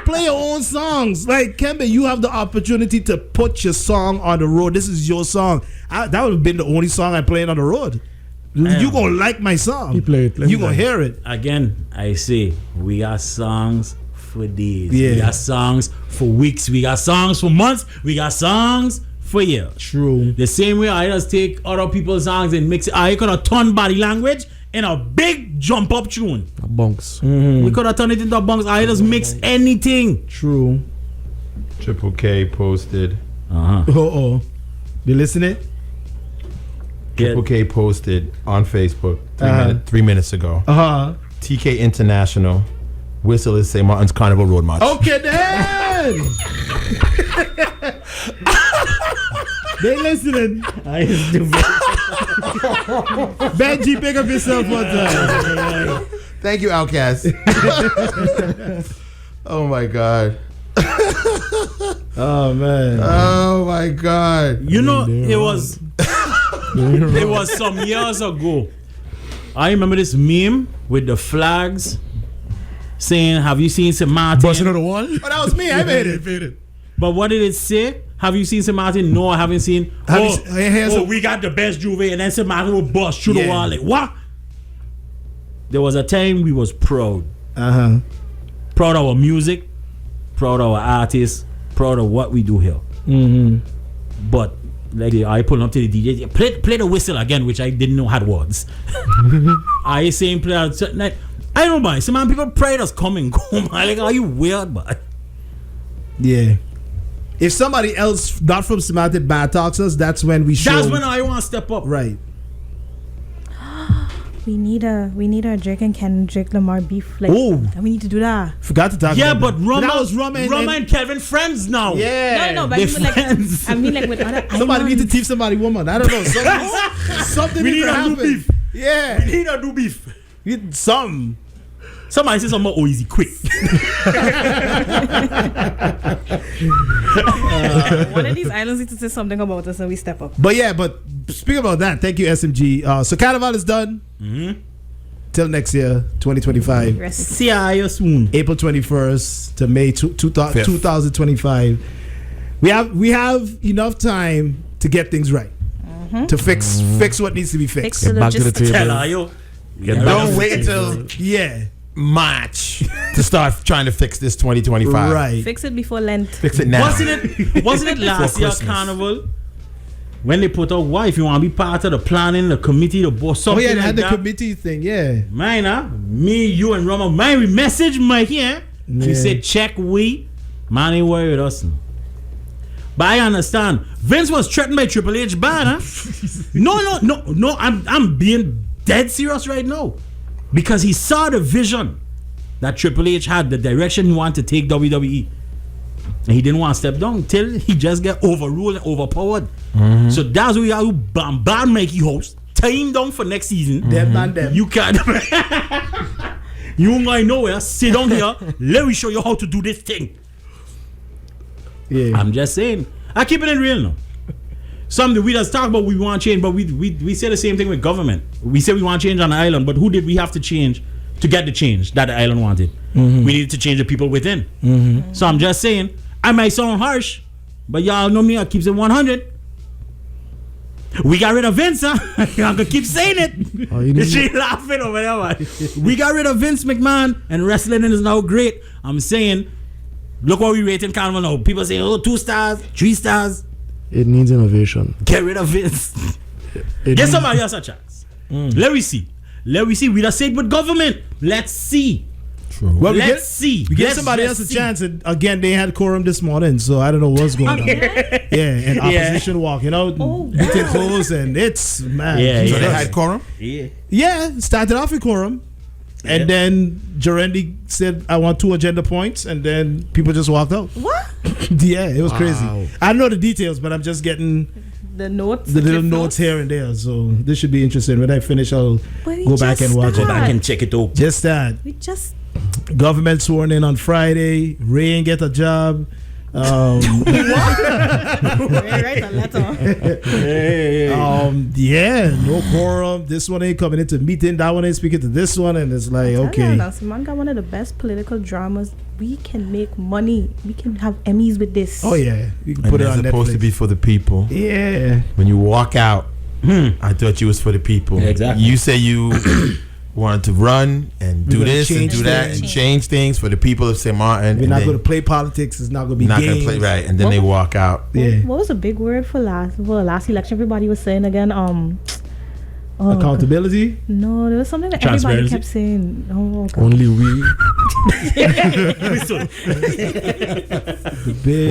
Play your own songs. Like Kembe, you have the opportunity to put your song on the road. This is your song. That would have been the only song I played on the road. You gonna like my song. You gonna hear it. Again, I say we got songs for days. Yeah. We got songs for weeks. We got songs for months. We got songs for years. True. The same way I just take other people's songs and mix it. I could have turned body language in a big jump up tune. A bunks. We could have turned it into a bunks. I just mix anything. True. Triple K posted. You listening? Triple K posted on Facebook 3 minutes ago. TK International whistle is St.Maarten's Carnival Road March. Okay, then. They listening. Benji, pick up yourself one time. Thank you, Outcast. Oh my God. Oh man. Oh my God. You know, it was some years ago. I remember this meme with the flags saying, "Have you seen St.Maarten?" Busting on the wall? Oh, that was me. I made it. But what did it say? Have you seen St.Maarten? No, I haven't seen. We got the best Juve, and then St.Maarten will bust through the wall. Like, what? There was a time we was proud. Proud of our music, proud of our artists, proud of what we do here. But like I pull up to the DJ, play the whistle again, which I didn't know had words. I saying play out certain night. I don't know, some man people pride us come and go. Like, are you weird, but yeah. If somebody else not from St.Maarten bad talks us, that's when we show. That's when I want to step up. Right. We need a Drake and Kendrick Lamar beef. Like, we need to do that. Forgot to talk about that. But Roma and Kevin friends now. Yeah. No, but I mean like with other somebody need to teach somebody woman. I don't know. Something we need to happen. Do beef. Yeah. We need to do beef. We need something. Somebody say something easy, quick. One of these islands need to say something about us and we step up. But speaking about that, thank you, SMG. So Carnival is done. Till next year, 2025. See you soon. April 21st to May 2025. We have enough time to get things right. To fix what needs to be fixed. Get back to the table. Don't wait until March to start trying to fix this 2025. Right. Fix it before Lent. Fix it now. Wasn't it last year Carnival when they put out what if you want to be part of the planning, the committee, the boss, something they like had that. The committee thing, yeah. Me, you, and Roma. We message Mike here. He said, "Check we, man, ain't worry with us." But I understand. Vince was threatened by Triple H bad, huh? No. I'm being dead serious right now. Because he saw the vision that Triple H had, the direction he wanted to take WWE. And he didn't want to step down till he just get overruled and overpowered. So that's why you have to bombard Mikey host, tie him down for next season. Them. You can't. You ain't going nowhere. Sit down here. Let me show you how to do this thing. Yeah. I'm just saying. I keep it in real now. Something we just talk about we want change, but we say the same thing with government. We say we want change on the island, but who did we have to change to get the change that the island wanted? We needed to change the people within. So I'm just saying, I might sound harsh, but y'all know me, I keep it 100. We got rid of Vince, huh? I'm gonna keep saying it. She laughing over there. We got rid of Vince McMahon, and wrestling is now great. I'm saying, look what we rating Carnival now. People say, 2 stars, 3 stars. It needs innovation. Get rid of Vince. Get somebody else a chance. Let me see. We just said with government. Let's see. True. Well, Let's see. We give somebody else a chance. And again, they had quorum this morning, so I don't know what's going on. And opposition walking out, beating clothes, and it's man. So they had quorum. Yeah, started off with quorum. And then Jarendi said, I want 2 agenda points. And then people just walked out. What? Yeah, it was crazy. I don't know the details, but I'm just getting the notes. The little notes here and there. So this should be interesting. When I finish, I'll go back and watch it. Go back and check it out. Just that. We just... Government sworn in on Friday. Ray ain't get a job. Ray write a letter. No quorum. This one ain't coming into meeting. That one ain't speaking to this one, and it's like okay. St.Maarten got one of the best political dramas. We can make money. We can have Emmys with this. Oh yeah, you can put it on Netflix. It's supposed to be for the people. Yeah. When you walk out, I thought you was for the people. Yeah, exactly. You say you wanted to run and do this and do that and change things for the people of St.Maarten. We're not going to play politics. It's not going to be not games. Going to play right, and then they walk out. What was the big word for last election? Everybody was saying again. Accountability? No, there was something that everybody kept saying. Oh, God. Only we.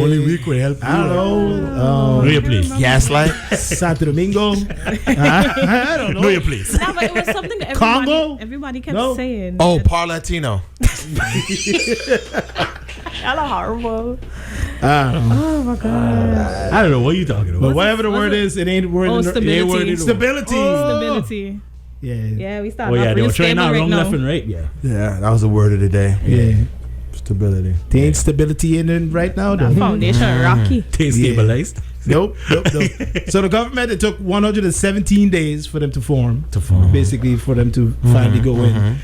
Only we could help. I don't know. Know your place. Gaslight. Santo Domingo. I don't know. Know your place. No, but it was something that everybody kept saying. Oh, Parlatino. Y'all are horrible. Oh my God. I don't know what you're talking about. But whatever the word is, it ain't word. Stability. Stability. Yeah, we started they were real trying stable out right wrong, now. left and right. Yeah, that was the word of the day. Yeah. Stability. There ain't stability in it right now, though. That foundation rocky. They stabilized. Nope. So the government, it took 117 days for them to form. Basically, for them to finally go in.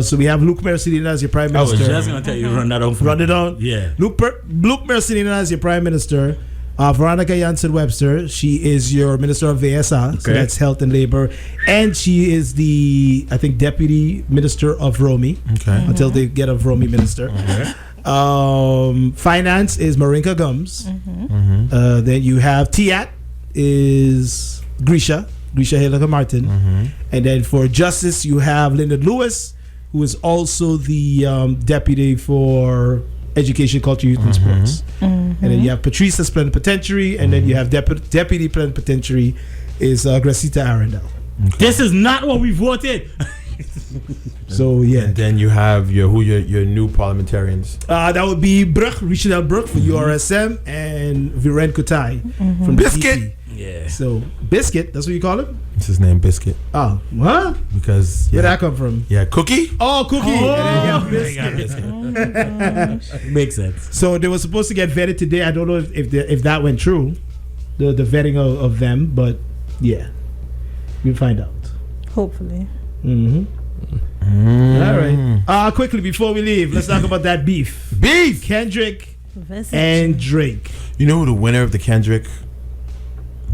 So we have Luc Mercedina as your prime minister. I was just going to tell you, run that on. Run it on? Yeah. Luc Mercedina as your prime minister. Veronica Janssen-Webster, she is your minister of VSA, so that's health and labor. And she is the, I think, deputy minister of Romy. Until they get a Romy minister. Finance is Marinka Gums. Then you have Tiat is Grisha Hilaka-Martin. And then for justice, you have Lyndon Lewis, who is also the deputy for education, culture, youth, and sports. And then you have Patrice as plenipotentiary, and then you have deputy plenipotentiary is Gracita Arundel. This is not what we voted. So yeah. And then you have your new parliamentarians. That would be Richard Bruck for URSM and Viren Kutai from Biscuit. Yeah. So Biscuit, that's what you call him? It's his name, Biscuit. Oh, what? Because where'd that come from? Yeah, Cookie. Oh, Cookie. Biscuit. Makes sense. So they were supposed to get vetted today. I don't know if that went true, the vetting of them, but yeah, we'll find out. Hopefully. All right. Quickly before we leave, let's talk about that beef. Kendrick and Drake. You know who the winner of the Kendrick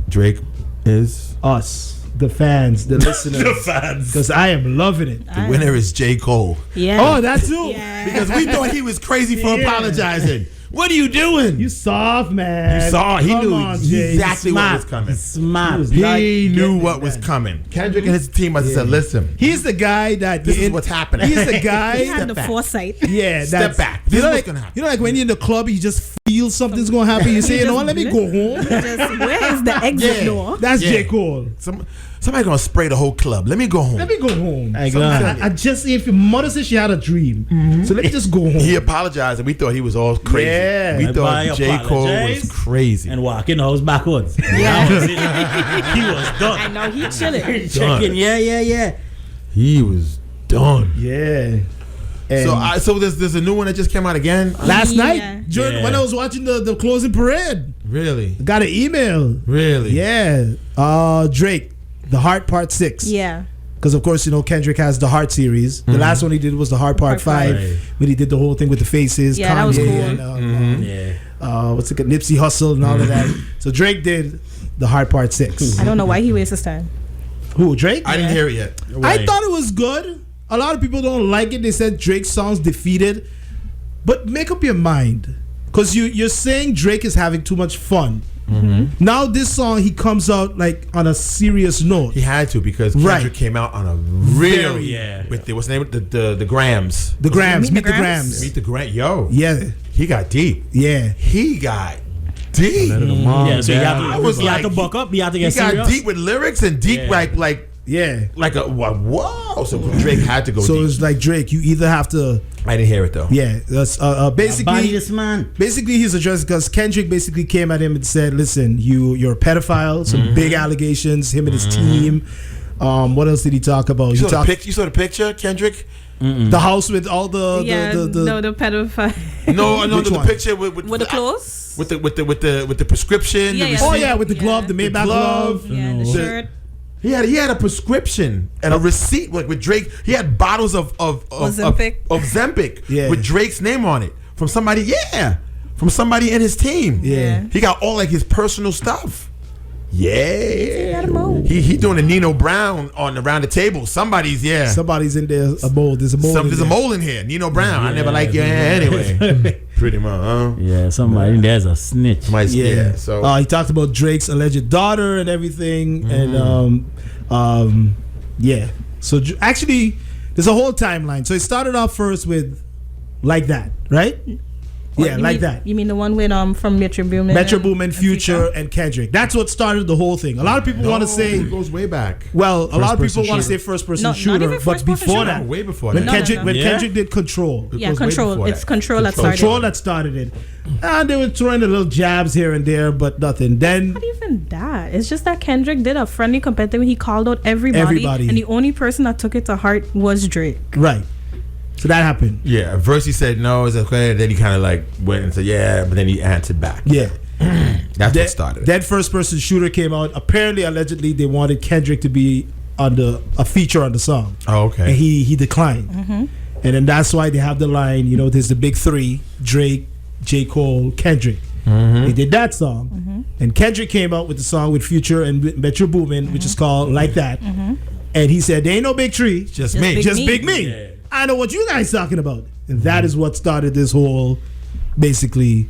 Drake is? Us, the fans, the listeners. The fans. Because I am loving it. The winner is J. Cole. Yeah. Oh, that too. Yeah. Because we thought he was crazy for apologizing. What are you doing? You soft, man. You saw. He knew Jay. exactly what was coming. Smart. He knew what was coming. Kendrick and his team must have said, listen. He's the guy that... This is what's happening. He's the guy... He had the foresight. Yeah. Step back. This is what's going to happen. You know, like when you're in the club, you just feel something's going to happen. You say, you know what, let me go home. Where is the exit door? That's J. Cole. Somebody going to spray the whole club. Let me go home. I just... If your mother said she had a dream, so let me just go home. He apologized and we thought he was all crazy. Yeah. We thought J. Cole was crazy. And walking house backwards. Yeah. He was done. I know, he chilling. Checking. Yeah. He was done. Yeah. So there's a new one that just came out again last night when I was watching the closing parade. Really? Got an email. Really? Yeah. Drake, The Heart Part 6. Yeah. Because of course, you know, Kendrick has the Heart series. The last one he did was the Heart Part 5, right. when he did the whole thing with the faces. Yeah, Kanye that was cool. And, what's it called? Nipsey Hussle and all of that. So Drake did the Heart Part 6. I don't know why he wastes his time. Who, Drake? I didn't hear it yet. I thought it was good. A lot of people don't like it. They said Drake sounds defeated. But make up your mind. Because you're saying Drake is having too much fun Mm-hmm. Now this song, he comes out like on a serious note. He had to because Kendrick came out on a real with what's the name of the Grams. The Grams, Meet the Grams. Meet the Grams. Yo. Yeah. He got deep. Yeah. He got deep. Yeah, so you have to buck up. You have to get serious. He got deep with lyrics and deep like a whoa. So Drake had to go deep. So it's like Drake, you either have to. I didn't hear it though. Yeah, that's basically this man. Basically, he's addressed because Kendrick basically came at him and said, "Listen, you're a pedophile. Some big allegations. Him and his team. What else did he talk about? You saw the picture, Kendrick." The house with all the pedophile. No, the picture with the clothes, with the prescription. With the glove, the Maybach glove, the shirt. He had a prescription and a receipt with Drake. He had bottles of Ozempic with Drake's name on it from somebody. Yeah, from somebody in his team. Yeah, he got all like his personal stuff. Yeah, he doing a Nino Brown around the table. Somebody's in there. A mold. There's a mole in here. Nino Brown. I never liked your hair anyway. Pretty much, huh? Yeah, somebody there's a snitch. So he talked about Drake's alleged daughter and everything, and So actually, there's a whole timeline. So it started off first with Like That, right? Like that. You mean the one with from Metro Boomin, Future, and Kendrick? That's what started the whole thing. A lot of people want to say it goes way back. Well, a lot of people want to say first person shooter, but before that, way before when Kendrick did Control. Control. It's Control that started. Control that started it. And they were throwing the little jabs here and there, but nothing. Then not even that. It's just that Kendrick did a friendly competitive. He called out everybody, and the only person that took it to heart was Drake. Right. So that happened. Yeah. At first he said no, it's okay. Then he kind of like went and said yeah, but then he answered back. Yeah. That's what started it. That first person shooter came out. Apparently, allegedly, they wanted Kendrick to be on a feature on the song. Oh, okay. And he declined. And then that's why they have the line, there's the big three: Drake, J. Cole, Kendrick. They did that song. And Kendrick came out with the song with Future and Metro Boomin, which is called Like That. And he said, there ain't no big tree, just me. Just big me. Yeah. I know what you guys talking about. And that is what started this whole, basically,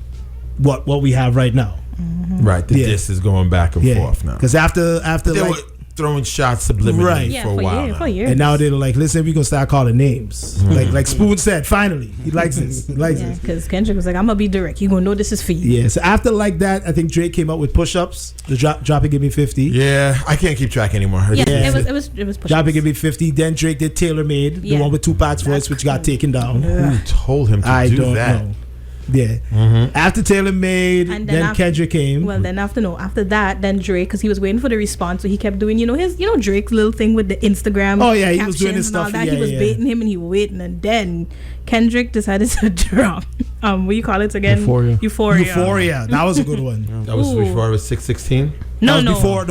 what we have right now. Right. This is going back and forth now. Because after they were throwing shots subliminally for a while. For years. And now they're like, listen, we're going to start calling names. Like Spoon said, finally. He likes this. Because Kendrick was like, I'm going to be direct. You're going to know this is for you. Yeah. So after Like That, I think Drake came up with Push-Ups. The Drop It Give Me 50. Yeah. I can't keep track anymore. It was Push-Ups. Drop It Give Me 50. Then Drake did Tailor Made. The one with Tupac's voice, which got taken down. Who told him to do that? Know. Yeah. After Taylor Made, and then Kendrick came. Well, then after that, then Drake, because he was waiting for the response, so he kept doing, Drake's little thing with the Instagram. Oh yeah, he was doing his stuff. He was baiting him, and he was waiting, and then Kendrick decided to drop. What do you call it again? Euphoria. That was a good one. That was before it was 616.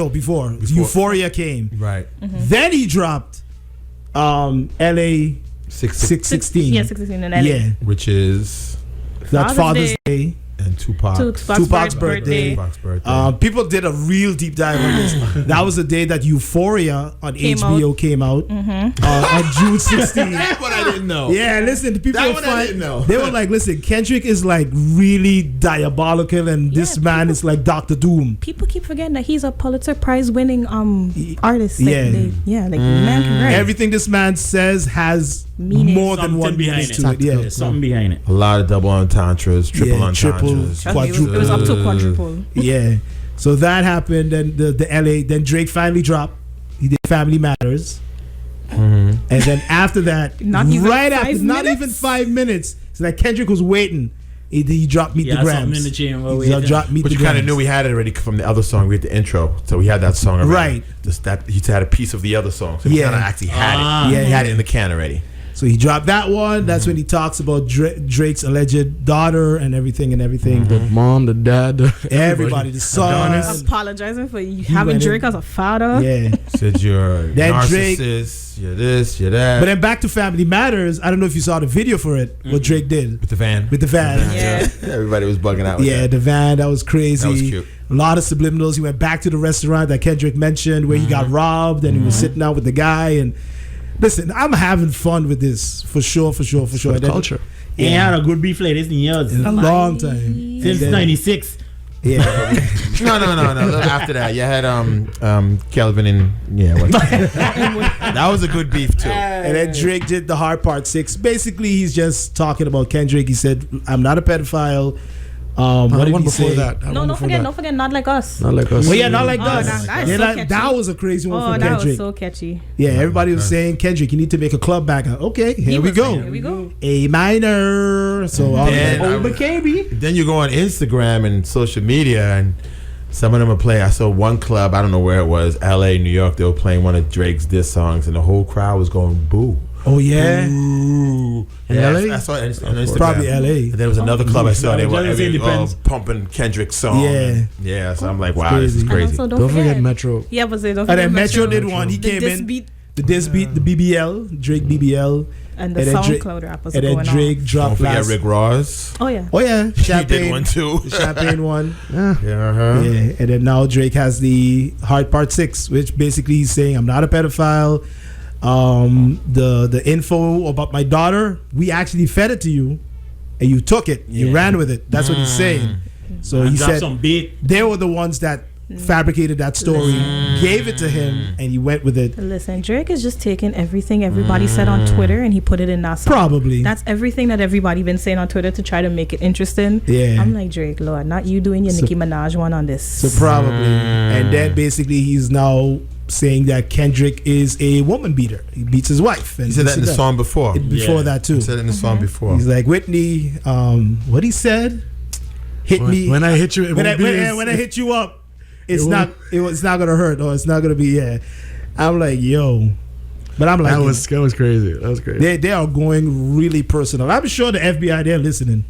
Before Euphoria came. Right. Then he dropped, L.A. 616. Yeah, 616 in L.A. Yeah, which is. That's Father's Day. And Tupac's birthday. People did a real deep dive on this. That was the day that Euphoria on HBO came out on June 16th. That's what I didn't know. Yeah, listen, the people I didn't know. They were like, listen, Kendrick is like really diabolical, and this man is like Dr. Doom. People keep forgetting that he's a Pulitzer Prize winning artist. Man can write. Everything this man says has more than one meaning to it. Yeah, something behind it. A lot of double entendres, triple entendres. Quadruple. It was up to quadruple. Yeah. So that happened, and the LA. Then Drake finally dropped. He did Family Matters, and then after that, not even 5 minutes. So like Kendrick was waiting. He dropped Meet the Grams. But you kind of knew we had it already from the other song. We had the intro, so we had that song already. Right. Just that he had a piece of the other song, so he kind of actually had it. Yeah, he had it in the can already. So he dropped that one. That's when he talks about Drake's alleged daughter and everything. The mom, the dad, everybody, the son. Apologizing for having Drake as a father. Yeah. Said you're a narcissist, you're this, you're that. But then back to Family Matters. I don't know if you saw the video for it, what Drake did. With the van. Yeah. Everybody was bugging out with that. The van, that was crazy. That was cute. A lot of subliminals. He went back to the restaurant that Kendrick mentioned where he got robbed, and he was sitting out with the guy, and listen, I'm having fun with this for sure. The culture. He had a good beef like this in years. In a long time. Since 96. Yeah. No. After that, you had Kelvin and that was a good beef too. And then Drake did the Hard Part 6. Basically, he's just talking about Kendrick. He said, "I'm not a pedophile." What did he say? Don't forget, Not Like Us. Not Like Us. Well, yeah, Not Like Us. That was a crazy one from that Kendrick. was so catchy. Yeah, everybody was saying, Kendrick, you need to make a club banger. Okay, here we go. A minor. So then you go on Instagram and social media, and some of them are playing. I saw one club, I don't know where it was, LA, New York. They were playing one of Drake's diss songs, and the whole crowd was going boo. Oh yeah, in LA. I saw it on Instagram. Probably LA. And there was another club I saw. They were pumping Kendrick's song. Yeah. So I'm like, wow, this is crazy. Don't forget Metro. Yeah, but don't and forget then Metro did one. He came in. The diss beat, the BBL, Drake BBL, and the SoundCloud rappers. And then Drake dropped. Don't forget Rick Ross. Oh yeah. Champagne. He did one too. The Champagne one. Yeah. And then now Drake has the Hard Part 6, which basically he's saying, "I'm not a pedophile. The info about my daughter, we actually fed it to you, and you took it. You ran with it." That's what he's saying. So he said they were the ones that fabricated that story, gave it to him, and he went with it. Listen, Drake is just taking everything everybody said on Twitter and he put it in that song. Probably. That's everything that everybody been saying on Twitter to try to make it interesting. Yeah. I'm like, Drake, Lord, not you doing your Nicki Minaj one on this. So probably. And then basically he's now saying that Kendrick is a woman beater. He beats his wife. And he said that in the song before. Before that too. He said it in the song before. He's like, Whitney, what he said? Hit me. When I hit you, when I hit you up, it's not gonna hurt, or it's not gonna be. I'm like, yo, but I'm like, that was crazy. That was crazy. They are going really personal. I'm sure the FBI, they're listening,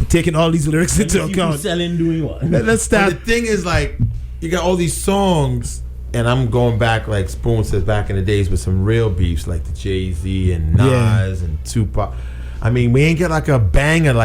taking all these lyrics into account. Doing what? Let's start. But the thing is, like, you got all these songs, and I'm going back, like Spoon says, back in the days with some real beefs, like the Jay-Z and Nas and Tupac. I mean, we ain't get like a banger,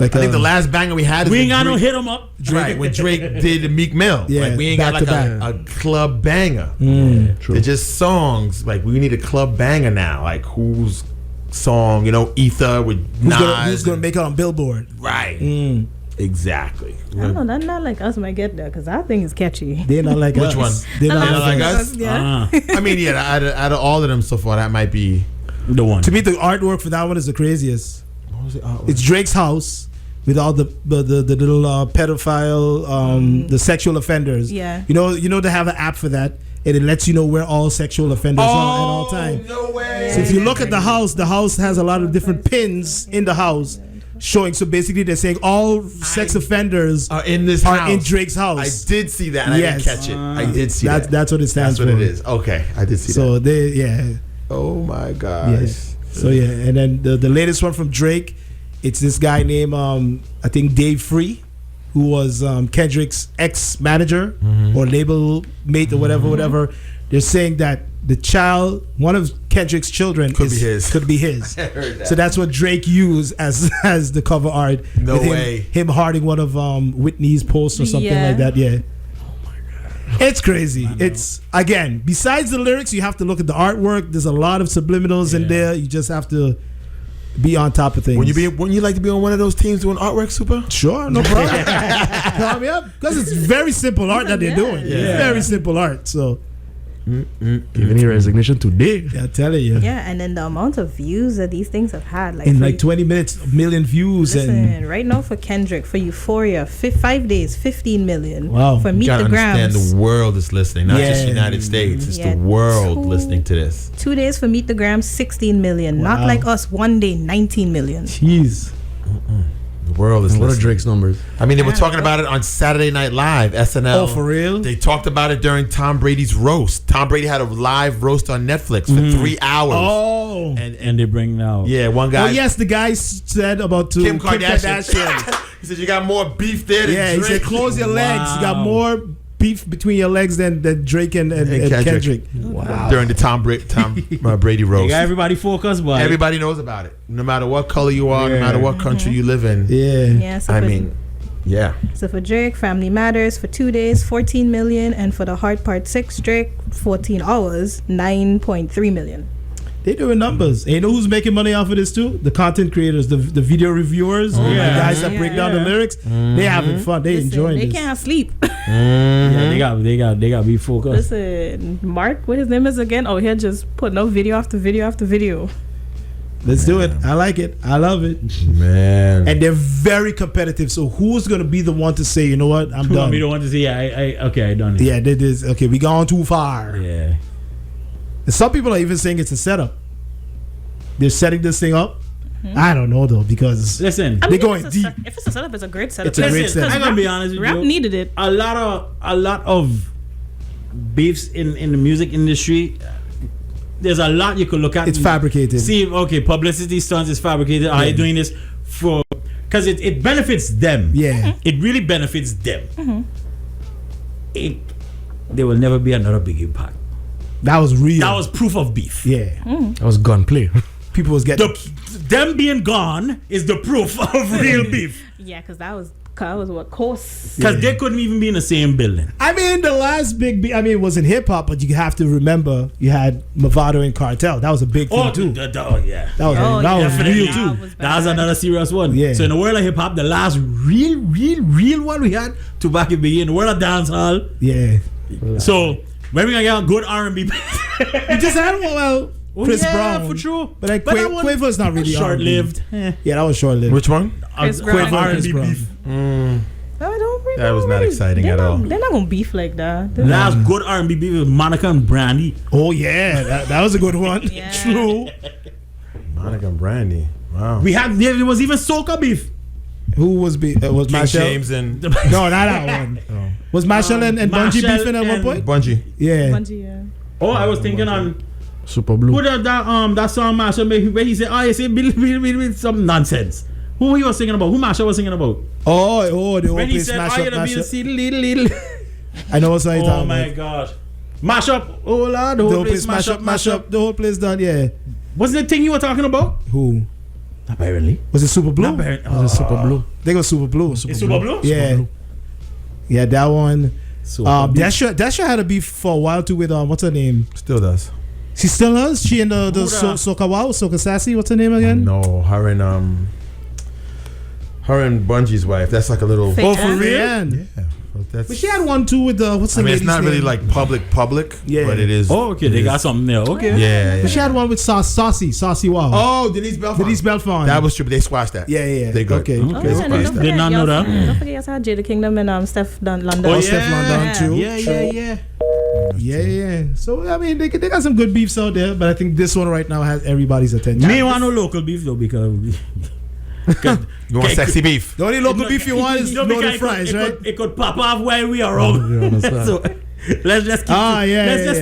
I think the last banger we had is we ain't got no hit 'em up. Right, when Drake did Meek Mill. Yeah, like, we ain't got like a club banger. True. They're just songs. Like, we need a club banger now. Like, whose song, Ether with Nas. Who's going to make it on Billboard? Right. Exactly. I don't know, that Not Like Us might get there because I think it's catchy. They're not like us. Which one? They're not like us? Yeah. I mean, out of all of them so far, that might be the one. To me, the artwork for that one is the craziest. What was the artwork? It's Drake's house with all the little pedophile, the sexual offenders. Yeah. You know they have an app for that, and it lets you know where all sexual offenders are at all times. No way. So if you look at the house has a lot of different pins in the house showing. So basically, they're saying all sex offenders are in this are house. in Drake's house. I did see that. And I didn't catch it. I did see that. That's what it stands for. That's what it is. Okay, I did see that. So Oh my gosh. Yes. So and then the latest one from Drake. It's this guy named I think Dave Free, who was Kendrick's ex-manager or label mate or whatever. They're saying that the child, one of Kendrick's children, could be his. I heard that. So that's what Drake used as the cover art. No way. Him hearting one of Whitney's posts or something like that. Yeah. It's crazy. It's, again, besides the lyrics, you have to look at the artwork. There's a lot of subliminals in there. You just have to be on top of things. Wouldn't you like to be on one of those teams doing artwork, Suppa? Sure, no problem. Call me up, because it's very simple art that they're doing. Yeah. Very simple art. So giving your resignation today. I'm telling you. Yeah, and then the amount of views that these things have had, in like 20 minutes, 1 million views. Listen, right now for Kendrick, for Euphoria, 5 days, 15 million. Wow. For Meet the Grams, understand the world is listening, not just the United States. It's the world listening to this. 2 days for Meet the Grams, 16 million. Wow. Not Like Us, 1 day, 19 million. Jeez. The world is listening. What are Drake's numbers? I mean, they were talking about it on Saturday Night Live, SNL. Oh, for real? They talked about it during Tom Brady's roast. Tom Brady had a live roast on Netflix for 3 hours. Oh. And they bring now. Yeah, one guy. Oh, yes, the guy said about Kim Kardashian. He said, you got more beef there than Drake. He said, close your legs. You got more beef between your legs than Drake and Kendrick. Wow. During the Tom Brady roast. You got everybody focused, but everybody knows about it. No matter what color you are, no matter what country you live in. Yeah. So So for Drake, Family Matters for 2 days, 14 million, and for the Hard Part 6, Drake, 14 hours, 9.3 million. They doing numbers. And you know who's making money off of this too? The content creators, the video reviewers, the guys that break down the lyrics. They having fun. They enjoying this. They can't sleep. Yeah, they got to be focused. Listen, Mark, what his name is again? Oh, he'll just put no video after video after video. Let's do it. I like it. I love it. Man. And they're very competitive. So who's going to be the one to say, you know what, I'm done? Who's going to be the one to say, I done it. Yeah, this is, okay, we gone too far. Yeah. And some people are even saying it's a setup. They're setting this thing up. I don't know though, because listen, they're going deep. If it's a setup, it's a great setup. It's a great setup. I'm gonna be honest with you. Rap needed it. A lot of beefs in the music industry. There's a lot you could look at. It's fabricated. See, okay, publicity stunts is fabricated. Are you doing this for? Because it benefits them. Yeah, it really benefits them. There will never be another big impact. That was real. That was proof of beef. Yeah, that was gunplay. People was getting them being gone is the proof of real beef. Yeah, because that was what course. Because they couldn't even be in the same building. I mean, the last big beef, I mean, it wasn't hip hop, but you have to remember you had Mavado and Cartel. That was a big thing too. Yeah, that was real too. That was another serious one. Yeah. So in the world of hip hop, the last real one we had, Tupac and Biggie. In the world of dancehall, yeah. So when we gonna get good R&B? You just had one. Well, Chris Brown for sure. But then Quavo's not really short-lived. Yeah, that was short-lived. Which one? Chris Brown. R&B beef. That was not exciting at all. They're not gonna beef like that. Last good R&B beef was Monica and Brandy. Oh yeah, that was a good one. Yeah. True. Monica and Brandy. Wow. There was even soca beef. Who was was King Machel? James and No, not that one. Oh. Was Machel and Bungie beefing at one point? Bungie. Yeah. Bungie, yeah. Oh, I was thinking on Super Blue. who that song Machel made where he said, "Oh, you say Bill, some nonsense." Who he was singing about? Who Machel was singing about? Oh, the whole when he place said, smash "Oh, up, you're mash the up. little." I know what song you're Oh talking my about. gosh. Mash up. Oh Lord, The whole place mash up. The whole place done. Yeah. What's the thing you were talking about? Who? Apparently. Was it Super Blue? Was it Super Blue? They go Super Blue. It's Super Blue? Yeah. Super Blue. Yeah, that one. Super Blue. That show had a beef for a while too with what's her name? Still does. She still does. She in the Soca Wow, Soca Sassy. What's her name again? No, her and Bungie's wife. That's like a little. Fake Oh, for Ann? real? Yeah. But she had one too with the what's the I mean, it's lady's not really name? like public. Yeah. But it is. Oh, okay. They got something there. Okay. Yeah. But she had one with Saucy Wow. Oh, Denise Belfont. That was true, but they squashed that. Yeah. They good. Okay. Oh, They yeah, and then squashed that. Did not know that. Don't forget, you also had Jada Kingdom and Steph London. Oh, Steph London too. Yeah. So I mean, they got some good beefs out there, but I think this one right now has everybody's attention. Me want no local beef though because You want sexy beef? The only local beef you want is loaded fries, right? It could pop off while we are out. You understand? So let's just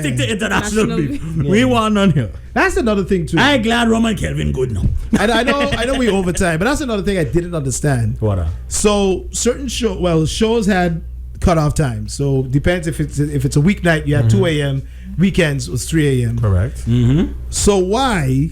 stick to international National beef. beef. We want none here. That's another thing too. I'm glad Roman Kelvin good now. I know we over time, but that's another thing I didn't understand. What? So certain shows had cutoff time. So depends if it's a weeknight, you had 2 a.m. Weekends was 3 a.m. Correct. Mm-hmm. So why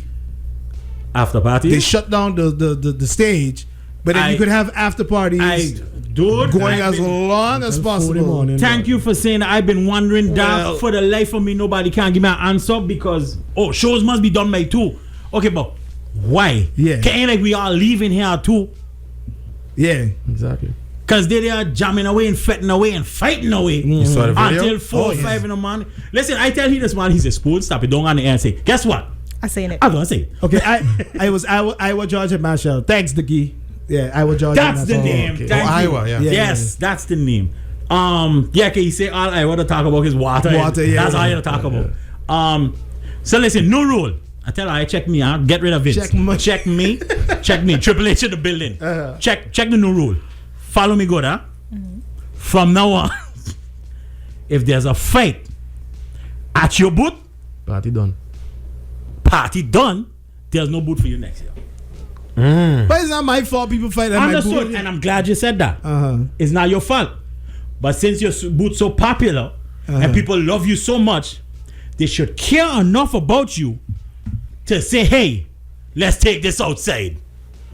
After party? they shut down the stage, but then you could have after parties going as long as possible. Thank you for saying that. I've been wondering that for the life of me. Nobody can give me an answer because shows must be done by 2. Okay, but why? Yeah. Can't like we all leaving here at 2? Yeah, Exactly. Because they are jamming away and fretting away and fighting away You saw the video? until 4 or 5 in the morning. Listen, I tell you this man, he's a spoon, stop it, don't go on the air and say, guess what? I saying it. I'm gonna say it. Okay, I was George and Marshall. Thanks, Dickie. Yeah, Iowa George. That's the name. okay. Thank you. Iowa, yeah. Yes, that's the name. Can you say all I want to talk about is water? That's all you talk about. So listen, no rule. I tell her, check me out. Get rid of Vince. Check me. Triple H in the building. Check the new rule. Follow me good, huh? Mm-hmm. From now on, if there's a fight at your booth, Party done. there's no booth for you next year. But it's not my fault people fight at my Understood, booth. and I'm glad you said that. It's not your fault. But since your booth's so popular and people love you so much, they should care enough about you to say, hey, let's take this outside.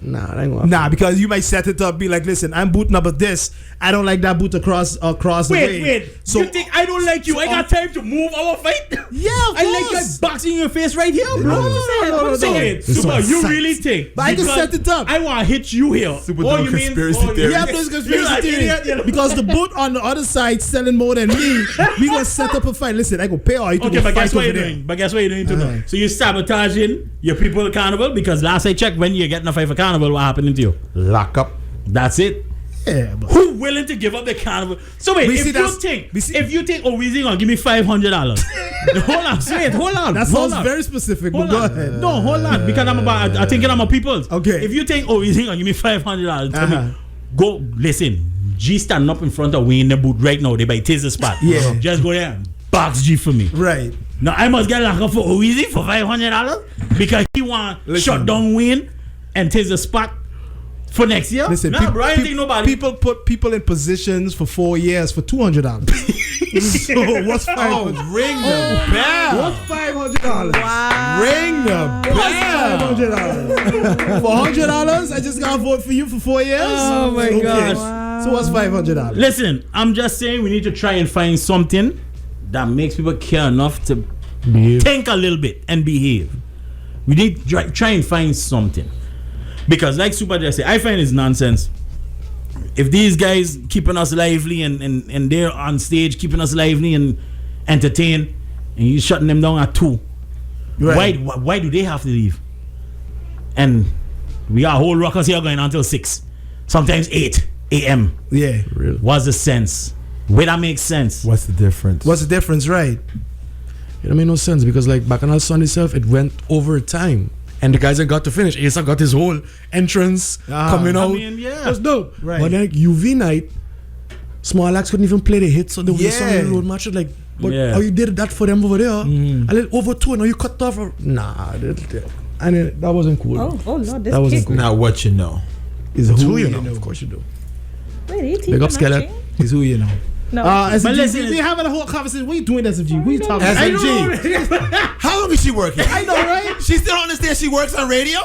Nah, because you might set it up, be like, listen, I'm boot number this. I don't like that boot across the way. Wait. So you think I don't like you? I got time to move our fight? Yeah, I like you boxing in your face right here, bro. No. Super, you really think? But I can set it up. I want to hit you here. Super dumb conspiracy theory. Yeah, there's conspiracy theory. Because the boot on the other side selling more than me, we gonna set up a fight. Listen, I go pay all you to but guess what you're there. doing? But guess what you're doing tonight? So you're sabotaging your people at Carnival, because last I checked, when you get in a fight for Carnival, what happening to you? Lock up. That's it. Yeah, but who willing to give up the Carnival? So wait, if you think, Weezy gonna give me $500. hold on. That sounds very specific. But go ahead. No, hold on, because I'm thinking I'm a people's. Okay. If you think Weezy gonna give me $500, tell me, go listen. G standing up in front of we in the booth right now. They by Taser spot. Yeah. Just go there and box G for me. Right. Now I must get locked up for Weezy for $500 because he want shut down Wayne and Taser spot for next year. Listen, bro, I don't think nobody. People put people in positions for 4 years for $200. So what's $500? Ring the bell. What's $500? Wow. Ring the bell. For $100, I just gotta vote for you for 4 years. Oh my gosh. Wow. So what's $500? Listen, I'm just saying we need to try and find something that makes people care enough to think a little bit and behave. We need to try and find something. Because like Suppa just said, I find it's nonsense. If these guys keeping us lively and they're on stage keeping us lively and entertained, and you shutting them down at 2, right. Why do they have to leave? And we got whole rockers here going until 6, sometimes 8 a.m. Yeah. Really? What's the sense? Where that makes sense? What's the difference? Right. It made no sense because like Bacchanal Sun itself, it went over time. And the guys that got to finish, Asa got his whole entrance coming out. Yeah. That's dope. Right. But like UV night, Small Axe couldn't even play the hits, so they were song on the road match. Like, but how you did that for them over there? And then over 2, now you cut off. Nah, and that wasn't cool. Oh no, this that wasn't cool. Now what you know is who you know. Of course you do. Wait, Big up Skeleton. Is who you know. No. But listen, we having a whole conversation. What are you doing, SFG? What are you talking about? SFG. How long is she working? I know, right? She still don't understand she works on radio?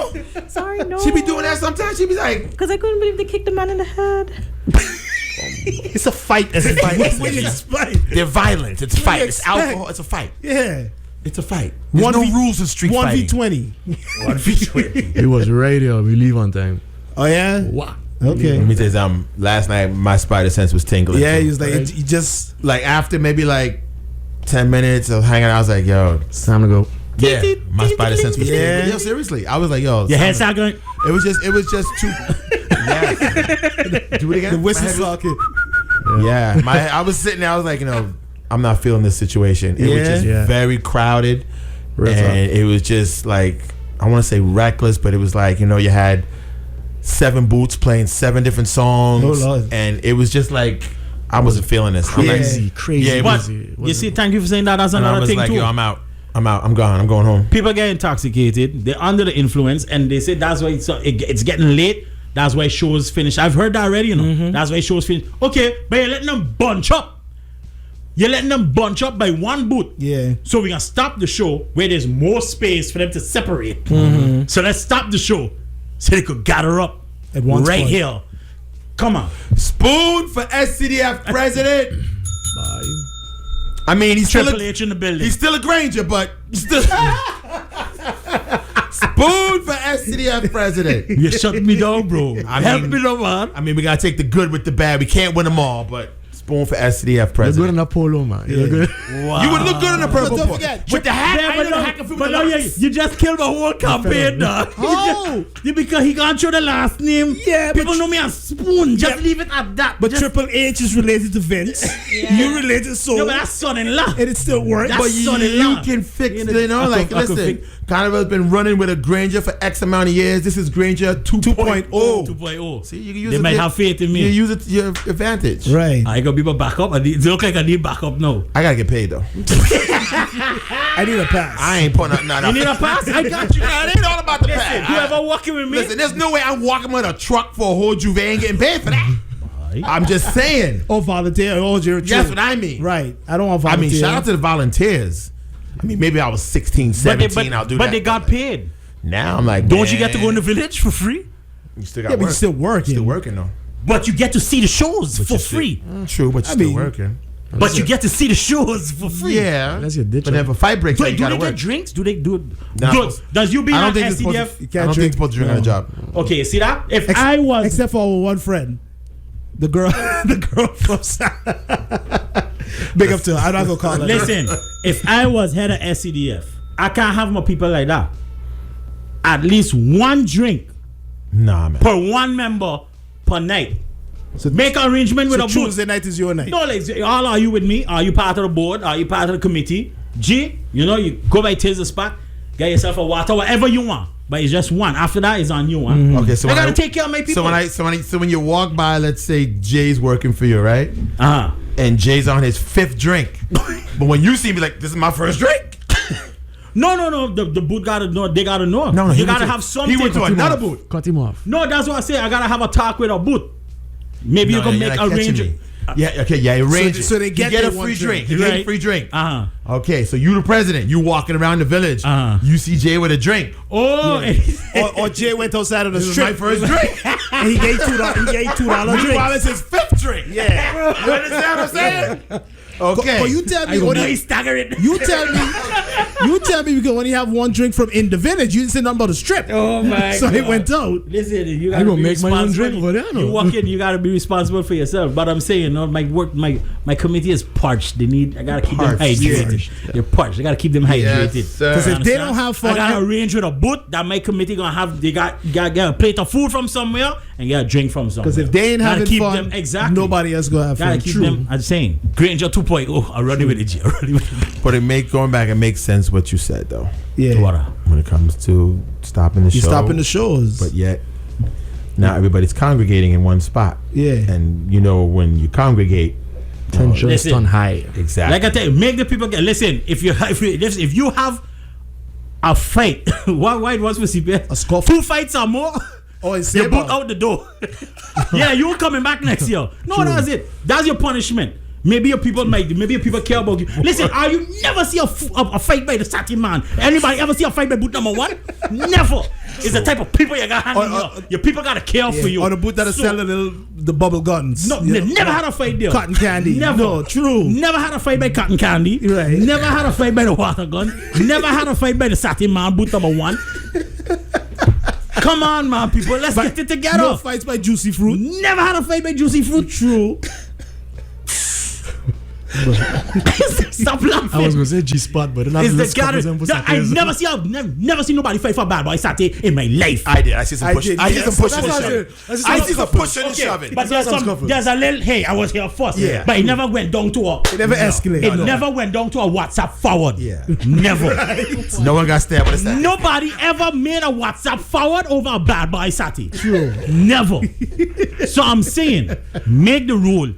Sorry, no. She be doing that sometimes. She be like, because I couldn't believe they kicked the man in the head. It's a fight. It's a fight. What do you expect? They're violent. It's a fight. It's alcohol. It's a fight. Yeah. It's a fight. There's no rules in street fighting. 1v20. 1v20. It was radio. We leave on time. Oh, yeah? Wow. Okay. Let me tell you something. Last night, my spider sense was tingling. Yeah, he was like, you just... Like, after maybe like 10 minutes of hanging out, I was like, yo. It's time to go. Yeah, my spider sense was tingling. Yo, seriously. I was like, yo. Your head's not going... It was just too... Yeah. Do it again. The whistle socket. Yeah. I was sitting there, I was like, I'm not feeling this situation. It was just very crowded. And it was just like, I want to say reckless, but it was like, you had 7 boots playing 7 different songs. Oh, Lord. And it was just like, I wasn't feeling this. Crazy. Yeah, but you see, thank you for saying that. That's another thing, like, too. yo, I'm out. I'm gone. I'm going home. People get intoxicated. They're under the influence, and they say that's why it's getting late. That's why shows finish. I've heard that already, That's why shows finish. Okay, but you're letting them bunch up. You're letting them bunch up by one booth. Yeah. So we're going to stop the show where there's more space for them to separate. So let's stop the show so they could gather up at one right spot. here. Come on. Spoon for SCDF president. Bye. I mean, he's Triple H in the building. He's still a Granger, but still. Spoon for SCDF president. You shut me down, bro. Help me though, man. I mean, we got to take the good with the bad. We can't win them all, but spoon for SCDF president. You're good in a polo, man. You're good. Wow. You would look good in a purple Don't polo. forget, With the hat, Yeah, I ain't no hack of but no, you just killed the whole campaign, dog. Oh. Because he can't show the last name. Yeah, but people know me as Spoon. Just leave it at that. But just, Triple H is related to Vince. You related, so... no, but that's son-in-law. And it still works. That's But you son-in-law. can fix, I could listen, fix- Carnival's been running with a Granger for X amount of years. This is Granger 2.0. 2.0. See, you can use They it. might have faith in me. You use it to your advantage. Right. I got people back up. It look like I need backup now. I gotta get paid though. I need a pass. I ain't putting nothing. You need a pass? I got you. It ain't all about the pass. Whoever walking with me. Listen, there's no way I'm walking with a truck for a whole Juve and getting paid for that. I'm just saying. Oh, volunteer. Oh, you're true. That's what I mean. Right. I don't want I volunteer. mean, shout out to the volunteers. I mean, maybe I was 16, 17. I'll do that. But they got paid. Now I'm like, Don't you get to go in the village for free? You still got but you're still working. Still working though. But you get to see the shows for free. True, but you're still working. But you get to see the shows for free. Yeah. That's your ditch. But then if a fight breaks out, you gotta do they work. get drinks? Do they do it? No. Does you being I on don't think SCDF? I don't think you're supposed to drink on a job. Okay, see that? If I was... Except for one friend. The girl from Big up to her. I'm not going to call her. Listen, if I was head of SCDF, I can't have my people like that. At least one drink per one member per night. So make an arrangement with a Tuesday night is your night. No, like, all are you with me? Are you part of the board? Are you part of the committee? G, you go by Taser spot, get yourself a water, whatever you want. But it's just one. After that, it's on you. Mm-hmm. Okay, so I gotta take care of my people. So when you walk by, let's say Jay's working for you, right? And Jay's on his 5th drink, but when you see me, like, this is my first drink. No. The boot gotta know. They gotta know. No, you gotta have something. He went to another boot. Cut him off. No, that's what I say. I gotta have a talk with a boot. Maybe you can make arrangement. Arrange it. So they get a free drink. You get a free drink. Okay, so you the president. You walking around the village. You see Jay with a drink. Oh, or Jay went outside of the strip. My first drink. And he gave $2 drinks. Meanwhile, it's his 5th drink. Yeah. You understand what I'm saying? Okay. But you tell me when he's staggering. You tell me because when you have one drink from in the village, you didn't say nothing about the strip. Oh my so God. it went out. Listen, you gotta be make my own drink over there. You walk in, you gotta be responsible for yourself. But I'm saying, my committee is parched. I gotta keep them hydrated. Yeah. They're parched. I gotta keep them hydrated. Because if they don't have fun, I gotta arrange with a booth that my committee gonna have. They got get a plate of food from somewhere and get a drink from somewhere. Because if they ain't having fun, nobody else gonna have fun. Gotta keep them. I'm saying Granger 2.0. I'm running with it. But it makes sense what you said though. Yeah. When it comes to stopping the show. You're stopping the shows. But yet now everybody's congregating in one spot. Yeah. And when you congregate, tension is on high. Exactly. Like I tell you, make the people get. Listen, if you have a fight, why it was for CPS? A scuffle. 2 fights or more. Oh, it's you boot out the door. Yeah, you coming back next year. No, that's it. That's your punishment. Maybe your people care about you. Listen, you never see a fight by the St.Maarten. Anybody ever see a fight by boot number 1? Never. It's the type of people you got hanging here. Your people gotta care for you. Or the boot that is selling the bubble guns. No, they never had a fight there. Cotton candy. Never. No, true. Never had a fight by cotton candy. Right. Never had a fight by the water gun. Never had a fight by the St.Maarten boot number 1. Come on, man, people. Let's get it together. No fights by Juicy Fruit. Never had a fight by Juicy Fruit. True. Stop laughing. I was gonna say G-Spot, but then I've never seen nobody fight for a bad boy Saturday in my life. I did. I see some pushing and shoving. I see some pushing and shoving. But there's a little, hey, I was here first. Yeah. But it never went down to it never escalated. It never went down to a WhatsApp forward. Yeah. Never. Right. No one got stabbed with a stack. Nobody ever made a WhatsApp forward over a bad boy Saturday. True. Never. So I'm saying, make the rule.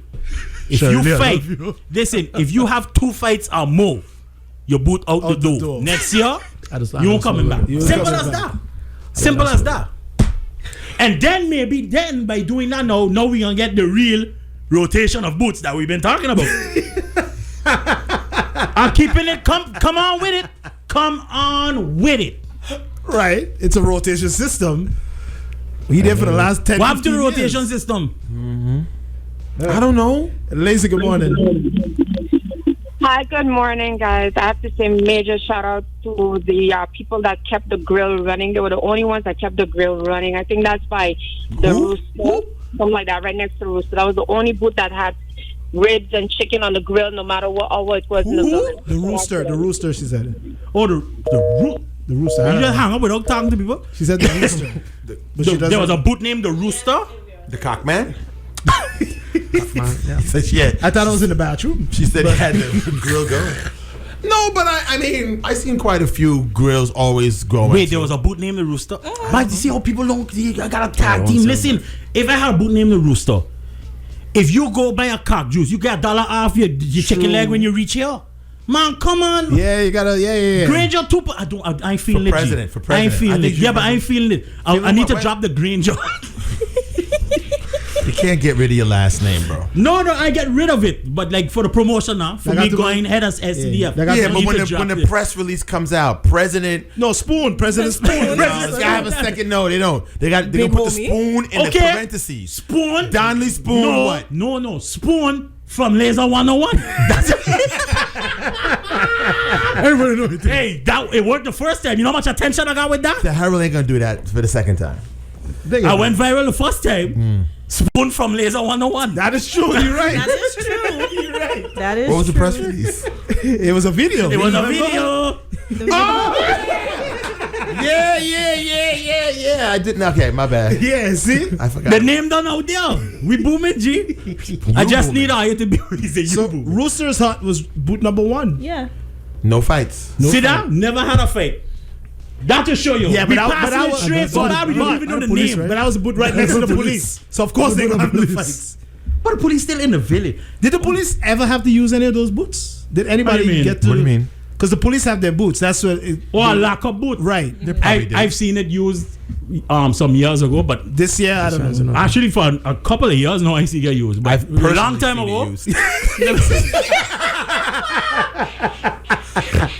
If you fight, listen, if you have 2 fights or more, you boot out the door. Next year, you won't coming back. Simple as that. Simple as that. And then by doing that now we gonna get the real rotation of boots that we've been talking about. I'm keeping it. Come on with it. Come on with it. Right. It's a rotation system. We did for the last 10 years. What's the rotation system? Mm-hmm. I don't know. Lazy, good morning. Hi, good morning, guys. I have to say major shout out to the people that kept the grill running. They were the only ones that kept the grill running. I think that's by the Rooster, something like that, right next to the Rooster. That was the only booth that had ribs and chicken on the grill, no matter what hour it was in the building. The Rooster, she said. Oh, the Rooster. You just hang up without talking to people? She said the Rooster. There was a booth named the Rooster? The Cockman? Yeah. I thought it was in the bathroom. She said he had the grill going. No, but I seen quite a few grills always going. Wait, there was a boot named the Rooster? But you see how people don't. I got a tag team. Listen, if I had a boot named the Rooster, if you go buy a cock juice, you get $1 off your chicken leg when you reach here. Man, come on. Yeah, you gotta. Yeah. Granger 2. I ain't feeling it. For president. I ain't feeling it. Yeah, but I ain't feeling it. I need to drop the Granger. You can't get rid of your last name, bro. No, I get rid of it. But like for the promotion now, for me going ahead as SCDF. Yeah, but when the press release comes out, President Spoon. They have a second. No, they don't. They gonna put the spoon in the parentheses. Spoon. Donley Spoon. What? No. Spoon from Laser 101. That's it. Everybody know it. Hey, it worked the first time. You know how much attention I got with that? The Herald ain't gonna do that for the second time. I went viral the first time. Spoon from Laser 101. That is true. You're right. That is true. You're right. That is What was true. the press release? It was a video. It was a video. Yeah. I didn't. Okay, my bad. Yeah, see? I forgot. The name done out there. We booming, G. I just need I to be So Rooster's Hut was boot number 1. Yeah. No fights. See that? Never had a fight. That to show you. Yeah, we but I passing was straight so that we don't even know the police, name. right? But I was a boot right next to the police. So of course they gonna have the fights. But the police still in the village. Did the police ever have to use any of those boots? Did anybody get to? What do you mean? Because the police have their boots. That's what. A lock-up boot. Right. I've seen it used some years ago, but this year I don't know. Actually, for a couple of years now, I see it used. But a long time ago.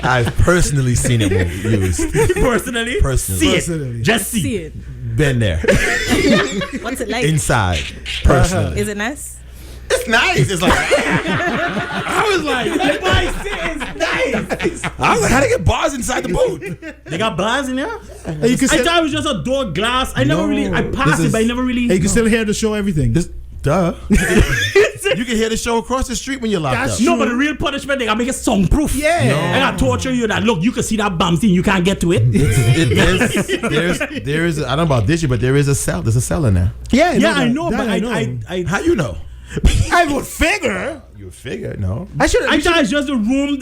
I've personally seen it used. Personally? See it. Just see it. Been there. What's it like? Inside. Personally. Is it nice? It's nice. It's like I was like, that boy it's nice. I was like, how they get bars inside the boot? They got bars in there? You can I thought it was just a door glass. I passed it, but I never really. You can still hear the show everything. Duh. You can hear the show across the street when you're locked up. No, but the real punishment, they gotta make it soundproof. Yeah. No. I gotta torture you that, look, you can see that bum thing, you can't get to it. There is, I don't know about this year, but there is a cell. There's a cell in there. Yeah, I know, but I how you know? I would figure. You would figure, no. I thought it's just the room and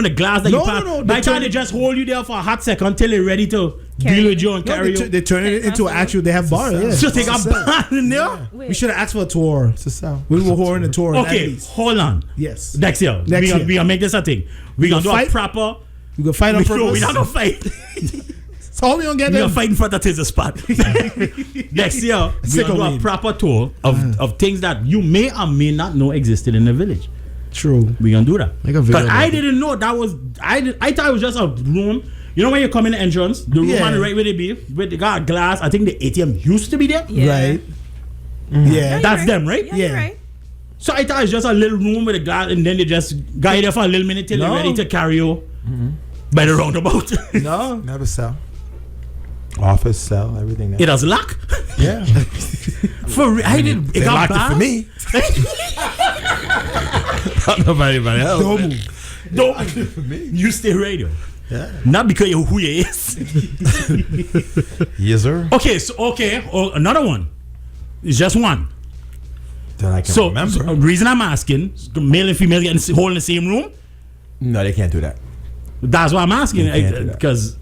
the glass that you pass. No. I thought they just hold you there for a hot second until they're ready to deal with you and carry you. They turn it into an actual. They have bars. Yeah. So they got bars in there. Yeah. We should have asked for a tour. It's a cell. We were whoring a tour. Okay, hold on. Yes. Next year. We gonna make this a thing. We gonna do a proper. We gonna fight on purpose. No, we not gonna fight. So how we gonna get we them? gonna fight in front of the spot. Next year, we gonna do a proper tour of things that you may or may not know existed in the village. True. We gonna do that. Because I didn't know that was. I thought it was just a room. You know when you come in the entrance, the room on the right where they be, with the got glass. I think the ATM used to be there. Yeah. Right. Yeah, that's right. Them, right? Yeah. You're right. So I thought it's just a little room with a glass, and then they just got you there for a little minute till they're ready to carry you by the roundabout. No, never cell. Office, cell, everything. There. It has lock. Yeah. I did. It got locked it for me. Not nobody else. Don't move. For me. You stay radio. Yeah. Not because you're who you is. Yes, sir. Okay. Another one. It's just one. That I can remember. So the reason I'm asking, male and female getting hold in the same room? No, they can't do that. That's why I'm asking. Because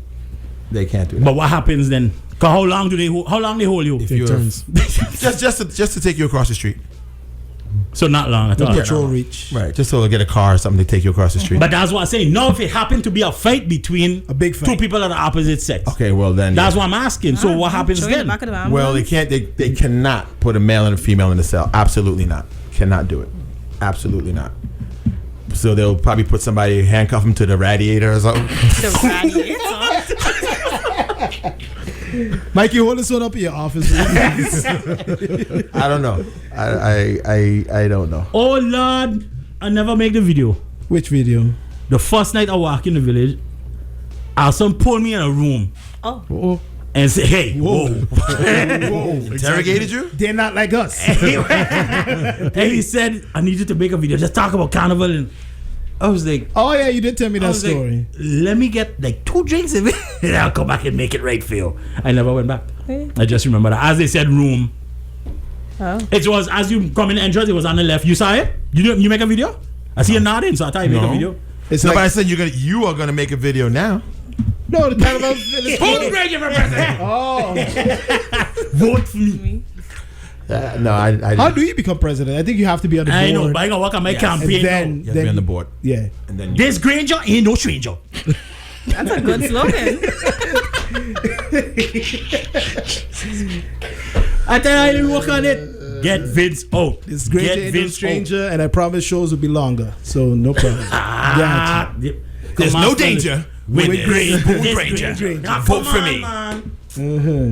they can't do that. But what happens then? How long they hold you? If you just to take you across the street. So not long at all. Patrol reach. Right, just to get a car or something to take you across the street. But that's what I'm saying. Now if it happened to be a fight between a big fight. Two people of the opposite sex. Okay, well then. That's what I'm asking. So what happens then? Well, they can't. They cannot put a male and a female in the cell. Absolutely not. Cannot do it. Absolutely not. So they'll probably put somebody, handcuff them to the radiator or something. The radiator? Mikey, hold this one up in your office. I don't know. I don't know. Oh Lord, I never make the video. Which video? The first night I walk in the village, someone pulled me in a room. Oh. And say, hey, whoa. Interrogated you? They're not like us. And he said, I need you to make a video. Just talk about Carnival. And I was like, oh yeah, you did tell me that story. Like, let me get like 2 drinks of it, and I'll come back and make it right for you. I never went back. I just remember that. As they said, room. Oh. It was, as you come in the entrance, it was on the left. You saw it? You make a video? I see you nodding, so I thought you make a video. It's but I said you are gonna make a video now. No, the Carnival Village. Who's ready for president? Oh. Vote for me. No, I how do you become president? I think you have to be on the board. I know, but I gotta work on my campaign. And then you have to be on the board. Yeah. And then this Granger ain't no stranger. That's a good slogan. I tell you, I didn't work on it. Get Vince out. It's great to ain't no stranger, and I promise shows will be longer. So no problem. There's no danger with Great Boom Ranger. Vote for me.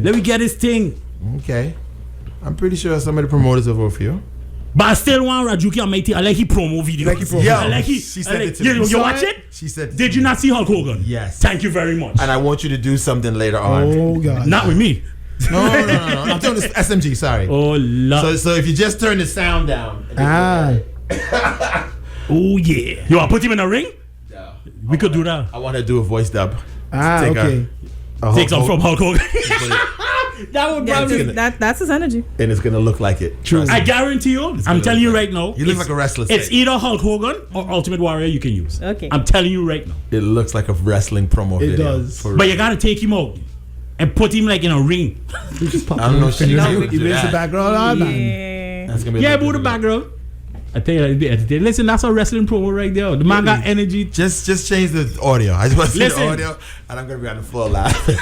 Let me get his thing. Okay. I'm pretty sure some of the promoters will vote for you. But I still want Rajuki and Mighty. I like he promo video. She said it to me. You watch it? She said. Did you not see Hulk Hogan? Yes. Thank you very much. And I want you to do something later on. Oh God. Not with me. No. I'm doing this SMG. Sorry. Oh Lord. So if you just turn the sound down. Oh yeah. You want to put him in a ring? Yeah. We could do that. I want to do a voice dub. Okay. Take some from Hulk Hogan. That would probably that's his energy. And it's gonna look like it. True. I guarantee you. I'm telling you right now. You look like a wrestler. It's either Hulk Hogan or Ultimate Warrior you can use. Okay. I'm telling you right now. It looks like a wrestling promo video. It does. But you gotta take him out and put him like in a ring. I don't know. He raise the background on, man. That's gonna be move the background. I tell you, listen, that's a wrestling promo right there. The man got energy. Just change the audio. I just want to see the audio, and I'm gonna be on the floor laughing.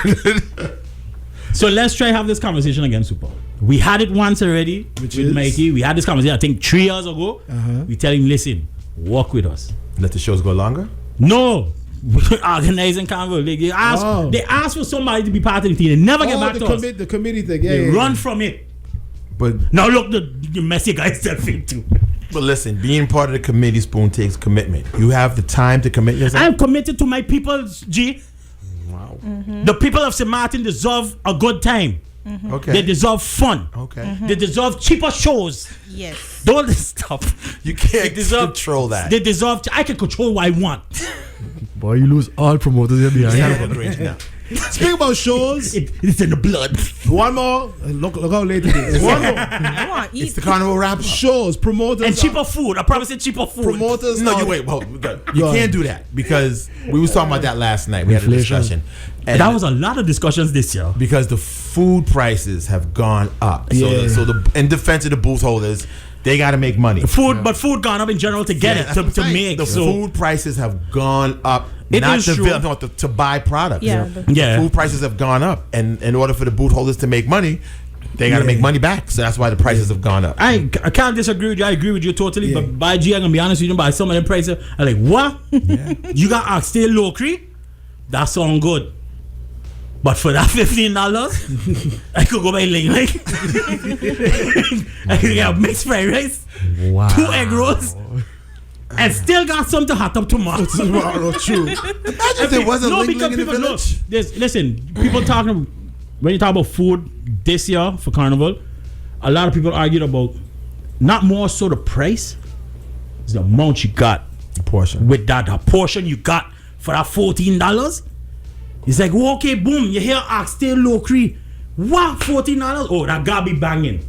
So let's try have this conversation again, Suppa. We had it once already with Mikey. We had this conversation, I think 3 years ago. We tell him, listen, walk with us. Let the shows go longer? No. Organizing Carnival. They ask for somebody to be part of the team. They never get back to us. The committee thing. They run from it. But now look, the messy guy stepped into. But listen, being part of the committee, Spoon, takes commitment. You have the time to commit yourself? I'm committed to my people, G. Wow. The people of St.Maarten deserve a good time. Okay. They deserve fun. Okay. They deserve cheaper shows. Yes. Don't stop. You can't control that. They deserve. I can control what I want. Boy, you lose all promoters here behind. Yeah. Speaking about shows, it's in the blood. One more. Look how late it is. One more. I want to eat. It's the Carnival wrap Shows, promoters, and cheaper food. I promise you cheaper food. Promoters. No, you wait. Well, you can't do that because we was talking about that last night. We had a discussion. And that was a lot of discussions this year because the food prices have gone up. So the in defense of the booth holders, they got to make money. But food gone up in general to get it to make. The food prices have gone up. Not to buy products. The food prices have gone up, and in order for the booth holders to make money, they got to make money back. So that's why the prices have gone up. I can't disagree with you. I agree with you totally. But by G, I'm gonna be honest with you. By some of the prices, I'm like, what? You got oxtail locry? That sound good. But for that $15, I could go buy Ling. I could get mixed fried rice, 2 egg rolls. And still got something hot up tomorrow. True. Imagine if there wasn't Ling in the village. Listen, people talking when you talk about food this year for Carnival, a lot of people argued about not more so the price, it's the amount you got. The portion. With that, the portion you got for that $14. It's like, well, okay, boom, you hear oxtail locry. What? $14? Oh, that gotta be banging.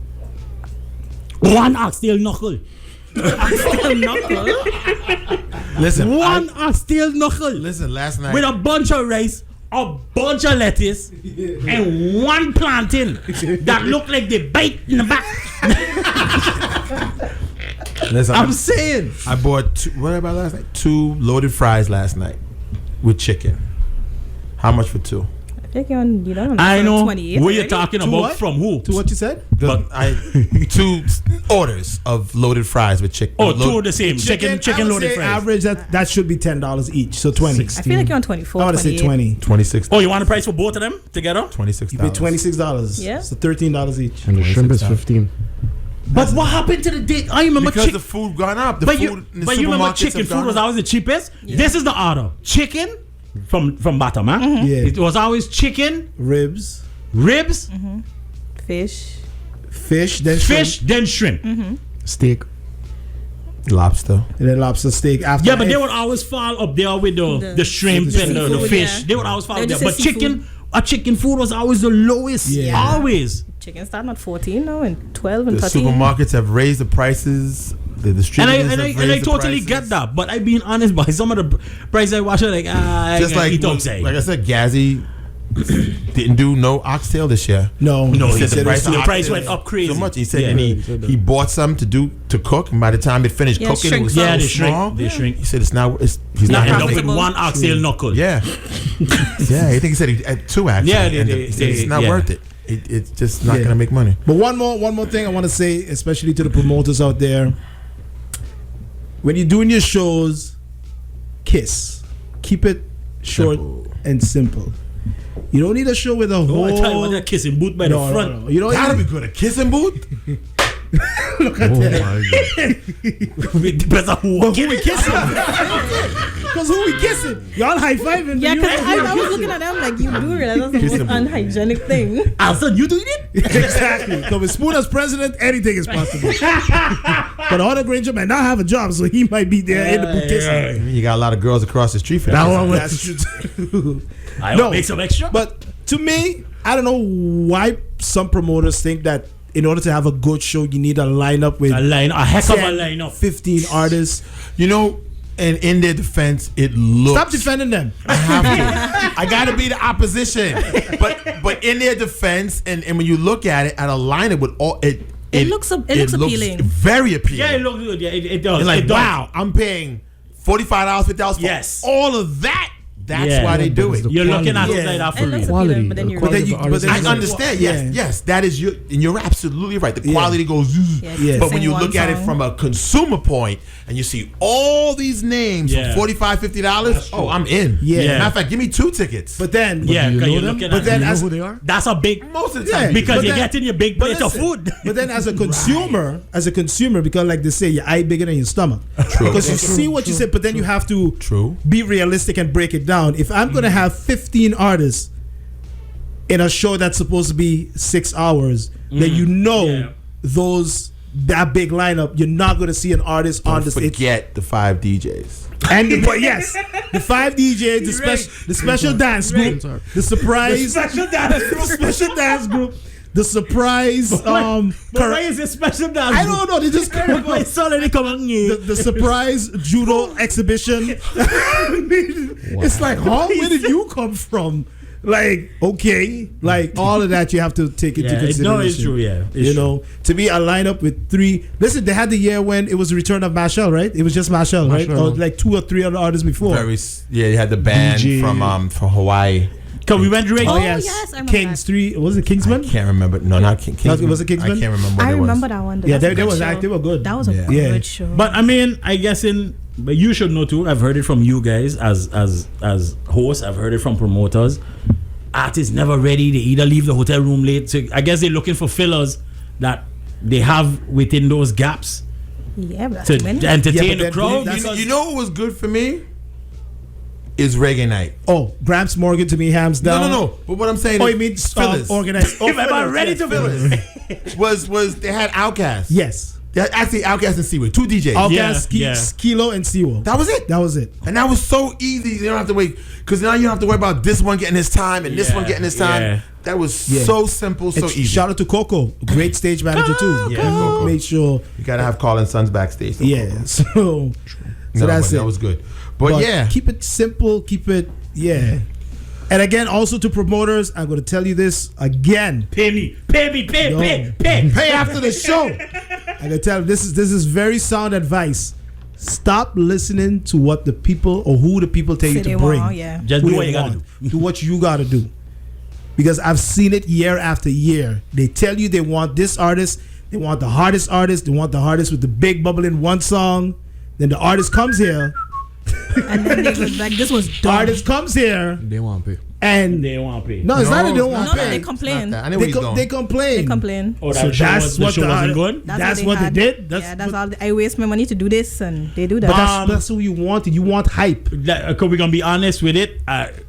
1 oxtail knuckle. Oxtail knuckle? Listen. 1 oxtail knuckle. Listen, last night. With a bunch of rice, a bunch of lettuce, and 1 plantain that look like they bite in the back. Listen, I'm saying. I bought 2 loaded fries last night with chicken. How much for 2? I think you don't I know 28 what you're talking about. What? From who? To what you said? But 2 orders of loaded fries with chicken. Oh, 2 of the same. Chicken loaded fries. Average, that should be $10 each. So 20. I feel like you're on 24. I want to say 20. 26. Oh, you want a price for both of them together? $26. You pay $26. Yeah. So $13 each. And the shrimp is 15. But what happened to the date? I remember because the food gone up. But you remember chicken food was always the cheapest? Yeah. This is the order. Chicken from bottom, huh? Mm-hmm. Yeah. It was always chicken, ribs, mm-hmm. Fish, then shrimp. Mm-hmm. Steak, lobster, and then lobster steak after. Yeah, but they would always fall up there with the shrimp and the fish. Yeah. They would always fall up there. But chicken food was always the lowest. Yeah. Always. Chicken starting at 14 now and 12 and 13. The supermarkets have raised the prices. The distributors and I totally get that, but I being honest, by some of the prices I watch, like just like I said, Gazzy didn't do no oxtail this year. No. He said the price went up crazy so much. He said, and he bought some to cook, and by the time it finished cooking, it was so small. They shrink. He said he's not end up with 1 oxtail knuckle. Yeah, yeah. I think he said he had 2 actually. Yeah, it's not worth it. it's just not gonna make money. But one more thing I want to say, especially to the promoters out there: when you're doing your shows, keep it short and simple. You don't need a show with a whole. I tell you what, that kissing booth by the front. No. You don't gotta be good at kissing booth. Look at that. It depends on who we kissing. Because who we kissing? Y'all high fiving. Yeah, because I was looking at them like, you do realize that's the most unhygienic thing. Alson, you doing it? Exactly. So with Spoon as president, anything is possible. But Arthur Granger might not have a job, so he might be there in the booth kissing. You got a lot of girls across the street for that. That's true too. I will make some extra. But to me, I don't know why some promoters think that in order to have a good show, you need a lineup with a heck of a lineup, 15 artists. You know, and in their defense, it looks. Stop defending them. I have to. I gotta be the opposition. But in their defense, and when you look at it, at a lineup with all it looks appealing. Very appealing. Yeah, it looks good. Yeah, it does. It's like, it does. wow, I'm paying $45, $50 for all of that. That's why they do it. You're looking at it like that for real. Quality. But then I understand. Yes, that is you, and you're absolutely right. The quality goes. But when you look at it from a consumer point, and you see all these names for $45, $50, I'm in. Matter of fact, give me 2 tickets. But then, you're looking at them. Who they are? That's a big most of the time because you're getting your big plate of food. But then, as a consumer, because like they say, your eye bigger than your stomach. True. Because you see what you said, but then you have to be realistic and break it down. If I'm going to have 15 artists in a show that's supposed to be 6 hours, then that big lineup, you're not going to see an artist on the stage. Forget the 5 DJs. And the 5 DJs, the special dance group, the surprise, special dance group. The surprise, why is it special dance? I don't know. They just the surprise judo exhibition. It's like, where did you come from? Like, okay, like all of that you have to take into consideration. No, it's true. Yeah, you know, to be a lineup with 3. Listen, they had the year when it was the return of Machel, right? It was just Machel, right? Or like 2 or 3 other artists before. They had the band from Hawaii. Because we went to yes, I remember Kings 3. Was it Kingsman? I can't remember. No, not Kingsman. Was it Kingsman? I can't remember. I remember that one. Yeah, they were good. That was a good show. But I mean, I guess but you should know too. I've heard it from you guys as hosts. I've heard it from promoters. Artists never ready. They either leave the hotel room late. So I guess they're looking for fillers that they have within those gaps. Yeah, but to entertain the crowd. You know what was good for me? Is reggae night. Oh, Gramps Morgan to me, hands down. No. But what I'm saying you mean fillers. Organized. If I'm ready to fillers. was they had Outkast. Yes. They had actually Outkast and Seaway. 2 DJs. Outkast, Kilo, and Seaway. That was it. And that was so easy. You don't have to wait. Because now you don't have to worry about this one getting his time and this one getting his time. Yeah. That was so simple, so easy. Shout out to Coco. Great stage manager too. Yeah, Coco. Made sure. You got to have Colin Sons backstage. Yeah. So that's it. That was good. But keep it simple. Keep it, And again, also to promoters, I'm going to tell you this again. Pay after the show. I'm going to tell you, this is very sound advice. Stop listening to what the people or who the people tell you to bring. Just do what you got to do. Do what you got to do. Because I've seen it year after year. They tell you they want this artist. They want the hardest artist. They want the hardest with the big bubble in one song. Then the artist comes here. And then they go like, this was dumb. Artist comes here. They want to pay. And they want to pay. No, it's not that they don't want to pay. They complain. They complain. Oh, so that's what the show wasn't good? That's what they did. That's all. I waste my money to do this, and they do that. But that's what you wanted. You want hype. Because we're gonna be honest with it.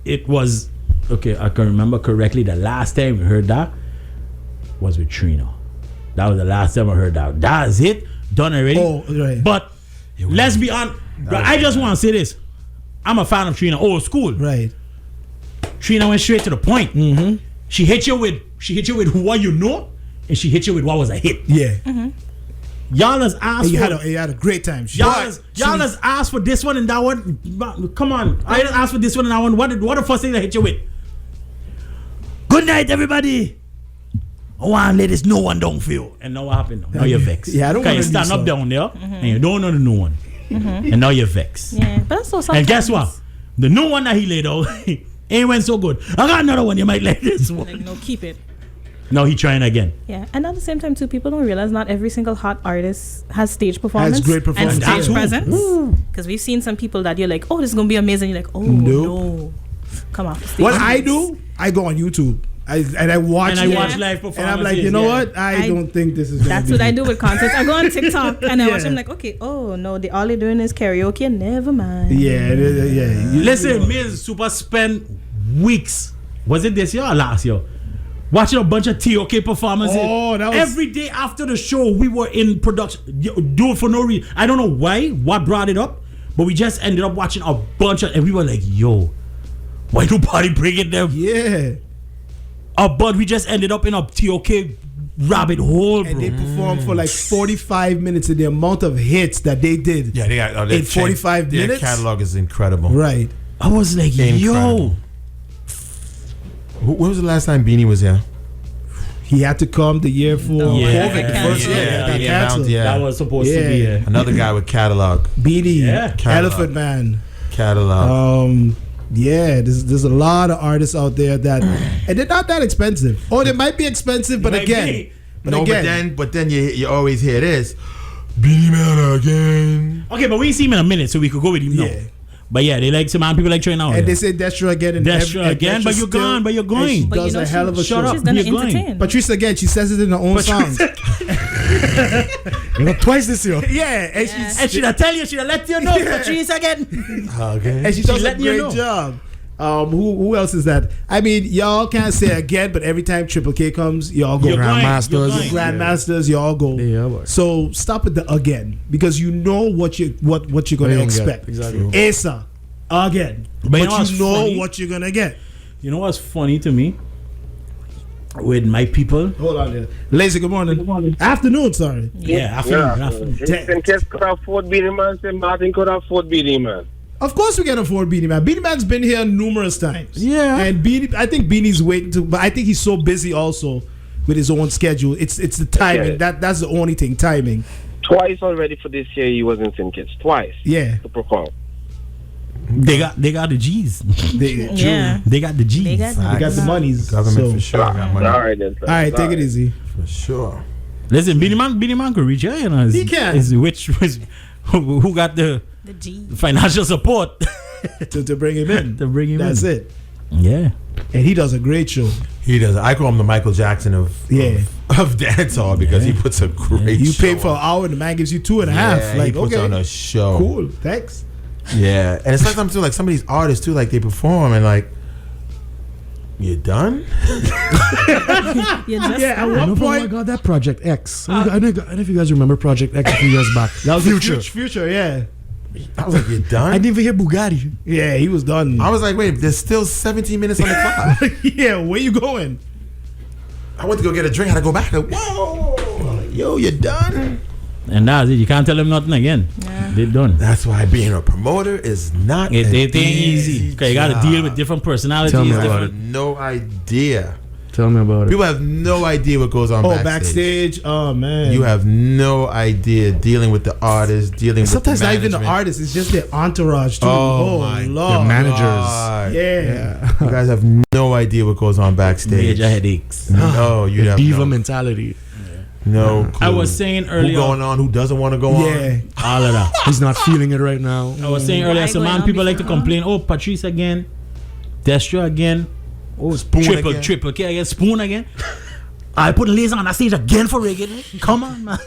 It was okay. I can remember correctly. The last time we heard that was with Trina. That was the last time I heard that. That's it. Done already. Oh, right. But let's be honest. I just want to say this. I'm a fan of Trina, old school. Right. Trina went straight to the point. Mm-hmm. She hit you with what you know, and she hit you with what was a hit. Yeah. Mm-hmm. Y'all has asked you had a great time. Y'all has asked for this one and that one. Come on. I didn't ask for this one and that one. What the first thing that hit you with? Good night, everybody. Oh, I'm let this no one don't feel. And now what happened? Now you're vexed. Yeah, I don't want to stand up down there and you don't know the new one. Mm-hmm. And now you're vexed. Yeah, but that's so sometimes. And guess what? The new one that he laid out ain't went so good. I got another one. You might like this one. Like, no, keep it. Now he trying again. Yeah, and at the same time too, people don't realize not every single hot artist has stage performance. Has great performance. And stage presence. Because we've seen some people that you're like, oh, this is gonna be amazing. You're like, oh no, come off the stage. What I do, I go on YouTube. I watch live performances. And I'm like, you know what? I don't think this is. That's what I do with concerts. I go on TikTok and I watch. I'm like, okay, oh no, all they're doing is karaoke. Never mind. Yeah. Listen, me and Suppa spent weeks. Was it this year or last year? Watching a bunch of TOK performances. Oh, that was... Every day after the show, we were in production. Do it for no reason. I don't know why, what brought it up, but we just ended up watching a bunch of, and we were like, yo, why nobody bringing them? Yeah. But we just ended up in a TOK rabbit hole, bro. And they performed for like 45 minutes, and the amount of hits that they did. Yeah, they got in 45 minutes. Their catalog is incredible. Right. I was like, yo. When was the last time Beanie was here? He had to come the year for COVID. First canceled. That was supposed to be another guy with catalog. Beanie, catalog. Elephant Man. Catalog. There's a lot of artists out there that, and they're not that expensive. Or they might be expensive, but again. But then you always hear this. Beanie Man again. Okay, but we ain't seen him in a minute, so we could go with him now. But yeah, they like St.Maarten people like trying now. And they say Destra again. And Destra again, but you're gone, but you're going. She does a hell of a show. She's gonna entertain. Patrice again, she says it in her own song. Twice this year. Yeah, and she'll tell you, she'll let you know, Patrice again. Okay. And she does a great job. Who else is that? I mean, y'all can't say again, but every time Triple K comes, y'all go. Grandmasters, y'all go. Yeah, so stop at the again, because you know what you're gonna expect. Exactly. Asa again, but you know what you're gonna get. You know what's funny to me? With my people. Hold on there. Lazy, good morning. Afternoon, sorry. Yeah, afternoon. St. Kitts could afford Beanie Man, St.Maarten could afford Beanie Man. Of course we can afford Beanie Man. Beanie Man's been here numerous times. Yeah. And I think Beanie's waiting to, but I think he's so busy also with his own schedule. It's the timing. Okay. That's the only thing, timing. Twice already for this year he was in St. Kitts. Twice. Yeah. To perform. They got the G's. They got the G's. They got the monies. Government for sure got money. All right, then. All right, take it easy. For sure. Listen, Beanie Man could reach out. He can. Who got the financial support to bring him in? That's it. Yeah. And he does a great show. He does. I call him the Michael Jackson of dancehall because he puts a great show. You pay for an hour and the man gives you 2.5. Like, he puts on a show. Cool. Thanks. Yeah. And it's like something too, like some of these artists too, like they perform and like, you done? At one point, I got that Project X. I don't know if you guys remember Project X a few years back. That was Future, yeah. I was like, you done? I didn't even hear Bugatti. Yeah, he was done. I was like, wait, there's still 17 minutes on the clock. Yeah, where you going? I went to go get a drink. I had to go back. Like, whoa, yo, you done? And that's it. You can't tell them nothing again. Yeah. They're done. That's why being a promoter is not easy. Okay, you got to deal with different personalities. Tell me about it. No idea. Tell me about it. People have no idea what goes on backstage. Oh, man. You have no idea dealing with the artists, dealing with sometimes not even the artists. It's just their entourage, too. Oh my Lord. Their managers. Yeah. You guys have no idea what goes on backstage. Major headaches. No, you have diva mentality. No clue. I was saying earlier, who going on, who doesn't want to go on. All of that. He's not feeling it right now. I was saying earlier, some people like to complain. Oh, Patrice again, Destra again. Oh, triple K again, Spoon again. I put Laser on that stage again for reggae. Come on, man.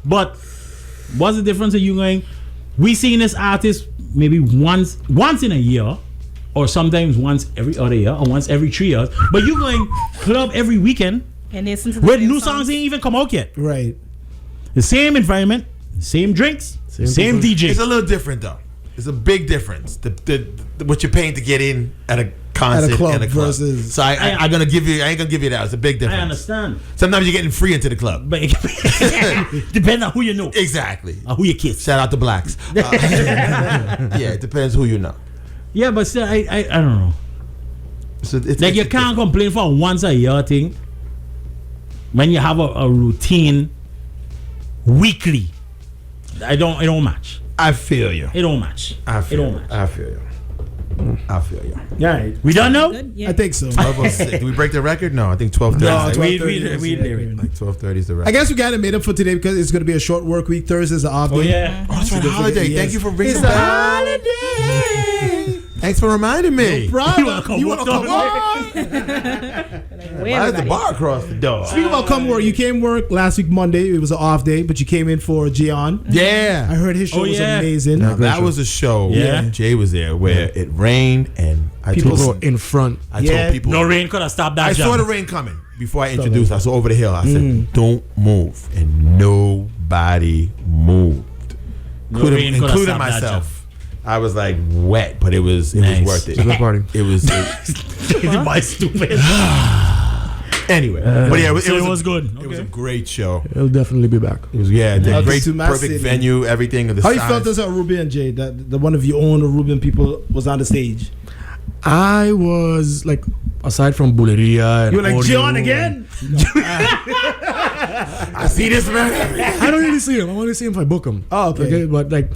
But what's the difference of you going? We seeing this artist maybe once in a year, or sometimes once every other year, or once every 3 years. But you going club every weekend. And where new songs ain't even come out yet. Right. The same environment, same drinks, same DJ. It's a little different though. It's a big difference. The what you're paying to get in at a concert at a club, and a club. Versus. So I ain't gonna give you that. It's a big difference. I understand. Sometimes you're getting free into the club. But depends on who you know. Exactly. Or who you kiss. Shout out to blacks. Yeah, it depends who you know. Yeah, but still, I don't know. So you can't complain for a once a year thing. When you have a routine weekly, it don't match. I feel you. It don't match. I feel you. I feel you. Yeah, we done now? Yeah. I think so. Did we break the record? No, I think 12:30. No, Like 12:30 is the record. I guess we got it made up for today because it's going to be a short work week. Thursday's an off day. Oh, yeah. Oh, that's right, a holiday. Thank you for bringing It's it a back. holiday. Thanks for reminding me. No problem. You wanna come Why is the bar across the door? Speaking about come work, you came work last week Monday. It was an off day, but you came in for Gian. Yeah. I heard his show was amazing. Now, that was a show. Yeah. Jay was there where it rained and People were in front. I told people. No rain could have stopped that I jump. saw the rain coming before I introduced. I saw over the hill. I said, "Don't move," and nobody moved, including myself. I was like wet, but it was worth it. It was a party. It was. My stupid. Anyway, but yeah, it was good. It was a great show. It'll definitely be back. It was the great, Suppa perfect City. venue, everything. How you felt as a Ruben J? That the one of your own Ruben people was on the stage. I was like, aside from Buleria, and You were like audio Gian again. I see this man. I don't really see him. I only see him if I book him. Oh, okay. But like,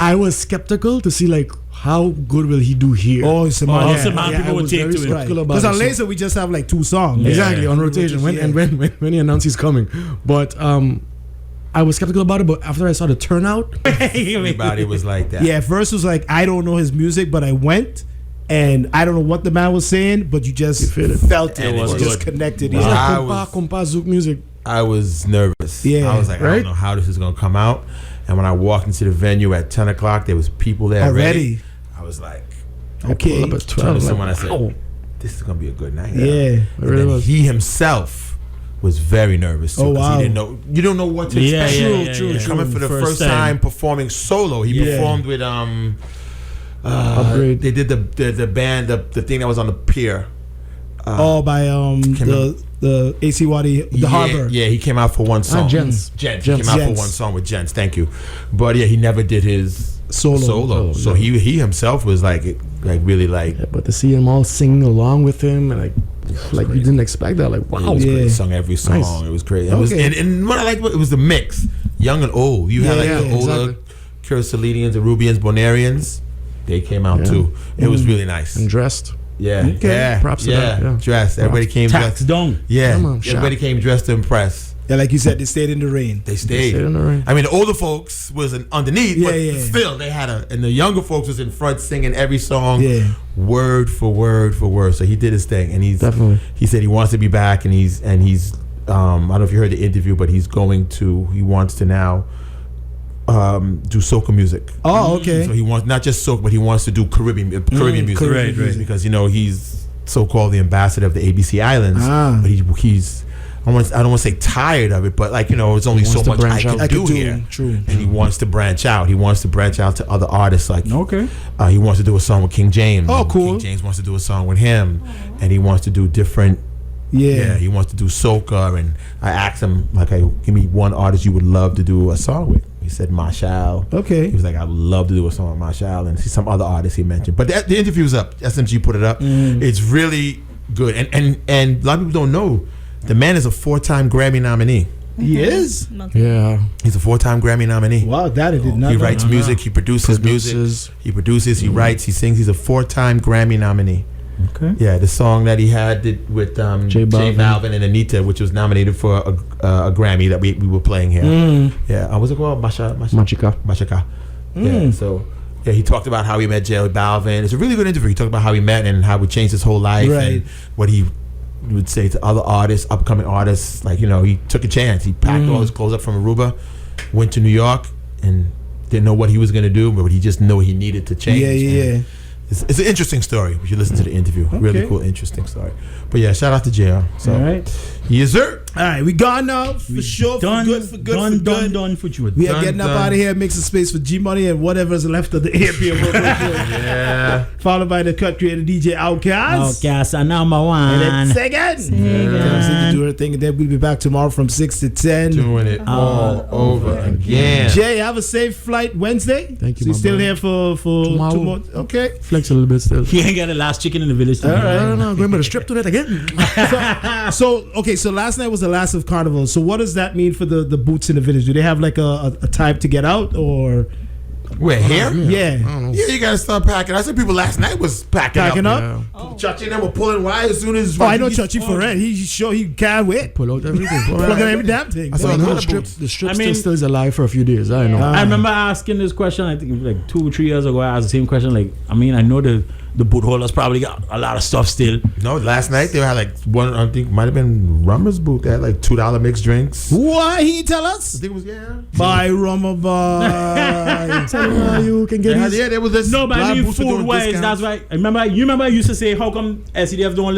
I was skeptical to see like how good will he do here. St.Maarten people I would was take very to it. skeptical about Because on it. Laser we just have like 2 songs. Exactly, on rotation. When he announced he's coming. But I was skeptical about it, but after I saw the turnout, Everybody was like that. Yeah, at first it was like I don't know his music, but I went and I don't know what the man was saying, but you just felt it. And It was it just was connected. it's Yeah. like compa Zouk music. I was nervous. Yeah, I was like, I right? don't know how this is gonna come out. And when I walked into the venue at 10 o'clock, there was people there already. I was like, Okay. Pull up at to 12. someone, I said, "Ow." this is gonna be a good night. Yeah. It And really then was. he himself was very nervous too, Oh, 'cause wow. he didn't know. You don't know what to Yeah, expect. yeah, True. Coming for the first time performing solo. He performed with Upgrade. They did the band the thing that was on the pier. By the AC Wadi, the Harbor. Yeah, he came out for one song. Gents. He came out for one song with Gents. Thank you. But yeah, he never did his solo. So he himself was like really like. Yeah, but to see them all singing along with him and like you didn't expect that. Like wow, It was great. He Yeah. sung every song. Nice. It was great. It Okay. was, and what I liked, it was the mix, young and old. You had like the older Curacilians, the Rubians, Bonarians. They came out too. It was really nice. and dressed. Yeah, yeah, Props to that, yeah. Dressed. Everybody came Tax dressed. down. Yeah, Come on, everybody shop. came dressed to impress. Yeah, like you said, they stayed in the rain. They stayed. stayed in the rain. I mean, the older folks was underneath, but Yeah. still they had and the younger folks was in front singing every song, word for word for word. So he did his thing, and he's Definitely. He said he wants to be back, and he's. I don't know if you heard the interview, but he wants to now do soca music. Oh, okay. So he wants not just soca, but he wants to do Caribbean music. Caribbean music. Because he's so-called the ambassador of the ABC Islands, but he's. I don't want to say tired of it, but it's only so much I can do here. True. And he wants to branch out. He wants to branch out to other artists. He wants to do a song with King James. Oh, cool. King James wants to do a song with him, and he wants to do different. Yeah, he wants to do soca, and I asked him give me one artist you would love to do a song with. He said Marshall. Okay. He was like, I would love to do a song with Marshall, and see some other artists he mentioned. But the interview's up. SMG put it up. It's really good, and a lot of people don't know. The man is a 4-time Grammy nominee. He is? Yeah. He's a 4-time Grammy nominee. Wow, that I did not He know. writes music. He produces music. He produces. He writes. He sings. He's a 4-time Grammy nominee. Okay. Yeah, the song that he had with J Balvin and Anita, which was nominated for a Grammy that we were playing here. Yeah, what's it called? Machika. Yeah, so yeah, he talked about how he met J Balvin. It's a really good interview. He talked about how he met and how it changed his whole life and what he would say to other artists, upcoming artists. He took a chance. He packed all his clothes up from Aruba, went to New York, and didn't know what he was going to do, but he just knew he needed to change. Yeah. It's an interesting story. We should listen to the interview. Really cool, interesting story. But yeah, shout out to JR. So, all right. Yes, sir. All right, we gone now for sure. Done for good. We are getting up out of here, make some space for G Money and whatever's left of the AP. Yeah. Followed by the cut creator DJ Outkast. Outkast are number one. And then Sega. Do her thing, and then we'll be back tomorrow from 6 to 10. Doing it all over again. Jay, have a safe flight Wednesday. Thank you. So you're still here for tomorrow. 2 more. Okay. Flex a little bit still. He ain't got the last chicken in the village. All right. I don't know. Going to the strip to that again. So last night was the last of Carnival. So what does that mean for the boots in the village? Do they have like a time to get out, or Where, here? Yeah. Yeah, you gotta start packing. I said people last night was packing up. Yeah. Oh. Chachi and them were pulling wires as soon as. Oh, I know Chachi for it. He's sure he can't wait. Pull out everything. Plug in every damn thing. I saw the strip still is alive for a few days. I know. I remember asking this question, I think like 2-3 years ago. I asked the same question. Like, I mean, I know the boot holders probably got a lot of stuff still. No, last night they had like one, I think might have been Rummer's booth. They had like $2 mixed drinks. Why he tell us? I think it was, Buy Rummer buy. Tell him how you can get Yeah, there was this. No, but I mean food wise, that's why. You remember I used to say, how come SCDF don't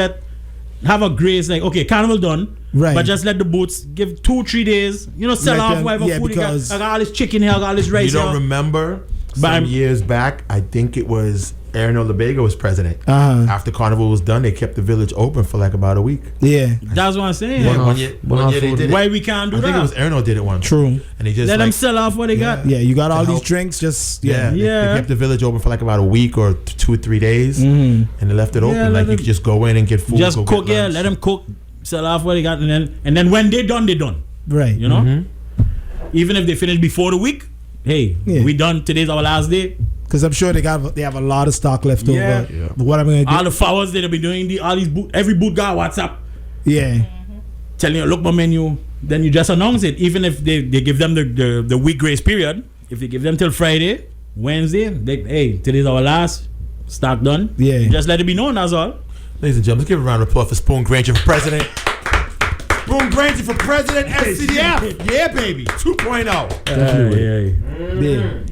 have a grace, like, okay, Carnival done, right? But just let the boots give 2-3 days, sell off whatever food you got. I got all this chicken here, I got all this rice. You don't remember some years back, I think it was Aaron Olabega was president. After Carnival was done, they kept the village open for like about a week. Yeah, that's what I'm saying. One year they did it. Why we can't do that? I think it was Aaron did it once. True. And he just let them sell off what they got. Yeah, you got all these drinks. Just They kept the village open for like about a week or 2 or 3 days, and they left it open. Like you could just go in and get food. Just cook, let them cook, sell off what they got, and then when they done, they done. Right. Even if they finish before the week, hey, we done. Today's our last day. Because I'm sure they have a lot of stock left over. Yeah. But what I'm gonna do? All the flowers they'll be doing. All these every boot got WhatsApp. Yeah. Telling you, look my menu. Then you just announce it. Even if they give them the week grace period. If they give them till Friday, Wednesday, hey, today's our last. Stock done. Yeah. Just let it be known. That's all. Ladies and gentlemen, let's give a round of applause for Spoon Granger for president. Spoon Granger for president. SCDF. Yeah, baby. 2.0.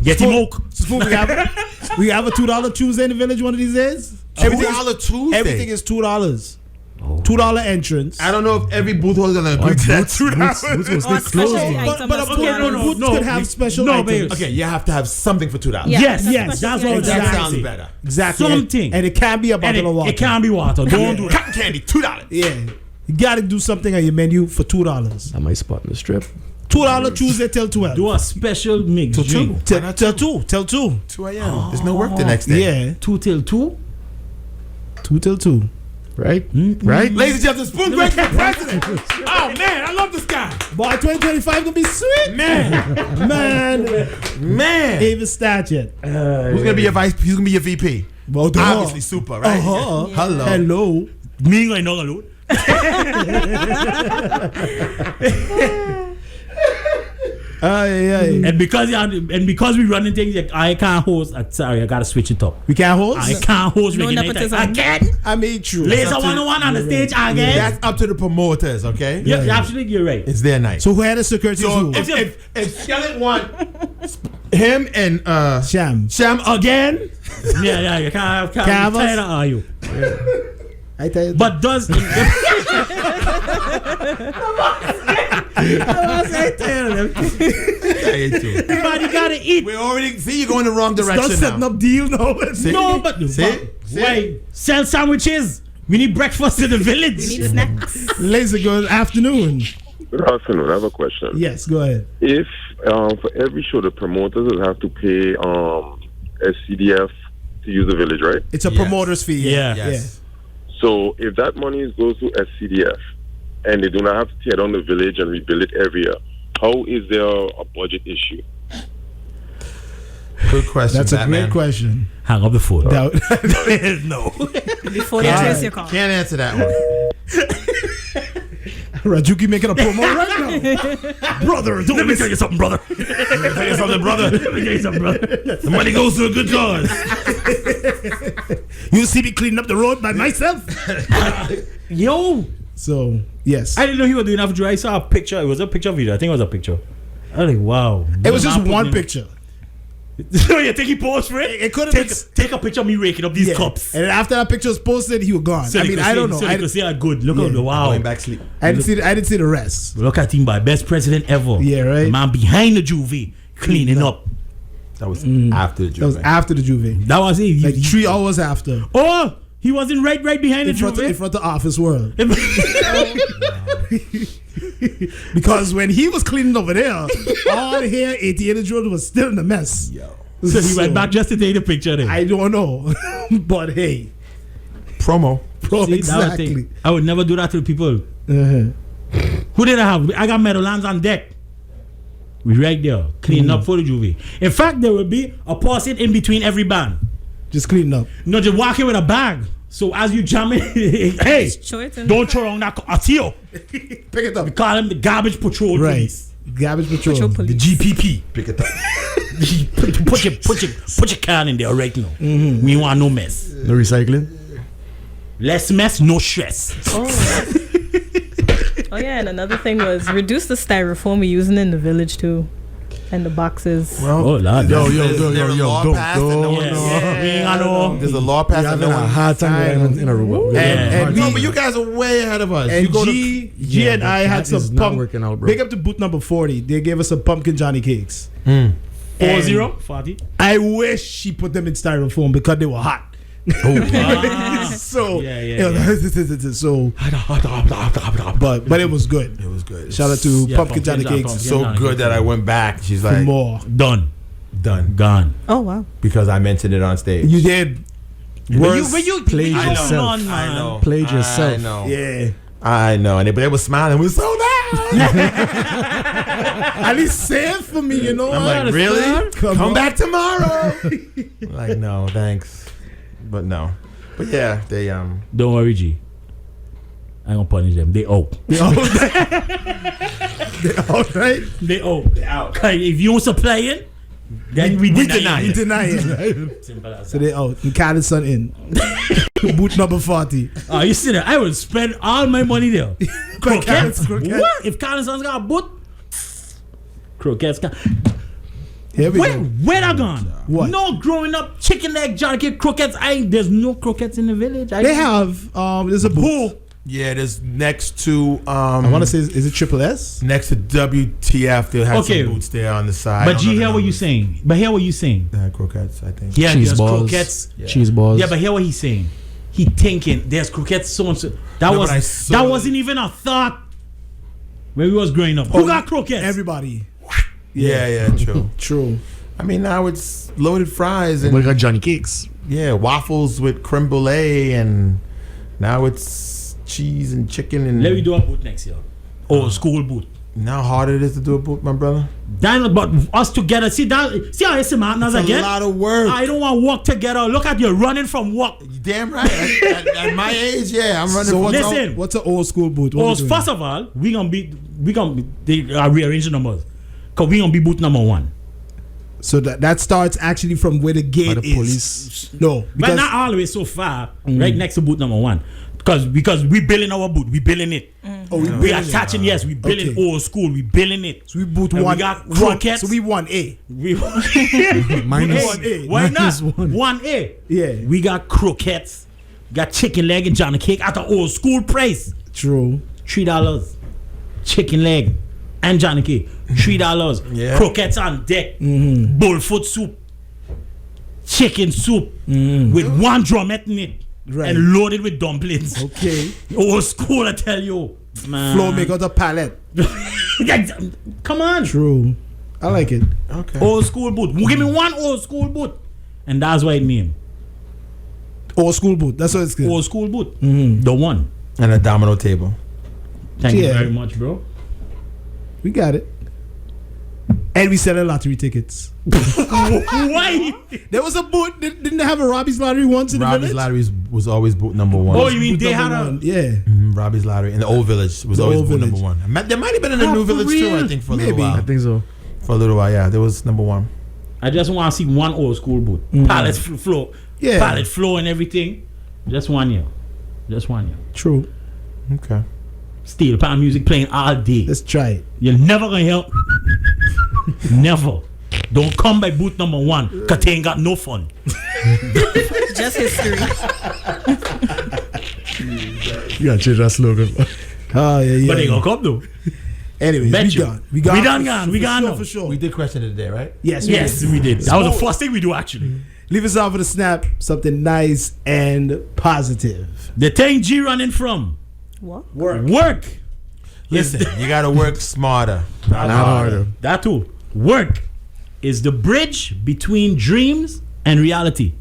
Get him oak. Spoon, we have a $2 Tuesday in the village one of these days. $2 Tuesday. Everything is $2. $2 entrance. I don't know if every booth holder gonna agree to that $2. But a booth could have special items. Okay, you have to have something for $2. Yes, that's all. That sounds better. Exactly. Something. And it can't be a bottle of water. It can't be water. Don't do it. Cotton candy, $2. Yeah. You gotta do something on your menu for $2. I might spot in the strip. $2 Tuesday till 12. Do a special mix. Till 2. Till 2. 2 a.m. There's no work the next day. Yeah. 2 till 2. 2 till 2. Right? Right? Ladies and gentlemen, Spoon Granger for president. Oh, man, I love this guy. Boy, 2025 gonna be sweet. Man. Ain't even start yet. Who's gonna be your vice? Who's gonna be your VP? Well, obviously Suppa, right? Hello. Me, I know alone. And because we running things, I can't host. Sorry, I gotta switch it up. We can't host. I can't host no nepotism again. I mean, true. Laser 101 on the stage again. That's up to the promoters, okay? Yeah, absolutely, you're right. It's their night. So who had the security? So if Skeleton want him and Sham again, yeah, you can't have tired are you? I tell you. But does I everybody gotta eat? We already see you going the wrong direction. Start setting up deal now. No, but why sell sandwiches? We need breakfast in the village. We need snacks. Laser, good afternoon. Good afternoon. I have a question. Yes, go ahead. If for every show the promoters will have to pay SCDF to use the village, right? It's a promoter's fee. Yeah. Yes. So if that money goes to SCDF and they do not have to tear down the village and rebuild it every year, how is there a budget issue? Good question. That's a great question. Hang up the phone. No. Before they trace your call. Can't answer that one. Rajuki making a promo right now. Brother, let me tell you something, brother. Let me tell you something, brother. The money goes to a good cause. You see me cleaning up the road by myself. Yo. So, yes. I didn't know he was doing after. I saw a picture. It was a picture video. I think it was a picture. I was like, wow. It was just one picture. So you think he posed for it? It could have take a picture of me raking up these cups. And after that picture was posted, he was gone. So I don't know. I could say good. Look at wow. Going back sleep. I didn't see the rest. Look at him by best president ever. Yeah, right. The man behind the juvie cleaning up. That was after the juve. That was after the juve. That was it. Like 3 hours after. Oh, he wasn't right behind the juve. In front of Office World. Because when he was cleaning over there, all here 88 Road was still in the mess. Yo. So he went back just to take the picture then. I don't know. But hey. Promo. See, exactly. I would never do that to people. Uh-huh. Who did I have? I got Meadowlands on deck. Right there. Clean up for the Juve. In fact, there will be a pause in between every band. Just clean up. No, just walk in with a bag. So as you jam in, hey, don't throw around that Atio. Pick it up. We call him the garbage patrol police. Garbage patrol. The GPP. Pick it up. put your can in there right now. We want no mess. No recycling. Less mess, no stress. Oh yeah, and another thing was reduce the styrofoam we're using in the village too. And the boxes. Well, Lord. There's a law passed. Having a hard time in Aruba. No, but you guys are way ahead of us. And G and I had some working out, bro. Big up to booth number 40. They gave us some pumpkin Johnny cakes. 40. I wish she put them in styrofoam because they were hot. So but it was good. It was good. Shout out to Pumpkin Johnny Cakes. So good that I went back. She's like, more done, gone. Oh wow! Because I mentioned it on stage. You did. You played yourself. I know. Played yourself. I know. Yeah. I know. But they were smiling. We're so loud. At least say it for me, you know. I'm like, really? Come back tomorrow. Like, no, thanks. But no. But yeah, they Don't worry, G. I ain't gonna punish them. They owe. They out, right? They owe. They out. If you don't supply it, then we deny it. We deny it. Simple as So they out. And Carlson in. Booth number 40. Oh, you see that? I would spend all my money there. Croquettes? Croquettes. What? If Carlson's got a boot? Croquettes. Here we go. Where I gone? What? No growing up chicken leg Johnny cake croquettes. There's no croquettes in the village. They have there's a booth. Yeah, there's next to I want to say is it Triple S? Next to WTF, they'll have some boots there on the side. But you hear what you're saying. Croquettes, I think. Yeah, cheese there's balls. croquettes. Yeah. Cheese balls. Yeah, but hear what he's saying. He thinking there's croquettes so and so. That wasn't even a thought when we was growing up. Who got croquettes? Everybody. Yeah, true. True. I mean, now it's loaded fries and we got Johnny Cakes. Yeah, waffles with creme brulee, and now it's cheese and chicken. And let me do a boot next year. Old school boot. Now harder it is to do a boot, my brother. Then, but us together, see how St.Maarten as again. A lot of work. I don't want to work together. Look at you running from work. Damn right. at my age, yeah, I'm running. So from what's an old school boot? First of all, we gonna be they are rearranging numbers. Cause we gonna be boot number 1. So that starts actually from where the gate the is. Police. No, but not always so far. Right next to boot number 1. Because we building our boot, we building it. Oh, we attaching. Yes, we building old school. We building it. So we boot and one. We got croquettes. So we 1A. Minus 1A. Why not? 1. 1A. Yeah. We got croquettes. Got chicken leg and Johnny cake at the old school price. True. $3. Chicken leg and Johnny cake. $3. Yeah. Croquettes on deck. Bullfoot soup. Chicken soup with 1 drumette in it. Right. And loaded with dumplings. Okay. Old school, I tell you. Man. Flow make out a palette. Come on. True. I like it. Okay. Old school boot. Give me 1 old school boot. And that's why it named. Old school boot. That's what it's good. Old school boot. The one. And a domino table. Thank you very much, bro. We got it. And we sell lottery tickets. Why? There was a boot. Didn't they have a Robbie's Lottery once in the village? Robbie's Lottery was always boot number 1. Oh, you mean Boot they had number a... one. Yeah. Robbie's Lottery in the old village was always boot number 1. There might have been in the new village too, I think, for a little while. I think so. For a little while, yeah. There was number 1. I just want to see 1 old school boot. Pallet flow. Yeah. Pallet flow and everything. Just 1 year. True. Okay. Steel pan music playing all day. Let's try it. You're never gonna hear. Never. Don't come by boot number 1 because they ain't got no fun. Just history. You gotta change that slogan. Oh yeah. But they gonna come though. Anyway, we gone. We gone. For sure. We did question of the day, right? Yes, we did. That was the first thing we do actually. Leave us off with a snap. Something nice and positive. The thing G running from. What? Work. Listen, you gotta work smarter, not harder. That too. Work is the bridge between dreams and reality.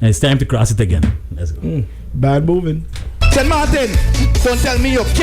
And it's time to cross it again. Let's go. Bad moving. St.Maarten, don't tell me you can't.